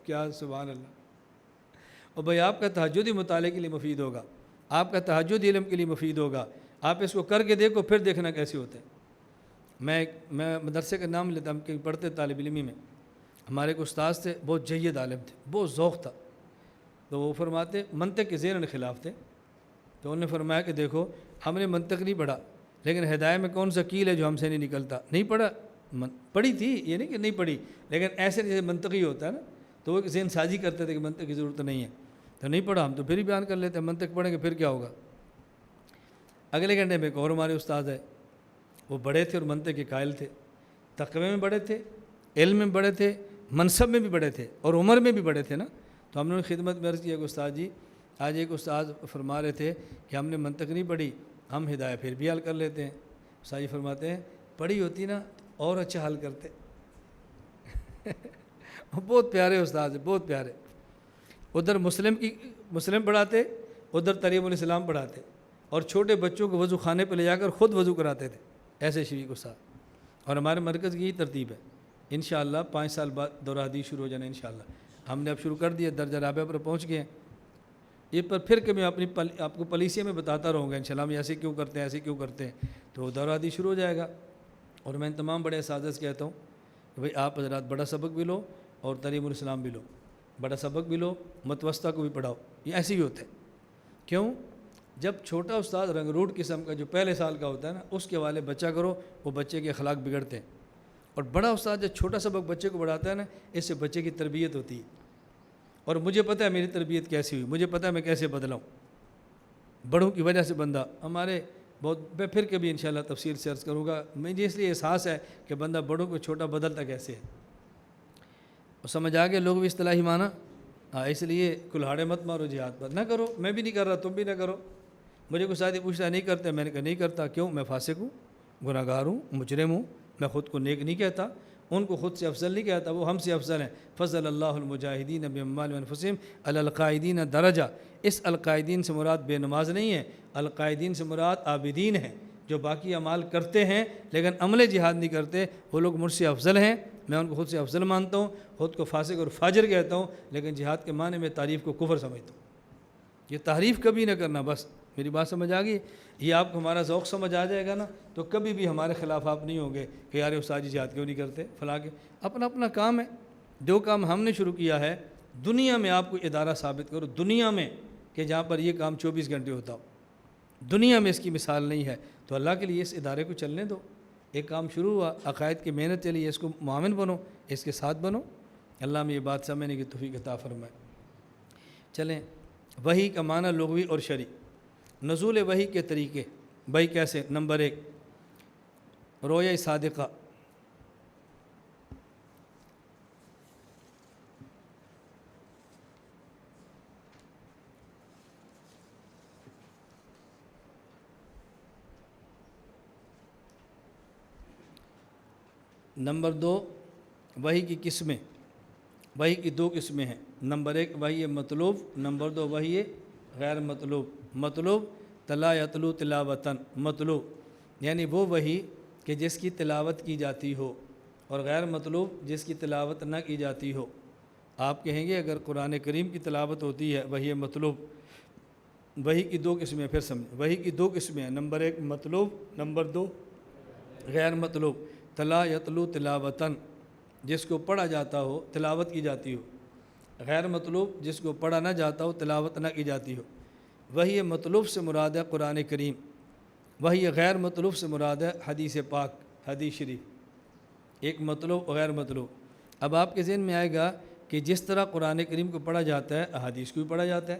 کیا سبحان اللہ! اور بھائی آپ کا تہجد ہی مطالعے کے لیے مفید ہوگا، آپ کا تہجد علم کے لیے مفید ہوگا، آپ اس کو کر کے دیکھو پھر دیکھنا کیسے ہوتے ہیں۔ میں مدرسے کا نام لیتا، ہم کہیں پڑھتے طالب علمی میں، ہمارے ایک استاذ تھے، بہت جید عالم تھے، بہت ذوق تھا، تو وہ فرماتے منطق کے ذہن خلاف تھے، تو انہوں نے فرمایا کہ دیکھو ہم نے منطق نہیں پڑھا، لیکن ہدایت میں کون سا کیل ہے جو ہم سے نہیں نکلتا؟ نہیں پڑھا، پڑھی تھی، یہ نہیں کہ نہیں پڑھی، لیکن ایسے جیسے منطقی ہوتا ہے نا، تو وہ ذہن سازی کرتے تھے کہ منطق کی ضرورت نہیں ہے، تو نہیں پڑھا، ہم تو پھر ہی بیان کر لیتے ہیں، منطق پڑھیں گے پھر کیا ہوگا۔ اگلے گھنٹے میں ایک اور ہمارے استاد ہے، وہ بڑے تھے اور منطق کے قائل تھے، تقوی میں بڑے تھے، علم میں بڑے تھے، منصب میں بھی بڑے تھے، اور عمر میں بھی بڑے تھے نا۔ تو ہم نے خدمت میں عرض کیا کہ استاد جی آج ایک استاد فرما رہے تھے کہ ہم نے منطق نہیں پڑھی، ہم ہدایت پھر بھی حل کر لیتے ہیں۔ استاد جی فرماتے ہیں پڑھی ہوتی نا اور اچھا حل کرتے۔ بہت پیارے استاد ہیں، بہت پیارے، ادھر مسلم پڑھاتے، ادھر ترغیب الاسلام پڑھاتے، اور چھوٹے بچوں کو وضو خانے پہ لے جا کر خود وضو کراتے تھے، ایسے شریک استاد۔ اور ہمارے مرکز کی یہی ترتیب ہے، انشاءاللہ 5 سال بعد دورہ حدیث شروع ہو جانا انشاءاللہ، ہم نے اب شروع کر دیا، درجہ رابعہ پر پہنچ گئے ہیں۔ یہ پر پھر کہ میں آپ کو پالیسیہ میں بتاتا رہوں گا انشاءاللہ، ہم ایسے کیوں کرتے ہیں، ایسے کیوں کرتے ہیں، تو دورہ حدیث شروع ہو جائے گا۔ اور میں تمام بڑے اساتذہ سے کہتا ہوں کہ بھئی آپ حضرات بڑا سبق بھی لو اور ترغیب الاسلام بھی لو، بڑا سبق بھی لو، متوسطہ کو بھی پڑھاؤ، یہ ایسے ہی ہوتا ہے۔ کیوں؟ جب چھوٹا استاد رنگ روٹ قسم کا جو پہلے سال کا ہوتا ہے نا، اس کے والے بچہ کرو، وہ بچے کے اخلاق بگڑتے ہیں. اور بڑا استاد جو چھوٹا سبق بچے کو پڑھاتا ہے نا، اس سے بچے کی تربیت ہوتی ہے. اور مجھے پتہ ہے میری تربیت کیسی ہوئی، مجھے پتہ ہے میں کیسے بدلا ہوں. بڑوں کی وجہ سے بندہ ہمارے بہت، میں پھر کبھی انشاءاللہ تفصیل سے عرض کروں گا. مجھے اس لیے احساس ہے کہ بندہ بڑوں کو چھوٹا بدلتا کیسے ہے. اور سمجھ آ گیا لوگ بھی اصطلاحی معنی. ہاں، اس لیے کلہاڑے مت مارو، جہاد پر نہ کرو. میں بھی نہیں کر رہا، تم بھی نہ کرو. مجھے کوئی ساتھی پوچھتا نہیں کرتے، میں نے کہا نہیں کرتا. کیوں؟ میں فاسق ہوں، گناہ گار ہوں، مجرم ہوں. میں خود کو نیک نہیں کہتا، ان کو خود سے افضل نہیں کہتا، وہ ہم سے افضل ہیں. فضل اللہ المجاہدین باموالہم وانفسہم علی القاعدین درجہ. اس القاعدین سے مراد بے نماز نہیں ہے، القاعدین سے مراد عابدین ہیں، جو باقی اعمال کرتے ہیں لیکن عمل جہاد نہیں کرتے. وہ لوگ مجھ سے افضل ہیں، میں ان کو خود سے افضل مانتا ہوں. خود کو فاسق اور فاجر کہتا ہوں، لیکن جہاد کے معنی میں تعریف کو کفر سمجھتا ہوں. یہ تعریف کبھی نہ کرنا. بس میری بات سمجھ آ گئی؟ یہ آپ کو ہمارا ذوق سمجھ آ جائے گا نا، تو کبھی بھی ہمارے خلاف آپ نہیں ہوں گے کہ یار استاد جی جہاد کیوں نہیں کرتے فلاں کے. اپنا اپنا کام ہے. جو کام ہم نے شروع کیا ہے دنیا میں، آپ کو ادارہ ثابت کرو دنیا میں کہ جہاں پر یہ کام 24 گھنٹے ہوتا ہو، دنیا میں اس کی مثال نہیں ہے. تو اللہ کے لیے اس ادارے کو چلنے دو. ایک کام شروع ہوا، عقائد کی محنت چلی، اس کو معاون بنو، اس کے ساتھ بنو. اللہ میں یہ بات سمجھنے کی توفیق عطا فرمائے. چلیں، وحی کا معنی لغوی اور شرعی. نزول وحی کے طریقے بھائی کیسے؟ نمبر 1 رویا صادقہ. نمبر 2 وحی کی قسمیں. وحی کی 2 قسمیں ہیں. نمبر 1 وحی مطلوب، نمبر 2 وحی غیر مطلوب. مطلوب تلا یتلو تلاوتاً، مطلوب یعنی وہ وحی کہ جس کی تلاوت کی جاتی ہو، اور غیر مطلوب جس کی تلاوت نہ کی جاتی ہو. آپ کہیں گے اگر قرآن کریم کی تلاوت ہوتی ہے وحی مطلوب. وحی کی 2 قسمیں پھر سمجھیں. وحی کی 2 قسمیں ہیں. نمبر 1 مطلوب، نمبر 2 غیر مطلوب. تلا یتلو تلاوتاً جس کو پڑھا جاتا ہو، تلاوت کی جاتی ہو. غیر مطلوب جس کو پڑھا نہ جاتا ہو، تلاوت نہ کی جاتی ہو. وحی مطلوب سے مراد ہے قرآن کریم. وحی غیر مطلوب سے مراد ہے حدیث پاک، حدیث شریف. ایک مطلوب غیر مطلوب. اب آپ کے ذہن میں آئے گا کہ جس طرح قرآن کریم کو پڑھا جاتا ہے، احادیث کو بھی پڑھا جاتا ہے،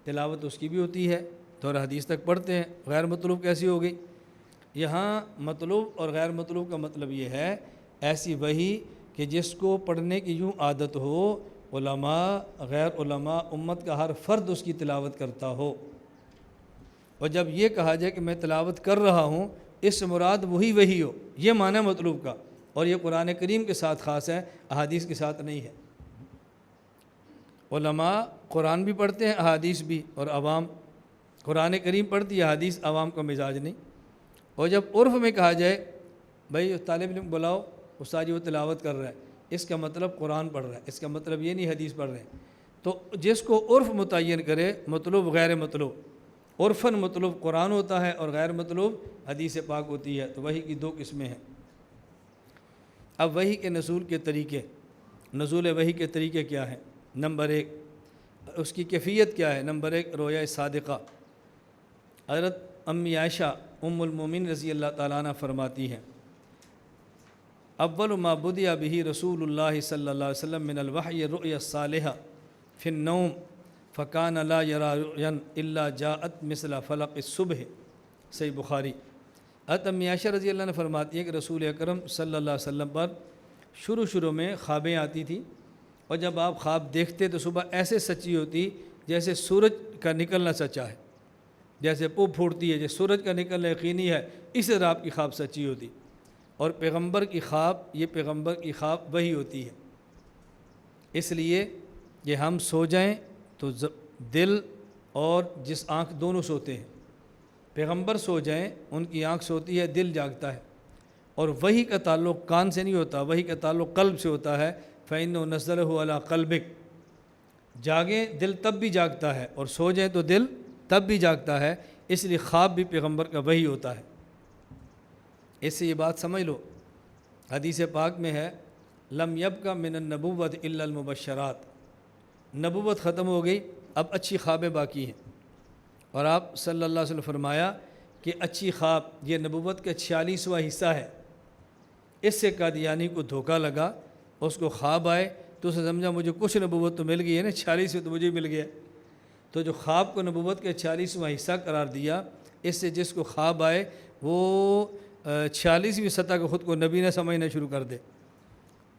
تلاوت اس کی بھی ہوتی ہے، تو اور حدیث تک پڑھتے ہیں. غیر مطلوب کیسی ہو گئی؟ یہاں مطلوب اور غیر مطلوب کا مطلب یہ ہے ایسی وحی کہ جس کو پڑھنے کی یوں عادت ہو، علماء غیر علماء امت کا ہر فرد اس کی تلاوت کرتا ہو. اور جب یہ کہا جائے کہ میں تلاوت کر رہا ہوں، اس سے مراد وہی وحی ہو، یہ معنی مطلوب کا. اور یہ قرآن کریم کے ساتھ خاص ہے، احادیث کے ساتھ نہیں ہے. علماء قرآن بھی پڑھتے ہیں، احادیث بھی، اور عوام قرآن کریم پڑھتی ہے، احادیث عوام کا مزاج نہیں. اور جب عرف میں کہا جائے بھائی طالب علم بلاؤ، استاد جی وہ تلاوت کر رہا ہے، اس کا مطلب قرآن پڑھ رہا ہے، اس کا مطلب یہ نہیں حدیث پڑھ رہے ہیں. تو جس کو عرف متعین کرے مطلوب غیر مطلوب. عرفاً مطلوب قرآن ہوتا ہے اور غیر مطلوب حدیث پاک ہوتی ہے. تو وحی کی 2 قسمیں ہیں. اب وحی کے نزول کے طریقے. نزول وحی کے طریقے کیا ہیں؟ نمبر 1 اس کی کیفیت کیا ہے؟ نمبر 1 رویا صادقہ. حضرت امی عائشہ ام المومنین رضی اللہ تعالیٰ عنہ فرماتی ہیں اول ما بدأ به رسول اللہ صلی اللہ علیہ وسلم من الوحی الرؤیا الصالحہ فی النوم فکان لا یرا رؤیا الا جاءت مثل فلق الصبح. صحیح بخاری. حضرت امی عائشہ رضی اللہ عنہ فرماتی ہے کہ رسول اکرم صلی اللہ علیہ وسلم پر شروع میں خوابیں آتی تھیں، اور جب آپ خواب دیکھتے تو صبح ایسے سچی ہوتی جیسے سورج کا نکلنا سچا ہے، جیسے پو پھوٹتی ہے، جیسے سورج کا نکلنا یقینی ہے، اس طرح آپ کی خواب سچی ہوتی. اور پیغمبر کی خواب، یہ پیغمبر کی خواب وہی ہوتی ہے. اس لیے کہ ہم سو جائیں تو دل اور جس آنکھ دونوں سوتے ہیں. پیغمبر سو جائیں ان کی آنکھ سوتی ہے، دل جاگتا ہے. اور وحی کا تعلق کان سے نہیں ہوتا، وحی کا تعلق قلب سے ہوتا ہے. فَإِنَّهُ نَزَّلَهُ عَلَىٰ قَلْبِكَ. جاگیں دل تب بھی جاگتا ہے، اور سو جائیں تو دل تب بھی جاگتا ہے. اس لیے خواب بھی پیغمبر کا وحی ہوتا ہے. اس سے یہ بات سمجھ لو، حدیث پاک میں ہے لم یبقى من النبوت الا المبشرات. نبوت ختم ہو گئی، اب اچھی خوابیں باقی ہیں. اور آپ صلی اللہ علیہ وسلم فرمایا کہ اچھی خواب یہ نبوت کا 46واں حصہ ہے، اس سے قادیانی کو دھوکہ لگا، اس کو خواب آئے تو اسے سمجھا مجھے کچھ نبوت تو مل گئی ہے نا، 46 میں تو مجھے مل گیا، تو جو خواب کو نبوت کا 46واں حصہ قرار دیا، اس سے جس کو خواب آئے وہ 46ویں سطح کو خود کو نبی نہ سمجھنا شروع کر دے۔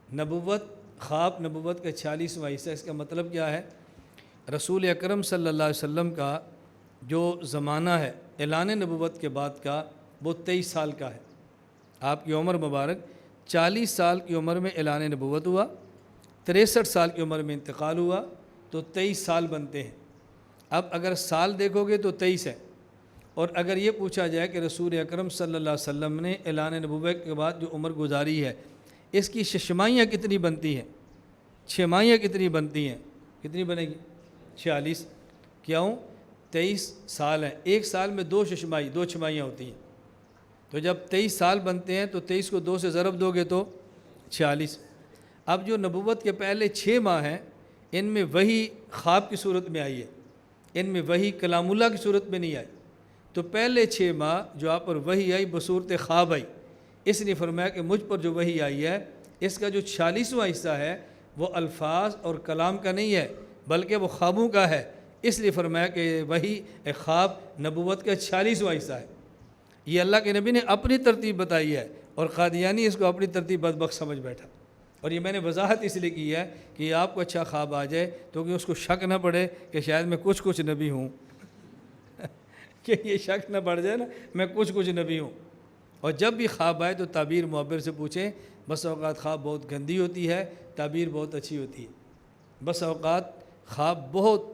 نبوت خواب نبوت کا 46واں حصہ، اس کا مطلب کیا ہے؟ رسول اکرم صلی اللہ علیہ وسلم کا جو زمانہ ہے اعلان نبوت کے بعد کا، وہ 23 سال کا ہے۔ آپ کی عمر مبارک 40 سال کی عمر میں اعلان نبوت ہوا، 63 سال کی عمر میں انتقال ہوا، تو 23 سال بنتے ہیں۔ اب اگر سال دیکھو گے تو 23 ہے، اور اگر یہ پوچھا جائے کہ رسول اکرم صلی اللہ علیہ وسلم نے اعلان نبوت کے بعد جو عمر گزاری ہے اس کی ششماہیاں کتنی بنتی ہیں، چھماہیاں کتنی بنتی ہیں، کتنی بنے گی؟ 46۔ کیوں؟ 23 سال ہیں، ایک سال میں 2 چھماہیاں ہوتی ہیں، تو جب 23 سال بنتے ہیں تو 23 کو 2 سے ضرب دو گے تو 46۔ اب جو نبوت کے پہلے 6 ماہ ہیں ان میں وحی خواب کی صورت میں آئی ہے، ان میں وحی کلام اللہ کی صورت میں نہیں آئی، تو پہلے 6 ماہ جو آپ پر وحی آئی بصورت خواب آئی، اس نے فرمایا کہ مجھ پر جو وحی آئی ہے اس کا جو 46واں حصہ ہے وہ الفاظ اور کلام کا نہیں ہے بلکہ وہ خوابوں کا ہے، اس لیے فرمایا کہ وحی خواب نبوت کا 46واں حصہ ہے۔ یہ اللہ کے نبی نے اپنی ترتیب بتائی ہے اور قادیانی اس کو اپنی ترتیب بدبخت سمجھ بیٹھا، اور یہ میں نے وضاحت اس لیے کی ہے کہ آپ کو اچھا خواب آ جائے تو کہ اس کو شک نہ پڑے کہ شاید میں کچھ نبی ہوں کہ یہ شک نہ پڑ جائے نا میں کچھ نبی ہوں۔ اور جب بھی خواب آئے تو تعبیر معبر سے پوچھیں، بس اوقات خواب بہت گندی ہوتی ہے، تعبیر بہت اچھی ہوتی ہے، بس اوقات خواب بہت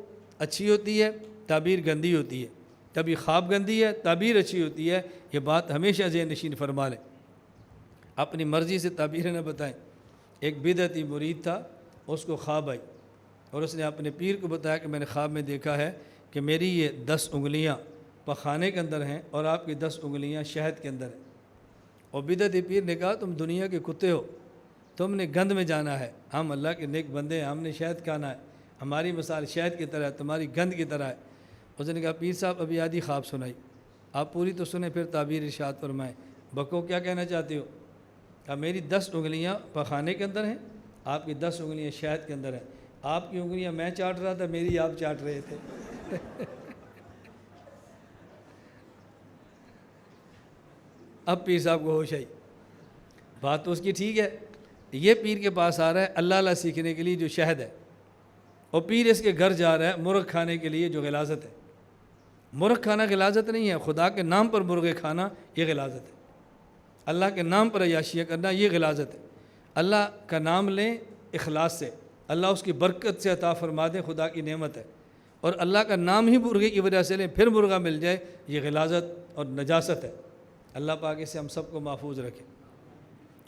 اچھی ہوتی ہے، تعبیر گندی ہوتی ہے، کبھی خواب گندی ہے تعبیر اچھی ہوتی ہے، یہ بات ہمیشہ ذہن نشین فرما لیں، اپنی مرضی سے تعبیریں نہ بتائیں۔ ایک بدعتی مرید تھا، اس کو خواب آئی اور اس نے اپنے پیر کو بتایا کہ میں نے خواب میں دیکھا ہے کہ میری یہ 10 انگلیاں پخانے کے اندر ہیں اور آپ کی 10 انگلیاں شہد کے اندر ہیں، اور بدعتی پیر نے کہا تم دنیا کے کتے ہو، تم نے گند میں جانا ہے، ہم اللہ کے نیک بندے ہیں، ہم نے شہد کھانا ہے، ہماری مثال شہد کی طرح ہے، تمہاری گند کی طرح ہے۔ اس نے کہا پیر صاحب ابھی آدھی خواب سنائی، آپ پوری تو سنیں پھر تعبیر ارشاد فرمائیں، بکو کیا کہنا چاہتے ہو؟ کہا میری 10 انگلیاں پخانے کے اندر ہیں، آپ کی 10 انگلیاں شہد کے اندر ہیں، آپ کی انگلیاں میں چاٹ رہا تھا، میری آپ چاٹ رہے تھے اب پیر صاحب کو ہوش آئی، بات تو اس کی ٹھیک ہے، یہ پیر کے پاس آ رہا ہے اللہ سیکھنے کے لیے جو شہد ہے، اور پیر اس کے گھر جا رہا ہے مرغ کھانے کے لیے جو غلاظت ہے۔ مرغ کھانا غلاظت نہیں ہے، خدا کے نام پر مرغے کھانا یہ غلاظت ہے، اللہ کے نام پر عیاشیاں کرنا یہ غلاظت ہے۔ اللہ کا نام لیں اخلاص سے، اللہ اس کی برکت سے عطا فرما دے، خدا کی نعمت ہے، اور اللہ کا نام ہی مرغے کی وجہ سے لیں پھر مرغہ مل جائے، یہ غلاظت اور نجاست ہے۔ اللہ پاک سے ہم سب کو محفوظ رکھے۔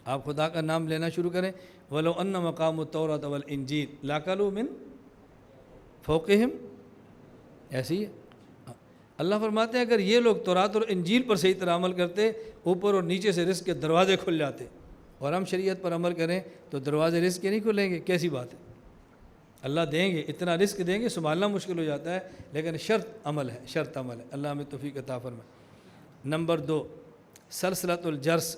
آپ خدا کا نام لینا شروع کریں، وَلَوْ أَنَّ مَقَامُ التَّوْرَاةَ وَالْإِنْجِيلَ لَأَكَلُوا مِنْ فَوْقِهِمْ، ایسی ہے۔ اللہ فرماتے ہیں اگر یہ لوگ تورات اور انجیل پر صحیح طرح عمل کرتے، اوپر اور نیچے سے رزق کے دروازے کھل جاتے، اور ہم شریعت پر عمل کریں تو دروازے رزق کے نہیں کھلیں گے، کیسی بات ہے؟ اللہ دیں گے، اتنا رزق دیں گے سنبھالنا مشکل ہو جاتا ہے، لیکن شرط عمل ہے، شرط عمل ہے۔ اللہ ہمیں توفیق عطا فرمائے۔ نمبر 2، سلسلۃ الجرس۔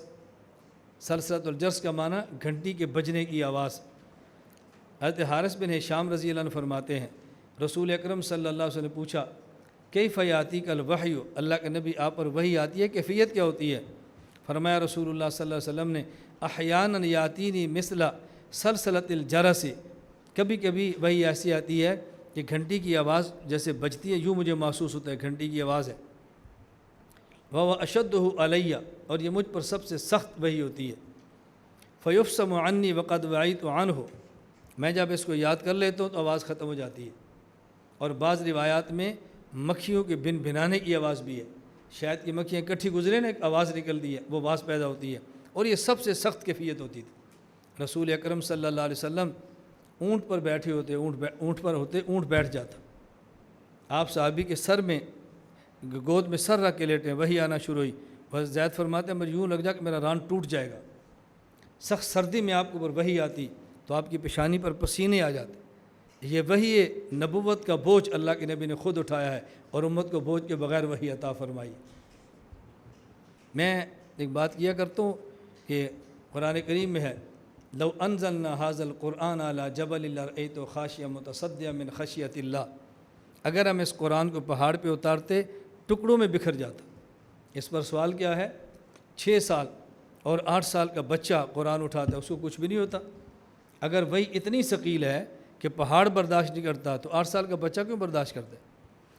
سلسلۃ الجرس کا معنی گھنٹی کے بجنے کی آواز۔ حضرت حارث بن ہشام رضی اللہ عنہ فرماتے ہیں رسول اکرم صلی اللہ علیہ وسلم نے پوچھا کیف یاتیک الوحی، اللہ کے نبی آپ پر وحی آتی ہے، کیفیت کیا ہوتی ہے؟ فرمایا رسول اللہ صلی اللہ علیہ وسلم نے احیانا یاتینی مثل سلسلۃ الجرس، کبھی کبھی وحی ایسی آتی ہے کہ گھنٹی کی آواز جیسے بجتی ہے، یوں مجھے محسوس ہوتا ہے گھنٹی کی آواز ہے۔ وہ اشدہ علیہ، اور یہ مجھ پر سب سے سخت وحی ہوتی ہے۔ فیفصم عنی وقد وعیت عنہ، میں جب اس کو یاد کر لیتا ہوں تو آواز ختم ہو جاتی ہے۔ اور بعض روایات میں مکھیوں کے بن بھنانے کی آواز بھی ہے، شاید کہ مکھیاں اکٹھی گزرے نا، ایک آواز نکلتی ہے، وہ آواز پیدا ہوتی ہے، اور یہ سب سے سخت کیفیت ہوتی تھی۔ رسول اکرم صلی اللہ علیہ وسلم اونٹ پر بیٹھے ہوتے، اونٹ پر ہوتے، اونٹ بیٹھ جاتا، آپ صحابی کے سر میں گود میں سر رکھ کے لیٹے، وہی آنا شروع ہوئی، بس زید فرماتے ہیں مجھے یوں لگ جا کہ میرا ران ٹوٹ جائے گا۔ سخت سردی میں آپ کو وہی آتی تو آپ کی پیشانی پر پسینے آ جاتے، یہ وحی نبوت کا بوجھ اللہ کے نبی نے خود اٹھایا ہے اور امت کو بوجھ کے بغیر وحی عطا فرمائی۔ میں ایک بات کیا کرتا ہوں کہ قرآن کریم میں ہے لو انزلنا ھذا القرآن علی جبل لرأیتہ خاشعا متصدعا من خشیۃ اللہ، اگر ہم اس قرآن کو پہاڑ پہ اتارتے ٹکڑوں میں بکھر جاتا۔ اس پر سوال کیا ہے؟ 6 سال اور 8 سال کا بچہ قرآن اٹھاتا ہے، اس کو کچھ بھی نہیں ہوتا؟ اگر وہی اتنی ثقیل ہے کہ پہاڑ برداشت نہیں کرتا تو 8 سال کا بچہ کیوں برداشت کرتا ہے؟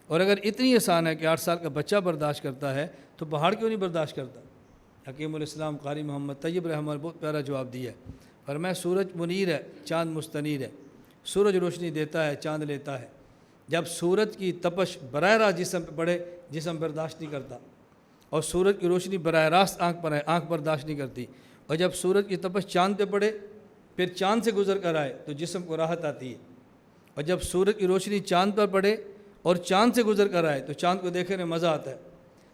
اور اگر اتنی آسان ہے کہ 8 سال کا بچہ برداشت کرتا ہے تو پہاڑ کیوں نہیں برداشت کرتا؟ حکیم الاسلام قاری محمد طیب رحمہ اللہ بہت پیارا جواب دیا ہے، فرمایا سورج منیر ہے، چاند مستنیر ہے، سورج روشنی دیتا ہے، چاند لیتا ہے۔ جب سورج کی تپش براہ راست جسم پہ پڑے، جسم برداشت نہیں کرتا، اور سورج کی روشنی براہ راست آنکھ پر ہے، آنکھ برداشت نہیں کرتی، اور جب سورج کی تپش چاند پہ پڑے پھر چاند سے گزر کر آئے تو جسم کو راحت آتی ہے، اور جب سورج کی روشنی چاند پر پڑے اور چاند سے گزر کر آئے تو چاند کو دیکھنے میں مزہ آتا ہے۔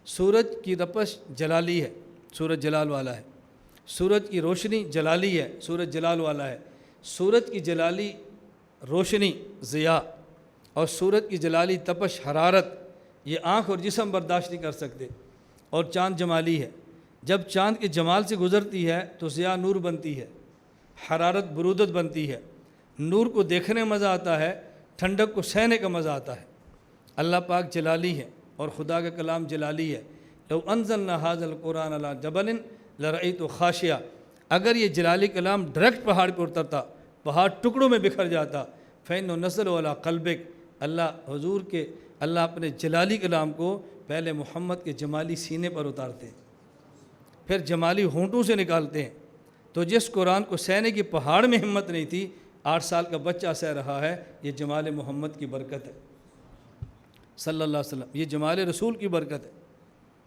سورج کی تپش جلالی ہے، سورج جلال والا ہے، سورج کی روشنی جلالی ہے، سورج جلال والا ہے۔ سورج کی جلالی روشنی ضیاء اور سورج کی جلالی تپش حرارت یہ آنکھ اور جسم برداشت نہیں کر سکتے، اور چاند جمالی ہے۔ جب چاند کے جمال سے گزرتی ہے تو ضیاء نور بنتی ہے، حرارت برودت بنتی ہے، نور کو دیکھنے میں مزہ آتا ہے، ٹھنڈک کو سہنے کا مزہ آتا ہے۔ اللہ پاک جلالی ہے اور خدا کا کلام جلالی ہے۔ لو انزلنا ھذا القرآن علی جبل لرأیتہ خاشعا، اگر یہ جلالی کلام ڈائریکٹ پہاڑ پہ اترتا، پہاڑ ٹکڑوں میں بکھر جاتا، فإنہ نزل علی قلبک، اللہ اپنے جلالی کلام کو پہلے محمد کے جمالی سینے پر اتارتے ہیں، پھر جمالی ہونٹوں سے نکالتے ہیں۔ تو جس قرآن کو سہنے کی پہاڑ میں ہمت نہیں تھی، 8 سال کا بچہ سہ رہا ہے، یہ جمال محمد کی برکت ہے صلی اللہ علیہ وسلم، یہ جمال رسول کی برکت ہے۔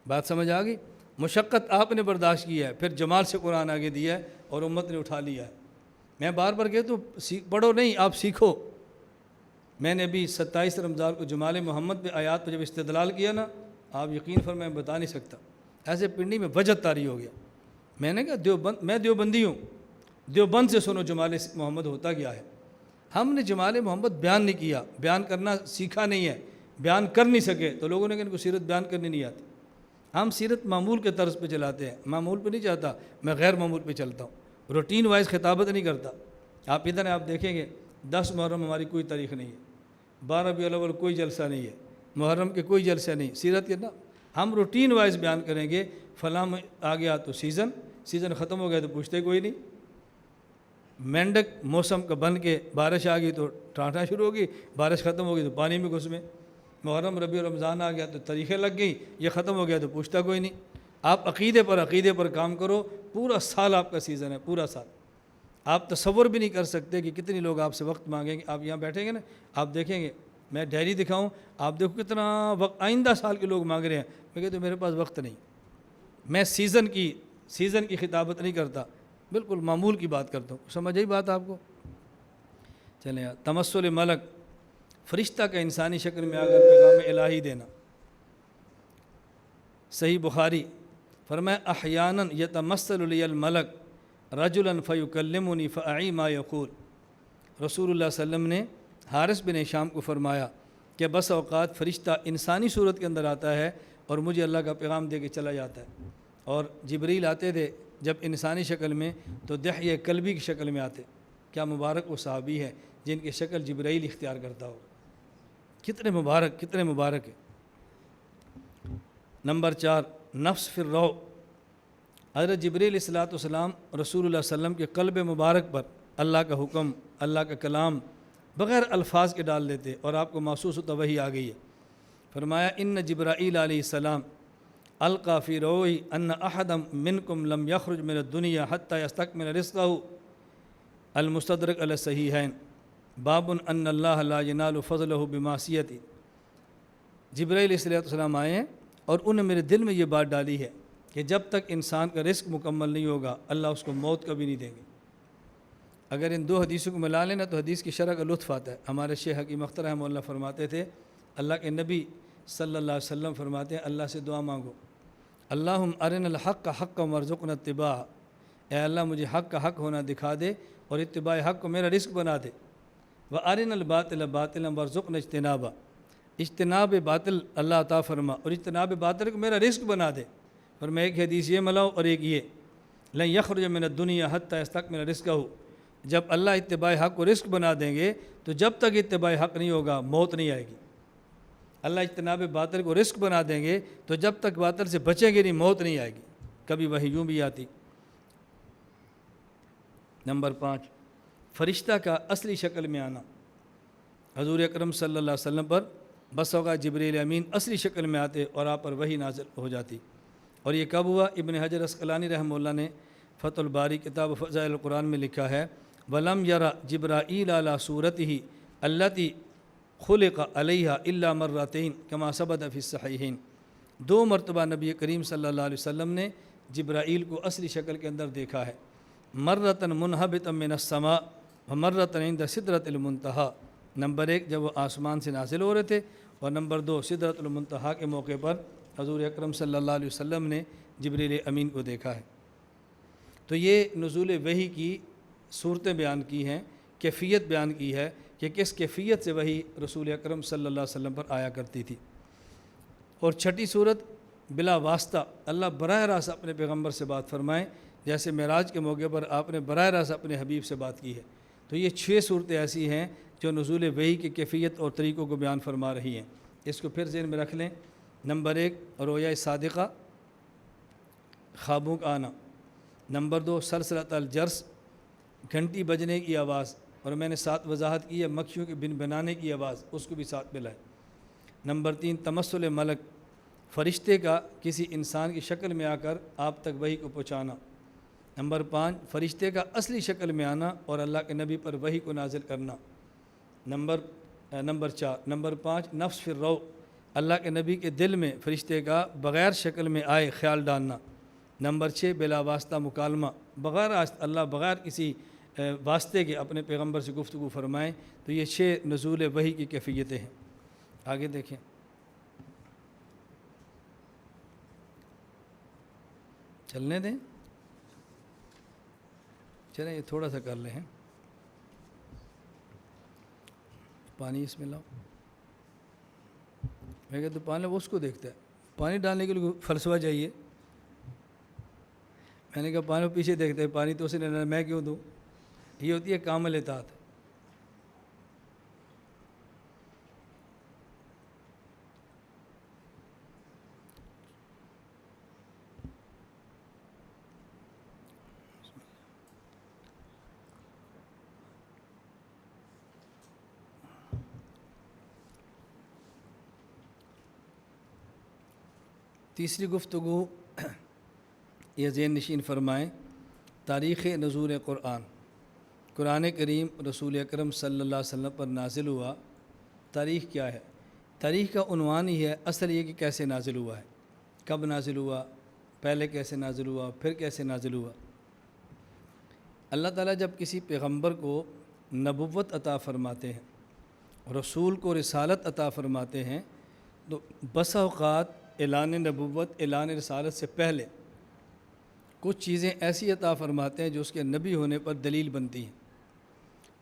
بات سمجھ آ گئی؟ مشقت آپ نے برداشت کی ہے، پھر جمال سے قرآن آگے دیا ہے اور امت نے اٹھا لیا ہے۔ میں بار بار کہتا ہوں پڑھو نہیں، آپ سیکھو۔ میں نے ابھی 27 رمضان کو جمال محمد پہ آیات پہ جب استدلال کیا نا، آپ یقین فرمائیں میں بتا نہیں سکتا، ایسے پنڈی میں وجد طاری ہو گیا۔ میں نے کہا میں دیوبندی ہوں، دیوبند سے سنو جمال محمد ہوتا کیا ہے۔ ہم نے جمال محمد بیان نہیں کیا، بیان کرنا سیکھا نہیں ہے، بیان کر نہیں سکے، تو لوگوں نے کہا ان کو سیرت بیان کرنی نہیں آتی۔ ہم سیرت معمول کے طرز پہ چلاتے ہیں، معمول پہ نہیں چاہتا، میں غیر معمول پہ چلتا ہوں، روٹین وائز خطابت نہیں کرتا۔ آپ ادھر آپ دیکھیں گے 10 محرم ہماری کوئی تاریخ نہیں ہے، 12 ربیع الاول کوئی جلسہ نہیں ہے، محرم کے کوئی جلسہ نہیں، سیرت کے نا ہم روٹین وائز بیان کریں گے۔ فلاں آ گیا تو سیزن ختم ہو گیا تو پوچھتے کوئی نہیں، مینڈک موسم کا بن کے بارش آ گئی تو ٹھانٹنا شروع ہوگی، بارش ختم ہو گئی تو پانی میں گھس میں، محرم ربیع رمضان آ گیا تو تاریخیں لگ گئیں، یہ ختم ہو گیا تو پوچھتا کوئی نہیں۔ آپ عقیدے پر کام کرو، پورا سال آپ کا سیزن ہے، پورا سال۔ آپ تصور بھی نہیں کر سکتے کہ کتنی لوگ آپ سے وقت مانگیں گے۔ آپ یہاں بیٹھیں گے نا، آپ دیکھیں گے، میں ڈائری دکھاؤں، آپ دیکھو کتنا وقت آئندہ سال کے لوگ مانگ رہے ہیں، میں کہتا ہوں میرے پاس وقت نہیں، میں سیزن کی خطابت نہیں کرتا، بالکل معمول کی بات کرتا ہوں۔ سمجھ آئی بات آپ کو؟ چلیں یار، تمثل ملک، فرشتہ کا انسانی شکل میں آ کر پیغام الہی دینا۔ صحیح بخاری فرمایا احیانا یتمثل لی الملک رجلا فیکلمنی فاعی ما یقول، رسول اللہ صلی اللہ علیہ وسلم نے حارث بن ہشام کو فرمایا کہ بس اوقات فرشتہ انسانی صورت کے اندر آتا ہے اور مجھے اللہ کا پیغام دے کے چلا جاتا ہے، اور جبریل آتے تھے جب انسانی شکل میں تو دحیہ قلبی کی شکل میں آتے۔ کیا مبارک وہ صحابی ہے جن کی شکل جبرائیل اختیار کرتا ہو، کتنے مبارک ہے۔ نمبر 4 نفس فی الروح، حضرت جبریل علیہ السلام رسول اللہ صلی اللہ علیہ وسلم کے قلب مبارک پر اللہ کا حکم، اللہ کا کلام بغیر الفاظ کے ڈال دیتے اور آپ کو محسوس ہوتا وحی آ گئی ہے۔ فرمایا ان جبرائیل علیہ السلام القی فی روحی ان احد منکم لم یخرج من الدنیا حتی یستکمل رزقہ المستدرک علی الصحیحین باب ان اللہ لا ینال فضلہ بمعصیتی۔ جبرائیل علیہ السلام آئے ہیں اور انہوں نے میرے دل میں یہ بات ڈالی ہے کہ جب تک انسان کا رزق مکمل نہیں ہوگا اللہ اس کو موت کبھی نہیں دیں گے۔ اگر ان 2 حدیثوں کو ملا لینا تو حدیث کی شرح کا لطف آتا ہے۔ ہمارے شیخ حکیم اختر رحمہ اللہ فرماتے تھے، اللہ کے نبی صلی اللہ علیہ وسلم فرماتے ہیں اللہ سے دعا مانگو، اللہم ارنا الحق حقا وارزقنا اتباعہ، اے اللہ مجھے حق کا حق ہونا دکھا دے اور اتباع حق کو میرا رزق بنا دے۔ وَأَرِنَا الْبَاطِلَ بَاطِلًا وَارْزُقْنَا اجْتِنَابَهُ، اجتناب باطل اللہ عطا فرما اور اجتناب باطل کو میرا رزق بنا دے۔ اور میں ایک حدیث یہ ملاؤ اور ایک یہ، لن یخرج من الدنیا حتی یستکمل رزقہ، جب اللہ اتباع حق کو رزق بنا دیں گے تو جب تک اتباع حق نہیں ہوگا موت نہیں آئے گی۔ اللہ اجتناب باطل کو رزق بنا دیں گے تو جب تک باطل سے بچیں گے نہیں موت نہیں آئے گی۔ کبھی وحی یوں بھی آتی۔ نمبر 5، فرشتہ کا اصلی شکل میں آنا۔ حضور اکرم صلی اللہ علیہ وسلم پر بس اوقات جبریل امین اصلی شکل میں آتے اور آپ پر وحی نازل ہو جاتی۔ اور یہ کب ہوا؟ ابن حجر عسقلانی رحمہ اللہ نے فتح الباری کتاب فضائل القرآن میں لکھا ہے، وَلَمْ يَرَ جِبْرَائِيلَ عَلَىٰ صُورَتِهِ الَّتِي خُلِقَ عَلَيْهَا إِلَّا مَرَّتَيْنِ كَمَا ثَبَتَ فِي الصَّحِيحَيْنِ، 2 مرتبہ نبی کریم صلی اللہ علیہ وسلم نے جبرائیل کو اصلی شکل کے اندر دیکھا ہے، مرتن منحبتا من السماء ومرتن عند سدرۃ المنتہا۔ نمبر 1 جب وہ آسمان سے نازل ہو رہے تھے، اور نمبر 2 سدرۃ المنتہا کے موقع پر حضور اکرم صلی اللہ علیہ وسلم نے جبریل امین کو دیکھا ہے۔ تو یہ نزول وحی کی صورتیں بیان کی ہیں، کیفیت بیان کی ہے کہ کس کیفیت سے وحی رسول اکرم صلی اللہ علیہ وسلم پر آیا کرتی تھی۔ اور چھٹی صورت، بلا واسطہ اللہ براہ راست اپنے پیغمبر سے بات فرمائیں، جیسے معراج کے موقع پر آپ نے براہ راست اپنے حبیب سے بات کی ہے۔ تو یہ 6 صورتیں ایسی ہیں جو نزول وحی کی کیفیت اور طریقوں کو بیان فرما رہی ہیں۔ اس کو پھر ذہن میں رکھ لیں۔ نمبر 1 رویا صادقہ، خوابوں کا آنا۔ نمبر 2 سلسلۃ الجرس، گھنٹی بجنے کی آواز، اور میں نے ساتھ وضاحت کی ہے مکھیوں کے بن بنانے کی آواز، اس کو بھی ساتھ ملا ہے۔ نمبر 3 تمثل ملک، فرشتے کا کسی انسان کی شکل میں آ کر آپ تک وحی کو پہنچانا۔ نمبر 5 فرشتے کا اصلی شکل میں آنا اور اللہ کے نبی پر وحی کو نازل کرنا۔ نمبر 4 نمبر 5 نفس فی الروع، اللہ کے نبی کے دل میں فرشتے کا بغیر شکل میں آئے خیال ڈالنا۔ نمبر 6 بلا واسطہ مکالمہ، اللہ بغیر کسی واسطے کے اپنے پیغمبر سے گفتگو فرمائیں۔ تو یہ 6 نزول وحی کی کیفیتیں ہیں۔ آگے دیکھیں، چلنے دیں، چلیں یہ تھوڑا سا کر لیں۔ پانی اس میں لاؤ، میں کہتا پانی وہ اس کو دیکھتا ہے، پانی ڈالنے کے لیے فلسفہ چاہیے۔ میں نے کہا پانی پیچھے دیکھتا ہے، پانی تو اسے لینا، میں کیوں دوں؟ یہ ہوتی ہے کامل اطاعت۔ تیسری گفتگو یہ ذہن نشین فرمائیں، تاریخ نزول قرآن۔ قرآن کریم رسول اکرم صلی اللہ علیہ وسلم پر نازل ہوا، تاریخ کیا ہے؟ تاریخ کا عنوان ہی ہے اصل یہ کہ کیسے نازل ہوا ہے، کب نازل ہوا، پہلے کیسے نازل ہوا، پھر کیسے نازل ہوا۔ اللہ تعالیٰ جب کسی پیغمبر کو نبوت عطا فرماتے ہیں، رسول کو رسالت عطا فرماتے ہیں، تو بس اوقات اعلان نبوت، اعلان رسالت سے پہلے کچھ چیزیں ایسی عطا فرماتے ہیں جو اس کے نبی ہونے پر دلیل بنتی ہیں،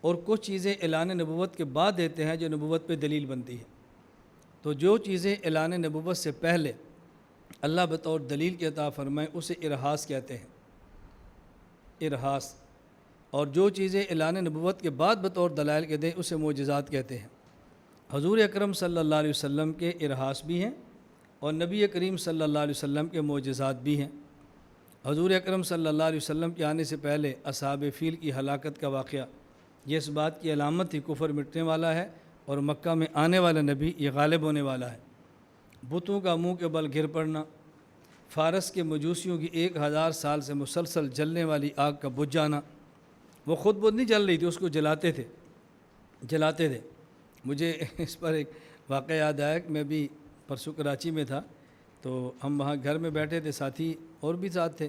اور کچھ چیزیں اعلان نبوت کے بعد دیتے ہیں جو نبوت پہ دلیل بنتی ہے۔ تو جو چیزیں اعلان نبوت سے پہلے اللہ بطور دلیل کے عطا فرمائیں اسے ارہاس کہتے ہیں، ارہاس، اور جو چیزیں اعلان نبوت کے بعد بطور دلائل کے دیں اسے معجزات کہتے ہیں۔ حضور اکرم صلی اللہ علیہ وسلم کے ارہاس بھی ہیں اور نبی کریم صلی اللہ علیہ وسلم کے معجزات بھی ہیں۔ حضور اکرم صلی اللہ علیہ وسلم کے آنے سے پہلے اصحاب فیل کی ہلاکت کا واقعہ یہ اس بات کی علامت تھی کفر مٹنے والا ہے اور مکہ میں آنے والا نبی یہ غالب ہونے والا ہے۔ بتوں کا منہ کے بل گر پڑنا، فارس کے مجوسیوں کی 1000 سال سے مسلسل جلنے والی آگ کا بجھ جانا، وہ خود بت نہیں جل رہی تھی، اس کو جلاتے تھے۔ مجھے اس پر ایک واقعہ یاد آیا کہ میں بھی پرسوں کراچی میں تھا، تو ہم وہاں گھر میں بیٹھے تھے، ساتھی اور بھی ساتھ تھے،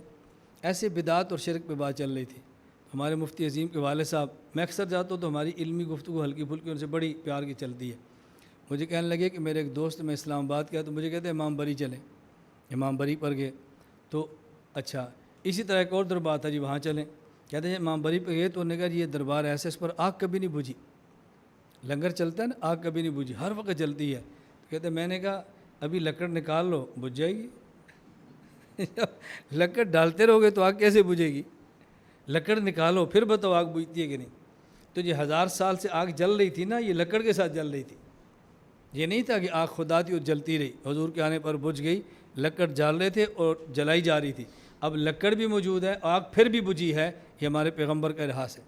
ایسے بدعت اور شرک پہ بات چل رہی تھی۔ ہمارے مفتی عظیم کے والد صاحب، میں اکثر جاتا ہوں تو ہماری علمی گفتگو ہلکی پھلکی ان سے بڑی پیار کی چلتی ہے۔ مجھے کہنے لگے کہ میرے ایک دوست میں اسلام آباد گیا تو مجھے کہتے ہیں امام بری چلیں، امام بری پر گئے تو اچھا، اسی طرح ایک اور دربار تھا جی وہاں چلیں، کہتے ہیں امام بری پہ گئے تو انہوں نے کہا یہ دربار ایسے اس پر آگ کبھی نہیں بجھی، لنگر چلتا ہے نا، آگ کبھی نہیں بجھی، ہر وقت جلتی ہے. تو کہتے میں نے کہا ابھی لکڑ نکال لو بجھ جائے گی. لکڑ ڈالتے رہو گے تو آگ کیسے بجھے گی؟ لکڑ نکالو پھر بتاؤ آگ بجھتی ہے کہ نہیں. تو یہ 1000 سال سے آگ جل رہی تھی نا، یہ لکڑ کے ساتھ جل رہی تھی. یہ نہیں تھا کہ آگ خدا تھی اور جلتی رہی، حضور کے آنے پر بجھ گئی. لکڑ جال رہے تھے اور جلائی جا رہی تھی. اب لکڑ بھی موجود ہے، آگ پھر بھی بجھی ہے. یہ ہمارے پیغمبر کا ارہاس ہے.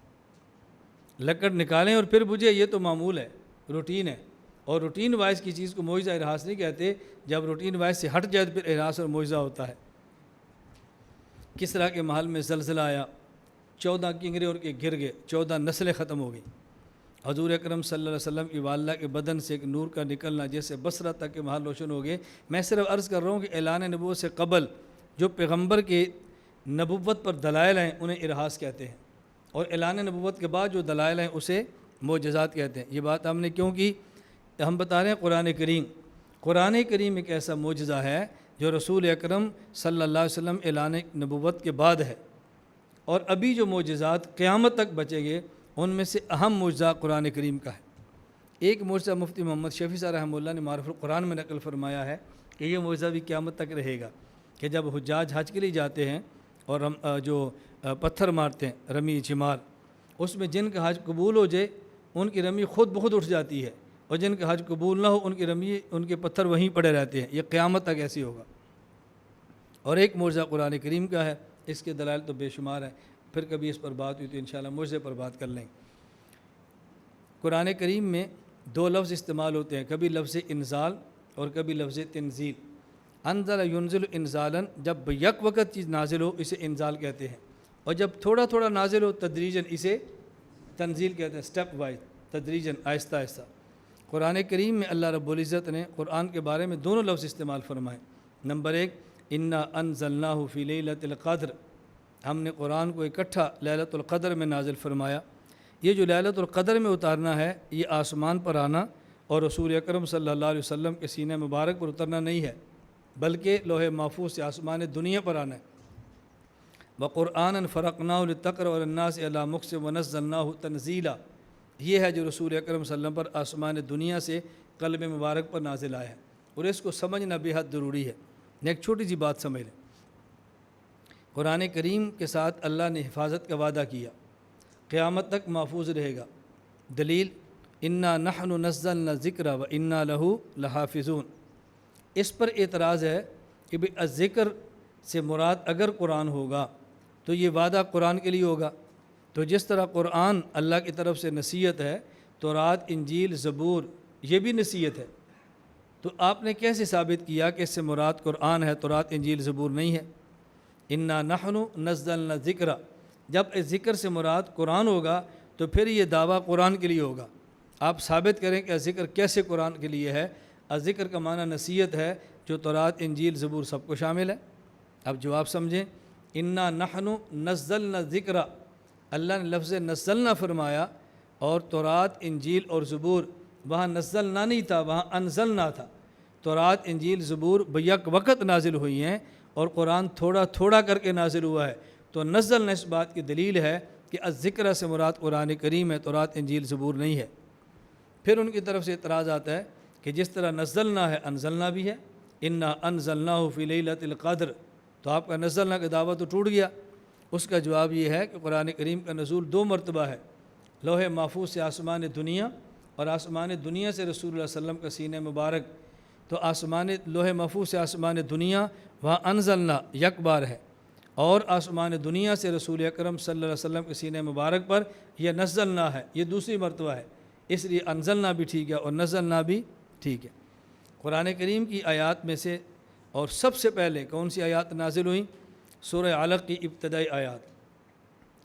لکڑ نکالیں اور پھر بجھے، یہ تو معمول ہے، روٹین ہے. اور روٹین وائز کی چیز کو معجزہ ارہاس نہیں کہتے. جب روٹین وائز سے ہٹ جائے تو پھر ارہاس اور معجزہ ہوتا ہے. کسریٰ کے محل میں زلزلہ آیا، 14 کنگرے ان کے گر گئے، 14 نسلیں ختم ہو گئیں. حضور اکرم صلی اللہ علیہ وسلم کی والدہ کے بدن سے ایک نور کا نکلنا جیسے بصرہ تک کے محل روشن ہو گئے. میں صرف عرض کر رہا ہوں کہ اعلان نبوت سے قبل جو پیغمبر کے نبوت پر دلائل ہیں انہیں ارہاس کہتے ہیں، اور اعلان نبوت کے بعد جو دلائل ہیں اسے معجزات کہتے ہیں. یہ بات ہم نے کیوں کی؟ ہم بتا رہے ہیں قرآن کریم ایک ایسا معجزہ ہے جو رسول اکرم صلی اللہ علیہ وسلم اعلان نبوت کے بعد ہے. اور ابھی جو معجزات قیامت تک بچیں گے ان میں سے اہم معجزہ قرآن کریم کا ہے. ایک معجزہ مفتی محمد شفیع صاحب رحمہ اللہ نے معرف القرآن میں نقل فرمایا ہے کہ یہ معجزہ بھی قیامت تک رہے گا، کہ جب حجاج حج کے لیے جاتے ہیں اور جو پتھر مارتے ہیں رمی جمار، اس میں جن کا حج قبول ہو جائے ان کی رمی خود بخود اٹھ جاتی ہے، اور جن کا حج قبول نہ ہو ان کی رمی ان کے پتھر وہیں پڑے رہتے ہیں. یہ قیامت تک ایسی ہوگا. اور ایک معجزہ قرآن کریم کا ہے، اس کے دلائل تو بے شمار ہیں. پھر کبھی اس پر بات ہوئی تو انشاءاللہ معجزے پر بات کر لیں. قرآن کریم میں 2 لفظ استعمال ہوتے ہیں، کبھی لفظ انزال اور کبھی لفظ تنزیل. انزل ینزل انزالاً، جب یک وقت چیز نازل ہو اسے انزال کہتے ہیں، اور جب تھوڑا تھوڑا نازل ہو تدریجاً اسے تنزیل کہتے ہیں، سٹیپ وائز، تدریجاً، آہستہ آہستہ. قرآن کریم میں اللہ رب العزت نے قرآن کے بارے میں دونوں لفظ استعمال فرمائے. نمبر 1، انا انزلناہ فی لیلۃ القدر، ہم نے قرآن کو اکٹھا لیلۃ القدر میں نازل فرمایا. یہ جو لیلۃ القدر میں اتارنا ہے یہ آسمان پر آنا اور رسول اکرم صلی اللہ علیہ وسلم کے سینہ مبارک پر اترنا نہیں ہے، بلکہ لوح محفوظ سے آسمان دنیا پر آنا ہے. وقرآنًا فرقناہ لتقرأ علی الناس علی مکث ونزلناہ تنزیلا، یہ ہے جو رسول اکرم صلی اللہ علیہ وسلم پر آسمان دنیا سے قلب مبارک پر نازل آیا ہے. اور اس کو سمجھنا بے حد ضروری ہے. ایک چھوٹی سی بات سمجھ لیں، قرآن کریم کے ساتھ اللہ نے حفاظت کا وعدہ کیا، قیامت تک محفوظ رہے گا. دلیل، انا نحن نزلنا الذکر و انا لہ لحافظون. اس پر اعتراض ہے کہ بھئی الذکر سے مراد اگر قرآن ہوگا تو یہ وعدہ قرآن کے لیے ہوگا. تو جس طرح قرآن اللہ کی طرف سے نصیحت ہے، تورات انجیل زبور یہ بھی نصیحت ہے. تو آپ نے کیسے ثابت کیا کہ اس سے مراد قرآن ہے، تورات انجیل زبور نہیں ہے؟ انا نحن نزلنا الذکر، جب اس ذکر سے مراد قرآن ہوگا تو پھر یہ دعویٰ قرآن کے لیے ہوگا. آپ ثابت کریں کہ ذکر کیسے قرآن کے لیے ہے. ذکر کا معنی نصیحت ہے جو تورات انجیل زبور سب کو شامل ہے. اب جواب سمجھیں، انا نحن نزلنا الذکر، اللہ نے لفظ نزلنا فرمایا، اور تورات انجیل اور زبور وہاں نزلنا نہیں تھا، وہاں انزلنا تھا. تورات انجیل زبور بیک وقت نازل ہوئی ہیں اور قرآن تھوڑا تھوڑا کر کے نازل ہوا ہے. تو نزلنا اس بات کی دلیل ہے کہ الذکر سے مراد قرآن کریم ہے، تورات انجیل زبور نہیں ہے. پھر ان کی طرف سے اعتراض آتا ہے کہ جس طرح نزلنا ہے انزلنا بھی ہے، انا انزلناہ فی لیلۃ القدر، تو آپ کا نزلنا کا دعویٰ تو ٹوٹ گیا. اس کا جواب یہ ہے کہ قرآن کریم کا نزول 2 مرتبہ ہے، لوح محفوظ سے آسمان دنیا اور آسمان دنیا سے رسول اللہ صلی اللہ علیہ وسلم کا سینہ مبارک. تو لوح محفوظ سے آسمان دنیا وہاں انزلنا یک بار ہے، اور آسمان دنیا سے رسول اکرم صلی اللہ علیہ وسلم کے سینہ مبارک پر یہ نزلنا ہے، یہ دوسری مرتبہ ہے. اس لیے انزلنا بھی ٹھیک ہے اور نزلنا بھی ٹھیک ہے. قرآن کریم کی آیات میں سے اور سب سے پہلے کون سی آیات نازل ہوئیں؟ سورہ علق کی ابتدائی آیات.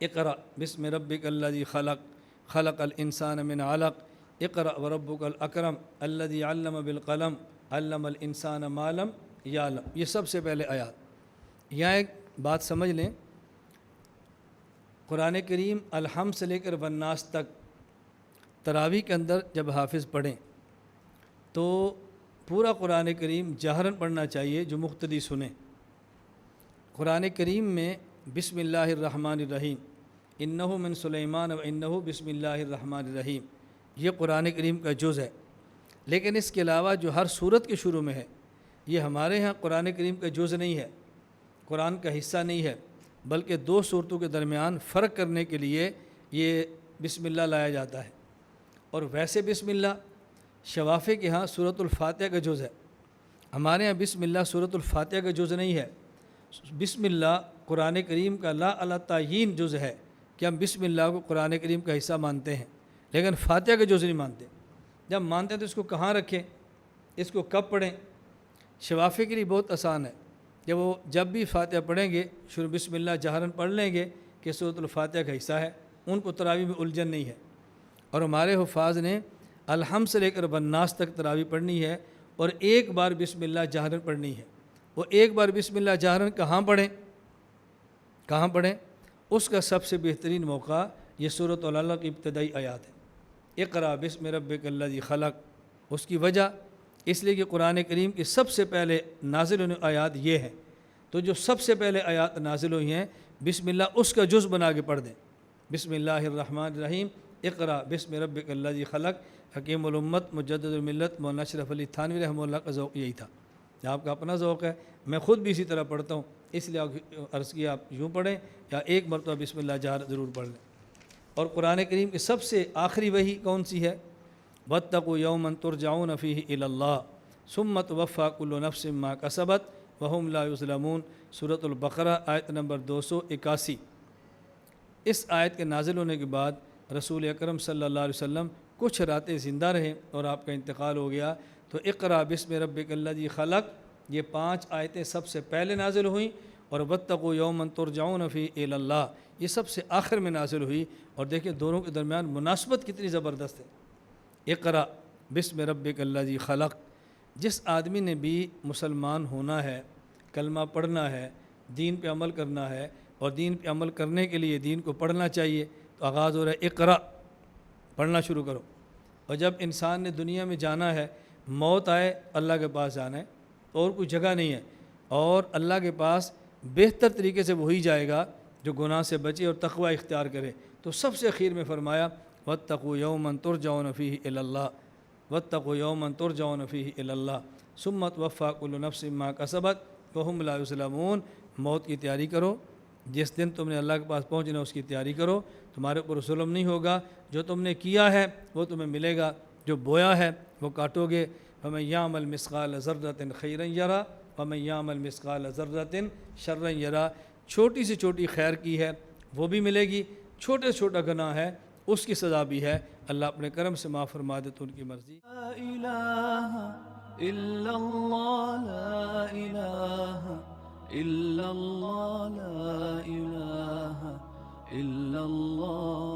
اقرأ بسم ربک الذی خلق، خلق الانسان من علق، اقرأ وربک الاکرم الذی علم بالقلم، علم الانسان ما لم یعلم. یہ سب سے پہلے آیات. یہاں ایک بات سمجھ لیں، قرآن کریم الحمد سے لے کر والناس تک تراویح کے اندر جب حافظ پڑھیں تو پورا قرآن کریم جہراً پڑھنا چاہیے، جو مقتدی سنیں. قرآن کریم میں بسم اللہ الرحمن الرحیم، انہ من سلیمان و انہ بسم اللہ الرحمن الرحیم، یہ قرآن کریم کا جز ہے، لیکن اس کے علاوہ جو ہر سورت کے شروع میں ہے یہ ہمارے ہاں قرآن کریم کا جز نہیں ہے، قرآن کا حصہ نہیں ہے، بلکہ دو صورتوں کے درمیان فرق کرنے کے لیے یہ بسم اللہ لایا جاتا ہے۔ اور ویسے بسم اللہ شوافے کے ہاں سورۃ الفاتحہ کا جز ہے، ہمارے ہاں بسم اللہ سورۃ الفاتحہ کا جز نہیں ہے۔ بسم اللہ قرآن کریم کا لا علی تعیین جز ہے کہ ہم بسم اللہ کو قرآن کریم کا حصہ مانتے ہیں، لیکن فاتحہ کا جز نہیں مانتے۔ جب مانتے ہیں تو اس کو کہاں رکھیں، اس کو کب پڑھیں؟ شوافے کے لیے بہت آسان ہے، جب بھی فاتحہ پڑھیں گے شروع بسم اللہ جہراً پڑھ لیں گے کہ سورۃ الفاتحہ کا حصہ ہے، ان کو تراویح میں الجھن نہیں ہے۔ اور ہمارے حفاظ نے الحمد سے لے کر بالناس تک تراویح پڑھنی ہے اور ایک بار بسم اللہ جہراً پڑھنی ہے۔ وہ ایک بار بسم اللہ جہراً کہاں پڑھیں؟ اس کا سب سے بہترین موقع یہ سورۃ العلق کی ابتدائی آیات ہے، اقرأ بسم ربک الذی خلق۔ اس کی وجہ اس لیے کہ قرآن کریم کی سب سے پہلے نازل ہونے آیات یہ ہیں، تو جو سب سے پہلے آیات نازل ہوئی ہیں بسم اللہ اس کا جز بنا کے پڑھ دیں۔ بسم اللہ الرحمن الرحیم، اقرأ بسم ربک الذی خلق۔ حکیم الامت مجدد الملت مولانا اشرف علی تھانوی رحمہ اللہ کا ذوق یہی تھا، آپ کا اپنا ذوق ہے، میں خود بھی اسی طرح پڑھتا ہوں، اس لیے عرض کیا آپ یوں پڑھیں یا ایک مرتبہ بسم اللہ جہر ضرور پڑھ لیں۔ اور قرآن کریم کی سب سے آخری وحی کون سی ہے؟ واتقوا یوما ترجعون فیہ الی اللہ ثم توفی کل نفس ما کسبت وہم لا یظلمون، سورۃ البقرہ آیت نمبر 281۔ اس آیت کے نازل ہونے کے بعد رسول اکرم صلی اللہ علیہ وسلم کچھ راتیں زندہ رہے اور آپ کا انتقال ہو گیا، تو اقرأ بسم ربک الذی خلق یہ 5 آیتیں سب سے پہلے نازل ہوئیں، اور واتقوا یوما ترجعون فیہ الی اللہ یہ سب سے آخر میں نازل ہوئی۔ اور دیکھیں دونوں کے درمیان مناسبت کتنی زبردست ہے۔ اقرأ بسم ربک الذی خلق، جس آدمی نے بھی مسلمان ہونا ہے، کلمہ پڑھنا ہے، دین پہ عمل کرنا ہے، اور دین پہ عمل کرنے کے لیے دین کو پڑھنا چاہیے، تو آغاز ہو رہا ہے اقرأ، پڑھنا شروع کرو۔ اور جب انسان نے دنیا میں جانا ہے، موت آئے اللہ کے پاس جانا ہے، اور کوئی جگہ نہیں ہے، اور اللہ کے پاس بہتر طریقے سے وہی جائے گا جو گناہ سے بچے اور تقوی اختیار کرے۔ تو سب سے اخیر میں فرمایا واتقوا یوما ترجعون فیہ الی اللہ، واتقوا یوما ترجعون فیہ الی اللہ ثم توفی کل نفس ما کسبت وہم لا یظلمون۔ موت کی تیاری کرو، جس دن تم نے اللہ کے پاس پہنچنا اس کی تیاری کرو، تمہارے اوپر ظلم نہیں ہوگا، جو تم نے کیا ہے وہ تمہیں ملے گا، جو بویا ہے وہ کاٹو گے۔ فمن یعمل مثقال ذرۃ خیرا یرا ومن یعمل مثقال ذرۃ شرا یرا، چھوٹی سے چھوٹی خیر کی ہے وہ بھی ملے گی، چھوٹے سے چھوٹا گناہ ہے اس کی سزا بھی ہے، اللہ اپنے کرم سے معاف فرما دے تو ان کی مرضی۔ لا الہ الا اللہ، لا الہ الا اللہ، لا الہ الا اللہ۔